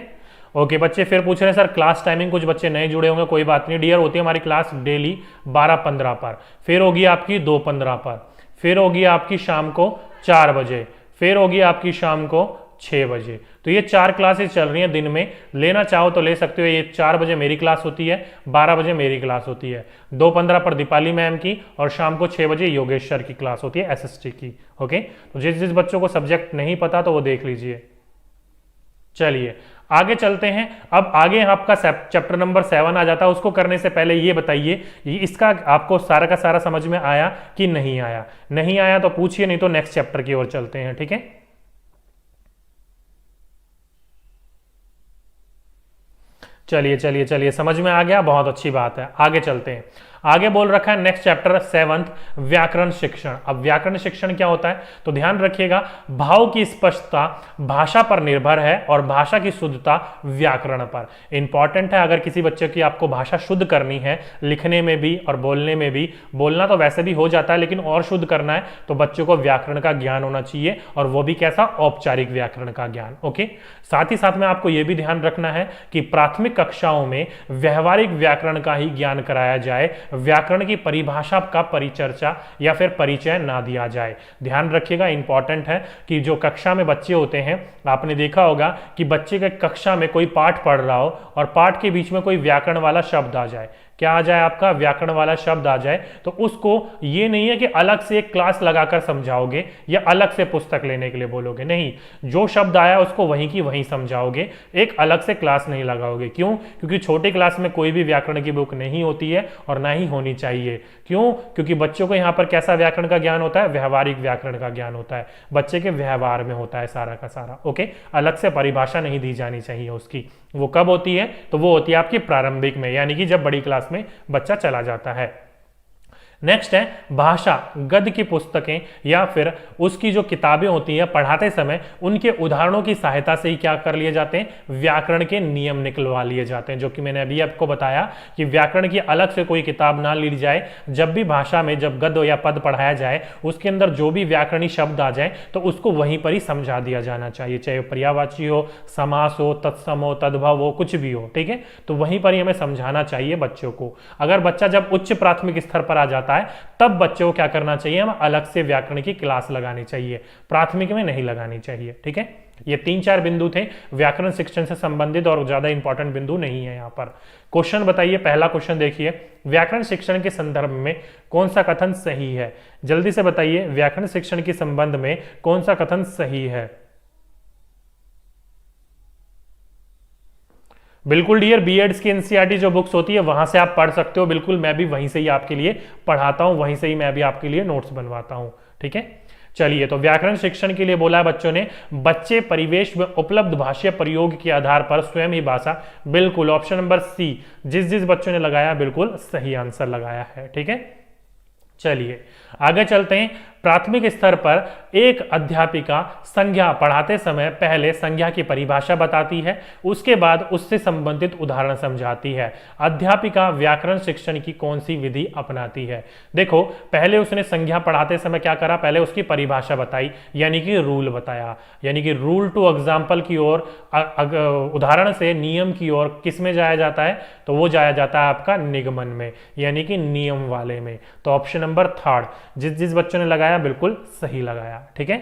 ओके। बच्चे फिर पूछ रहे हैं सर क्लास टाइमिंग, कुछ बच्चे नए जुड़े होंगे, कोई बात नहीं डियर, होती है हमारी क्लास डेली 12:15 पर, फिर होगी आपकी 2:15 पर, फिर होगी आपकी शाम को 4 बजे, फिर होगी आपकी शाम को 6 बजे। तो ये 4 क्लासेस चल रही हैं दिन में, लेना चाहो तो ले सकते हो। ये 4 बजे मेरी क्लास होती है, 12 बजे मेरी क्लास होती है, 2:15 पर दीपाली मैम की, और शाम को 6 बजे योगेश सर की क्लास होती है एसएसटी की। ओके, तो जिस जिस बच्चों को सब्जेक्ट नहीं पता तो वो देख लीजिए। चलिए आगे चलते हैं। अब आगे आपका चैप्टर नंबर 7 आ जाता है। उसको करने से पहले ये बताइए इसका आपको सारा का सारा समझ में आया कि नहीं आया। नहीं आया तो पूछिए, नहीं तो नेक्स्ट चैप्टर की ओर चलते हैं। ठीक है, चलिए चलिए चलिए, समझ में आ गया, बहुत अच्छी बात है। आगे चलते हैं। आगे बोल रखा है नेक्स्ट चैप्टर 7 व्याकरण शिक्षण। अब व्याकरण शिक्षण क्या होता है, तो ध्यान रखिएगा, भाव की स्पष्टता भाषा पर निर्भर है और भाषा की शुद्धता व्याकरण पर। इंपॉर्टेंट है, अगर किसी बच्चे की आपको भाषा शुद्ध करनी है, लिखने में भी और बोलने में भी, बोलना तो वैसे भी हो जाता है लेकिन और शुद्ध करना है तो बच्चों को व्याकरण का ज्ञान होना चाहिए, और वो भी कैसा, औपचारिक व्याकरण का ज्ञान। ओके, साथ ही साथ में आपको यह भी ध्यान रखना है कि प्राथमिक कक्षाओं में व्यवहारिक व्याकरण का ही ज्ञान कराया जाए, व्याकरण की परिभाषा का परिचर्चा या फिर परिचय ना दिया जाए। ध्यान रखिएगा, इंपॉर्टेंट है कि जो कक्षा में बच्चे होते हैं, आपने देखा होगा कि बच्चे के कक्षा में कोई पाठ पढ़ रहा हो और पाठ के बीच में कोई व्याकरण वाला शब्द आ जाए, क्या आ जाए आपका, व्याकरण वाला शब्द आ जाए, तो उसको ये नहीं है कि अलग से एक क्लास लगाकर समझाओगे या अलग से पुस्तक लेने के लिए बोलोगे, नहीं, जो शब्द आया उसको वहीं की वहीं समझाओगे, एक अलग से क्लास नहीं लगाओगे। क्यों, क्योंकि छोटी क्लास में कोई भी व्याकरण की बुक नहीं होती है और ना ही होनी चाहिए। क्यों, क्योंकि बच्चों को यहाँ पर कैसा व्याकरण का ज्ञान होता है, व्यवहारिक व्याकरण का ज्ञान होता है, बच्चे के व्यवहार में होता है सारा का सारा। ओके, अलग से परिभाषा नहीं दी जानी चाहिए उसकी। वो कब होती है, तो वो होती है आपकी प्रारंभिक में, यानी कि जब बड़ी क्लास में बच्चा चला जाता है। नेक्स्ट है भाषा, गद्य की पुस्तकें या फिर उसकी जो किताबें होती हैं पढ़ाते समय उनके उदाहरणों की सहायता से ही क्या कर लिए जाते हैं, व्याकरण के नियम निकलवा लिए जाते हैं। जो कि मैंने अभी आपको बताया कि व्याकरण की अलग से कोई किताब ना ली जाए, जब भी भाषा में जब गद्य या पद पढ़ाया जाए उसके अंदर जो भी व्याकरणिक शब्द आ जाए तो उसको वहीं पर ही समझा दिया जाना चाहिए, चाहे पर्यायवाची हो, समास हो, तत्सम हो, तद्भव हो, कुछ भी हो, ठीक है। तो वहीं पर ही हमें समझाना चाहिए बच्चों को। अगर बच्चा जब उच्च प्राथमिक स्तर पर आ जाता है तब बच्चों को क्या करना चाहिए, हम अलग से व्याकरण की क्लास लगानी चाहिए, प्राथमिक में नहीं लगानी चाहिए, ठीक है। ये 3-4 बिंदु थे व्याकरण शिक्षण से संबंधित और ज्यादा इंपॉर्टेंट बिंदु नहीं है यहाँ पर। क्वेश्चन बताइए, पहला क्वेश्चन देखिए, व्याकरण शिक्षण के संदर्भ में कौन सा कथन सही है? जल्दी से बताइए, व्याकरण शिक्षण के संबंध में कौन सा कथन सही है? बिल्कुल डियर, बीएड्स की एनसीईआरटी जो बुक्स होती है वहां से आप पढ़ सकते हो, बिल्कुल मैं भी वहीं से ही आपके लिए पढ़ाता हूं, वहीं से ही मैं भी आपके लिए नोट्स बनवाता हूं, ठीक है। चलिए, तो व्याकरण शिक्षण के लिए बोला है बच्चों ने, बच्चे परिवेश में उपलब्ध भाषा प्रयोग के आधार पर स्वयं ही भाषा, बिल्कुल ऑप्शन नंबर सी, जिस बच्चों ने लगाया बिल्कुल सही आंसर लगाया है, ठीक है। चलिए आगे चलते हैं। प्राथमिक स्तर पर एक अध्यापिका संज्ञा पढ़ाते समय पहले संज्ञा की परिभाषा बताती है, उसके बाद उससे संबंधित उदाहरण समझाती है। अध्यापिका व्याकरण शिक्षण की कौन सी विधि अपनाती है? देखो, पहले उसने संज्ञा पढ़ाते समय क्या करा, पहले उसकी परिभाषा बताई, यानी कि रूल बताया, यानी कि रूल टू एग्जाम्पल की ओर, उदाहरण से नियम की ओर किस में जाया जाता है, तो वो जाया जाता है आपका निगमन में, यानी कि नियम वाले में। तो ऑप्शन नंबर थर्ड, जिस बच्चों ने लगाया बिल्कुल सही लगाया, ठीक है।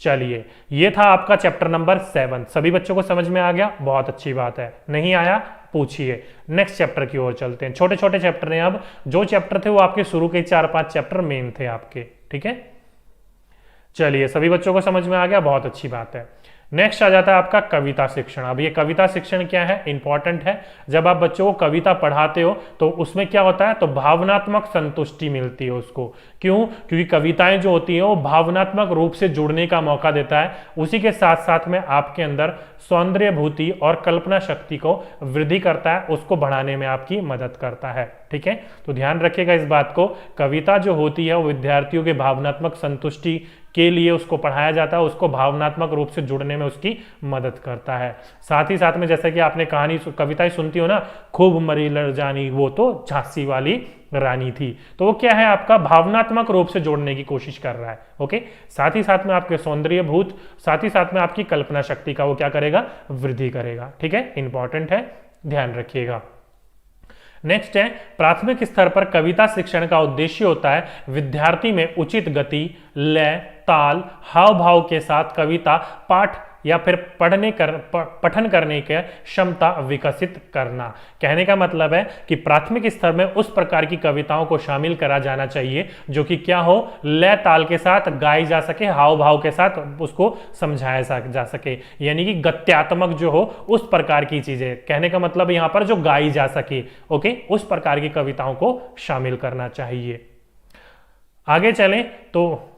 चलिए, ये था आपका चैप्टर नंबर 7। सभी बच्चों को समझ में आ गया? बहुत अच्छी बात है। नहीं आया पूछिए। नेक्स्ट चैप्टर की ओर चलते हैं। छोटे छोटे चैप्टर हैं, अब जो चैप्टर थे वो आपके शुरू के 4-5 चैप्टर मेन थे आपके, ठीक है। चलिए, सभी बच्चों को समझ में आ गया, बहुत अच्छी बात है। नेक्स्ट आ जाता है आपका कविता शिक्षण। अब ये कविता शिक्षण क्या है, इंपॉर्टेंट है। जब आप बच्चों को कविता पढ़ाते हो तो उसमें क्या होता है, तो भावनात्मक संतुष्टि मिलती है उसको। क्यों? क्योंकि कविताएं जो होती हैं वो भावनात्मक रूप से जुड़ने का मौका देता है, उसी के साथ साथ में आपके अंदर सौंदर्य भूति और कल्पना शक्ति को वृद्धि करता है, उसको बढ़ाने में आपकी मदद करता है, ठीक है। तो ध्यान रखिएगा इस बात को, कविता जो होती है वो विद्यार्थियों के भावनात्मक संतुष्टि के लिए उसको पढ़ाया जाता है, उसको भावनात्मक रूप से जुड़ने में उसकी मदद करता है। साथ ही साथ में जैसे कि आपने कहानी कविताएं सुनती हो ना, खूब मरी लड़ जानी वो तो झांसी वाली रानी थी, तो वो क्या है, आपका भावनात्मक रूप से जोड़ने की कोशिश कर रहा है, ओके। साथ ही साथ में आपके सौंदर्य भूत, साथ ही साथ में आपकी कल्पना शक्ति का वो क्या करेगा, वृद्धि करेगा, ठीक है। इंपॉर्टेंट है, ध्यान रखिएगा। नेक्स्ट है, प्राथमिक स्तर पर कविता शिक्षण का उद्देश्य होता है विद्यार्थी में उचित गति, लय, ताल, हाव भाव के साथ कविता पाठ या फिर पठन करने की क्षमता विकसित करना। कहने का मतलब है कि प्राथमिक स्तर में उस प्रकार की कविताओं को शामिल करा जाना चाहिए जो कि क्या हो, लय ताल के साथ गाई जा सके, हाव भाव के साथ उसको समझाया जा सके, यानी कि गत्यात्मक जो हो उस प्रकार की चीजें। कहने का मतलब यहां पर जो गाई जा सके, ओके, उस प्रकार की कविताओं को शामिल करना चाहिए। आगे चलें तो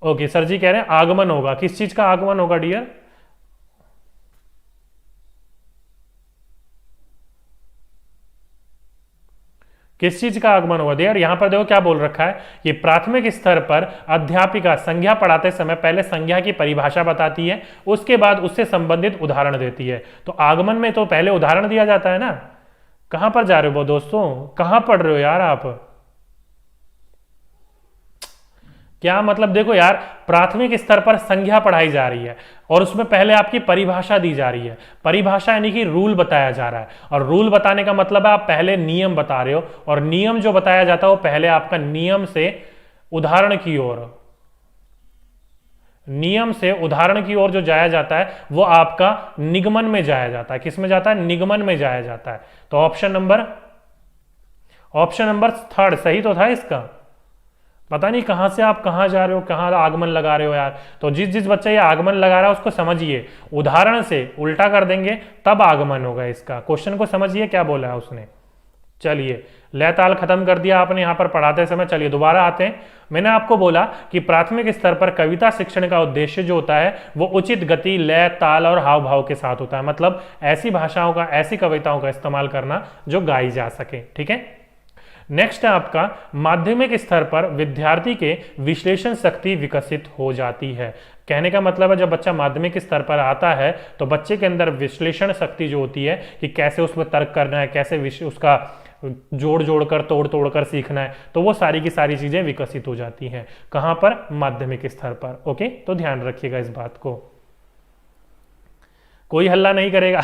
ओके, सर जी कह रहे हैं आगमन होगा, किस चीज का आगमन होगा डियर? किस चीज का आगमन होगा डियर? यहां पर देखो क्या बोल रखा है, ये प्राथमिक स्तर पर अध्यापिका संज्ञा पढ़ाते समय पहले संज्ञा की परिभाषा बताती है, उसके बाद उससे संबंधित उदाहरण देती है। तो आगमन में तो पहले उदाहरण दिया जाता है ना। कहां पर जा रहे हो दोस्तों, कहां पढ़ रहे हो यार आप? क्या मतलब, देखो यार, प्राथमिक स्तर पर संज्ञा पढ़ाई जा रही है और उसमें पहले आपकी परिभाषा दी जा रही है। परिभाषा यानी कि रूल बताया जा रहा है, और रूल बताने का मतलब है आप पहले नियम बता रहे हो, और नियम जो बताया जाता है वो पहले आपका नियम से उदाहरण की ओर, नियम से उदाहरण की ओर जो जाया जाता है वो आपका निगमन में जाया जाता है। किस में जाता है? निगमन में जाया जाता है। तो ऑप्शन नंबर थर्ड सही तो था इसका। पता नहीं कहां से आप कहां जा रहे हो, कहां आगमन लगा रहे हो यार। तो जिस बच्चा ये आगमन लगा रहा है उसको समझिए, उदाहरण से उल्टा कर देंगे तब आगमन होगा इसका। क्वेश्चन को समझिए क्या बोला है उसने। चलिए, लय ताल खत्म कर दिया आपने यहाँ पर पढ़ाते समय। चलिए दोबारा आते हैं। मैंने आपको बोला कि प्राथमिक स्तर पर कविता शिक्षण का उद्देश्य जो होता है वो उचित गति, लय, ताल और हाव भाव के साथ होता है। मतलब ऐसी भाषाओं का, ऐसी कविताओं का इस्तेमाल करना जो गाई जा सके। ठीक है, नेक्स्ट है आपका माध्यमिक स्तर पर विद्यार्थी के विश्लेषण शक्ति विकसित हो जाती है। कहने का मतलब है जब बच्चा माध्यमिक स्तर पर आता है तो बच्चे के अंदर विश्लेषण शक्ति जो होती है कि कैसे उसमें तर्क करना है, कैसे उसका जोड़ जोड़कर, तोड़ तोड़कर सीखना है, तो वो सारी की सारी चीजें विकसित हो जाती हैं। कहां पर? माध्यमिक स्तर पर। ओके, तो ध्यान रखिएगा इस बात को। कोई हल्ला नहीं करेगा।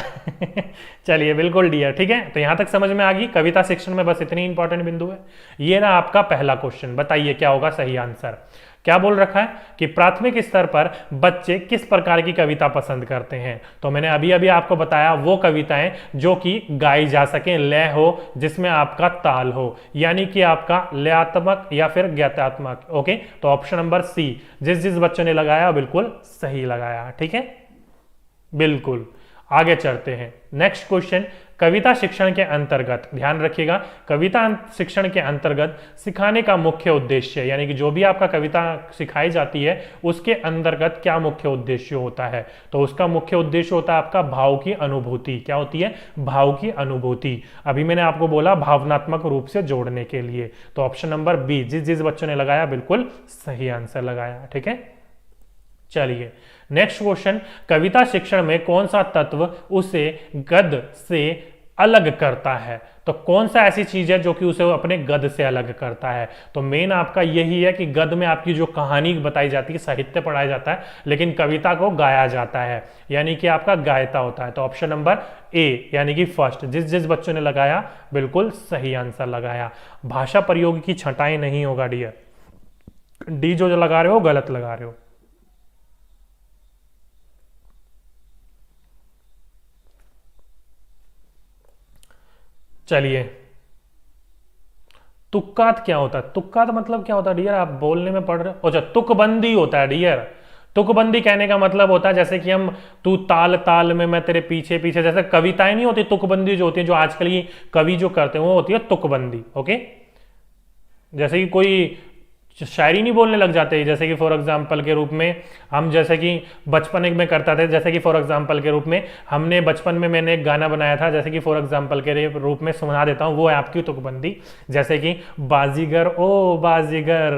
चलिए बिल्कुल डियर, ठीक है। तो यहां तक समझ में आ गई। कविता शिक्षण में बस इतनी इंपॉर्टेंट बिंदु है। ये ना आपका पहला क्वेश्चन। बताइए क्या होगा सही आंसर। क्या बोल रखा है कि प्राथमिक स्तर पर बच्चे किस प्रकार की कविता पसंद करते हैं। तो मैंने अभी अभी आपको बताया वो कविताएं जो कि गाई जा सके, लय हो, जिसमें आपका ताल हो, यानी कि आपका लयात्मक या फिर ज्ञातात्मक। ओके, तो ऑप्शन नंबर सी, जिस बच्चों ने लगाया बिल्कुल सही लगाया। ठीक है, बिल्कुल। आगे चलते हैं। नेक्स्ट क्वेश्चन, कविता शिक्षण के अंतर्गत, ध्यान रखिएगा, कविता शिक्षण के अंतर्गत सिखाने का मुख्य उद्देश्य, यानी कि जो भी आपका कविता सिखाई जाती है उसके अंतर्गत क्या मुख्य उद्देश्य होता है। तो उसका मुख्य उद्देश्य होता है आपका भाव की अनुभूति। क्या होती है? भाव की अनुभूति। अभी मैंने आपको बोला भावनात्मक रूप से जोड़ने के लिए। तो ऑप्शन नंबर बी, जिस बच्चों ने लगाया बिल्कुल सही आंसर लगाया। ठीक है, चलिए नेक्स्ट क्वेश्चन, कविता शिक्षण में कौन सा तत्व उसे गद्य से अलग करता है। तो कौन सा ऐसी चीज है जो कि उसे अपने गद्य से अलग करता है। तो मेन आपका यही है कि गद्य में आपकी जो कहानी बताई जाती है, साहित्य पढ़ाया जाता है, लेकिन कविता को गाया जाता है, यानी कि आपका गायता होता है। तो ऑप्शन नंबर ए, यानी कि फर्स्ट, जिस बच्चों ने लगाया बिल्कुल सही आंसर लगाया। भाषा प्रयोग की छटाई नहीं होगा डियर, डी जो लगा रहे हो गलत लगा रहे हो। चलिए, तुक्कात क्या होता है? तुक्कात मतलब क्या होता है डियर? आप बोलने में पढ़ रहे हो। अच्छा, तुकबंदी होता है डियर। तुकबंदी कहने का मतलब होता है जैसे कि हम तू ताल ताल में मैं तेरे पीछे पीछे, जैसे कविताएं नहीं होती, तुकबंदी जो होती है, जो आजकल की कवि जो करते हैं वो होती है तुकबंदी। ओके, जैसे कि कोई शायरी नहीं बोलने लग जाते, जैसे कि फॉर एग्जाम्पल के रूप में हम, जैसे कि बचपन में करता थे, जैसे कि फॉर एग्जाम्पल के रूप में हमने बचपन में मैंने एक गाना बनाया था, जैसे कि फॉर एग्जाम्पल के रूप में सुना देता हूँ, वो है आपकी तुकबंदी। जैसे कि बाजीगर ओ बाजीगर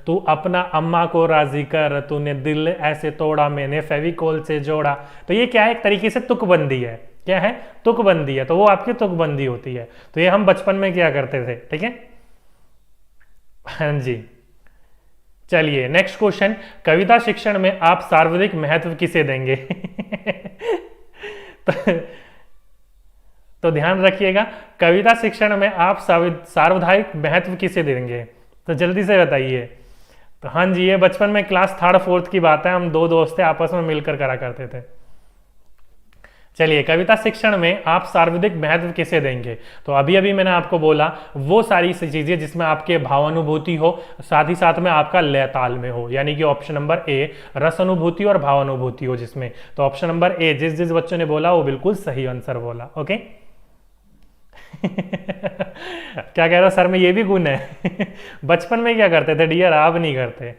तू अपना अम्मा को राजी कर, तूने दिल ऐसे तोड़ा मैंने फेविकोल से जोड़ा। तो ये क्या है? एक तरीके से तुकबंदी है। क्या है? तुकबंदी है। तो वो आपकी तुकबंदी होती है। तो ये हम बचपन में क्या करते थे। ठीक है, हाँ जी। चलिए नेक्स्ट क्वेश्चन, कविता शिक्षण में आप सार्वधिक महत्व किसे देंगे? तो ध्यान रखिएगा, कविता शिक्षण में आप सार्वधायिक महत्व किसे देंगे? तो जल्दी से बताइए। तो हाँ जी, ये बचपन में क्लास 3rd 4th की बात है, हम दो दोस्त थे, आपस में मिलकर करा करते थे। चलिए, कविता शिक्षण में आप सार्वधिक महत्व किसे देंगे? तो अभी अभी मैंने आपको बोला वो सारी चीजें जिसमें आपके भावानुभूति हो, साथ ही साथ में आपका लय ताल में हो, यानी कि ऑप्शन नंबर ए, रस अनुभूति और भावानुभूति हो जिसमें। तो ऑप्शन नंबर ए, जिस बच्चों ने बोला वो बिल्कुल सही आंसर बोला। ओके। क्या कह रहा सर में ये भी गुण है? बचपन में क्या करते थे डियर, आप नहीं करते।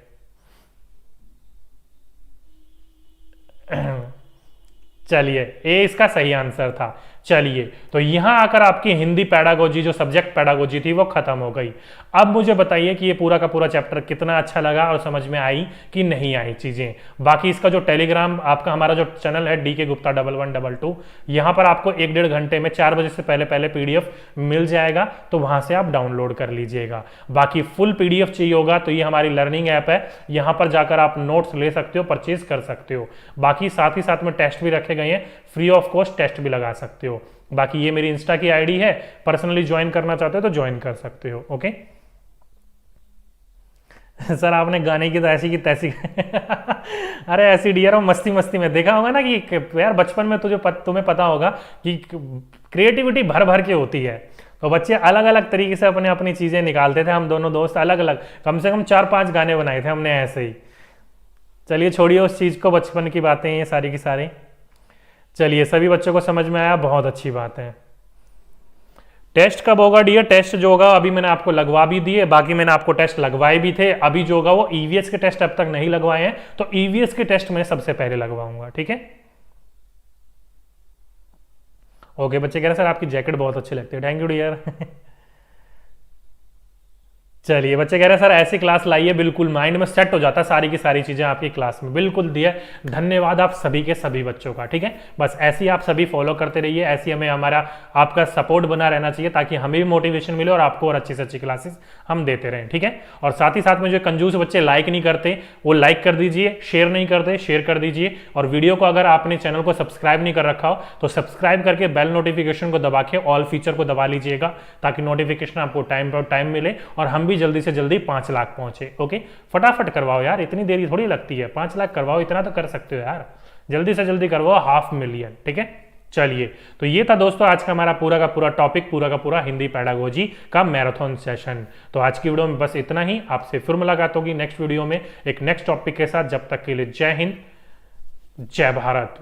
चलिए, ए इसका सही आंसर था। चलिए, तो यहां आकर आपकी हिंदी पैडागोजी, जो सब्जेक्ट पैडागोजी थी, वो खत्म हो गई। अब मुझे बताइए कि ये पूरा का पूरा चैप्टर कितना अच्छा लगा और समझ में आई कि नहीं आई चीजें। बाकी इसका जो टेलीग्राम आपका हमारा जो चैनल है DK Gupta 1112, यहां पर आपको 1-1.5 घंटे में 4 बजे से पहले पहले PDF मिल जाएगा, तो वहां से आप डाउनलोड कर लीजिएगा। बाकी फुल PDF चाहिए होगा तो ये हमारी लर्निंग ऐप है, यहां पर जाकर आप नोट्स ले सकते हो, परचेज कर सकते हो। बाकी साथ ही साथ में टेस्ट भी रखे गए हैं, फ्री ऑफ कॉस्ट टेस्ट भी लगा सकते हो। बाकी ये मेरी इंस्टा की आईडी है, पर्सनली ज्वाइन करना चाहते हो तो ज्वाइन कर सकते हो। ओके। सर आपने गाने की तो ऐसी की तैसी। अरे ऐसी डियर, मस्ती मस्ती में देखा होगा ना कि यार बचपन में तुम्हें पता होगा कि क्रिएटिविटी भर भर के होती है, तो बच्चे अलग अलग तरीके से अपने अपनी चीजें निकालते थे। हम दोनों दोस्त अलग अलग कम से कम 4-5 गाने बनाए थे हमने ऐसे ही। चलिए छोड़िए उस चीज को, बचपन की बातें ये सारी की सारी। चलिए, सभी बच्चों को समझ में आया, बहुत अच्छी बात है। टेस्ट कब होगा डियर? टेस्ट जो होगा अभी मैंने आपको लगवा भी दिए, बाकी मैंने आपको टेस्ट लगवाए भी थे। अभी जो होगा वो ईवीएस के टेस्ट अब तक नहीं लगवाए हैं, तो ईवीएस के टेस्ट मैं सबसे पहले लगवाऊंगा, ठीक है। ओके बच्चे कह रहे सर आपकी जैकेट बहुत अच्छी लगती है, थैंक यू डियर। चलिए बच्चे कह रहे हैं सर ऐसी क्लास लाइए, बिल्कुल माइंड में सेट हो जाता है सारी की सारी चीजें आपकी क्लास में, बिल्कुल दिया। धन्यवाद आप सभी के सभी बच्चों का, ठीक है। बस ऐसे ही आप सभी फॉलो करते रहिए, ऐसी हमें हमारा आपका सपोर्ट बना रहना चाहिए, ताकि हमें भी मोटिवेशन मिले और आपको और अच्छी से अच्छी क्लासेस हम देते रहें, ठीक है। और साथ ही साथ में जो कंजूस बच्चे लाइक नहीं करते वो लाइक कर दीजिए, शेयर नहीं करते शेयर कर दीजिए, और वीडियो को अगर आपने चैनल को सब्सक्राइब नहीं कर रखा हो तो सब्सक्राइब करके बेल नोटिफिकेशन को दबा के ऑल फीचर को दबा लीजिएगा, ताकि नोटिफिकेशन आपको टाइम पर टाइम मिले और हम भी जल्दी से जल्दी 5 लाख पहुंचे। ओके फटाफट करवाओ यार, इतनी देरी थोड़ी लगती है, 5 लाख करवाओ, इतना तो कर सकते हो यार, जल्दी से जल्दी करवाओ, 500,000, ठीक है। चलिए तो ये था दोस्तों आज का हमारा पूरा का पूरा टॉपिक, पूरा का पूरा हिंदी पेडागोजी का मैराथन सेशन। तो आज की वीडियो में बस इतना ही, आपसे फिर मुलाकात होगी नेक्स्ट वीडियो में एक नेक्स्ट टॉपिक के साथ। जब तक के लिए जय हिंद, जय भारत।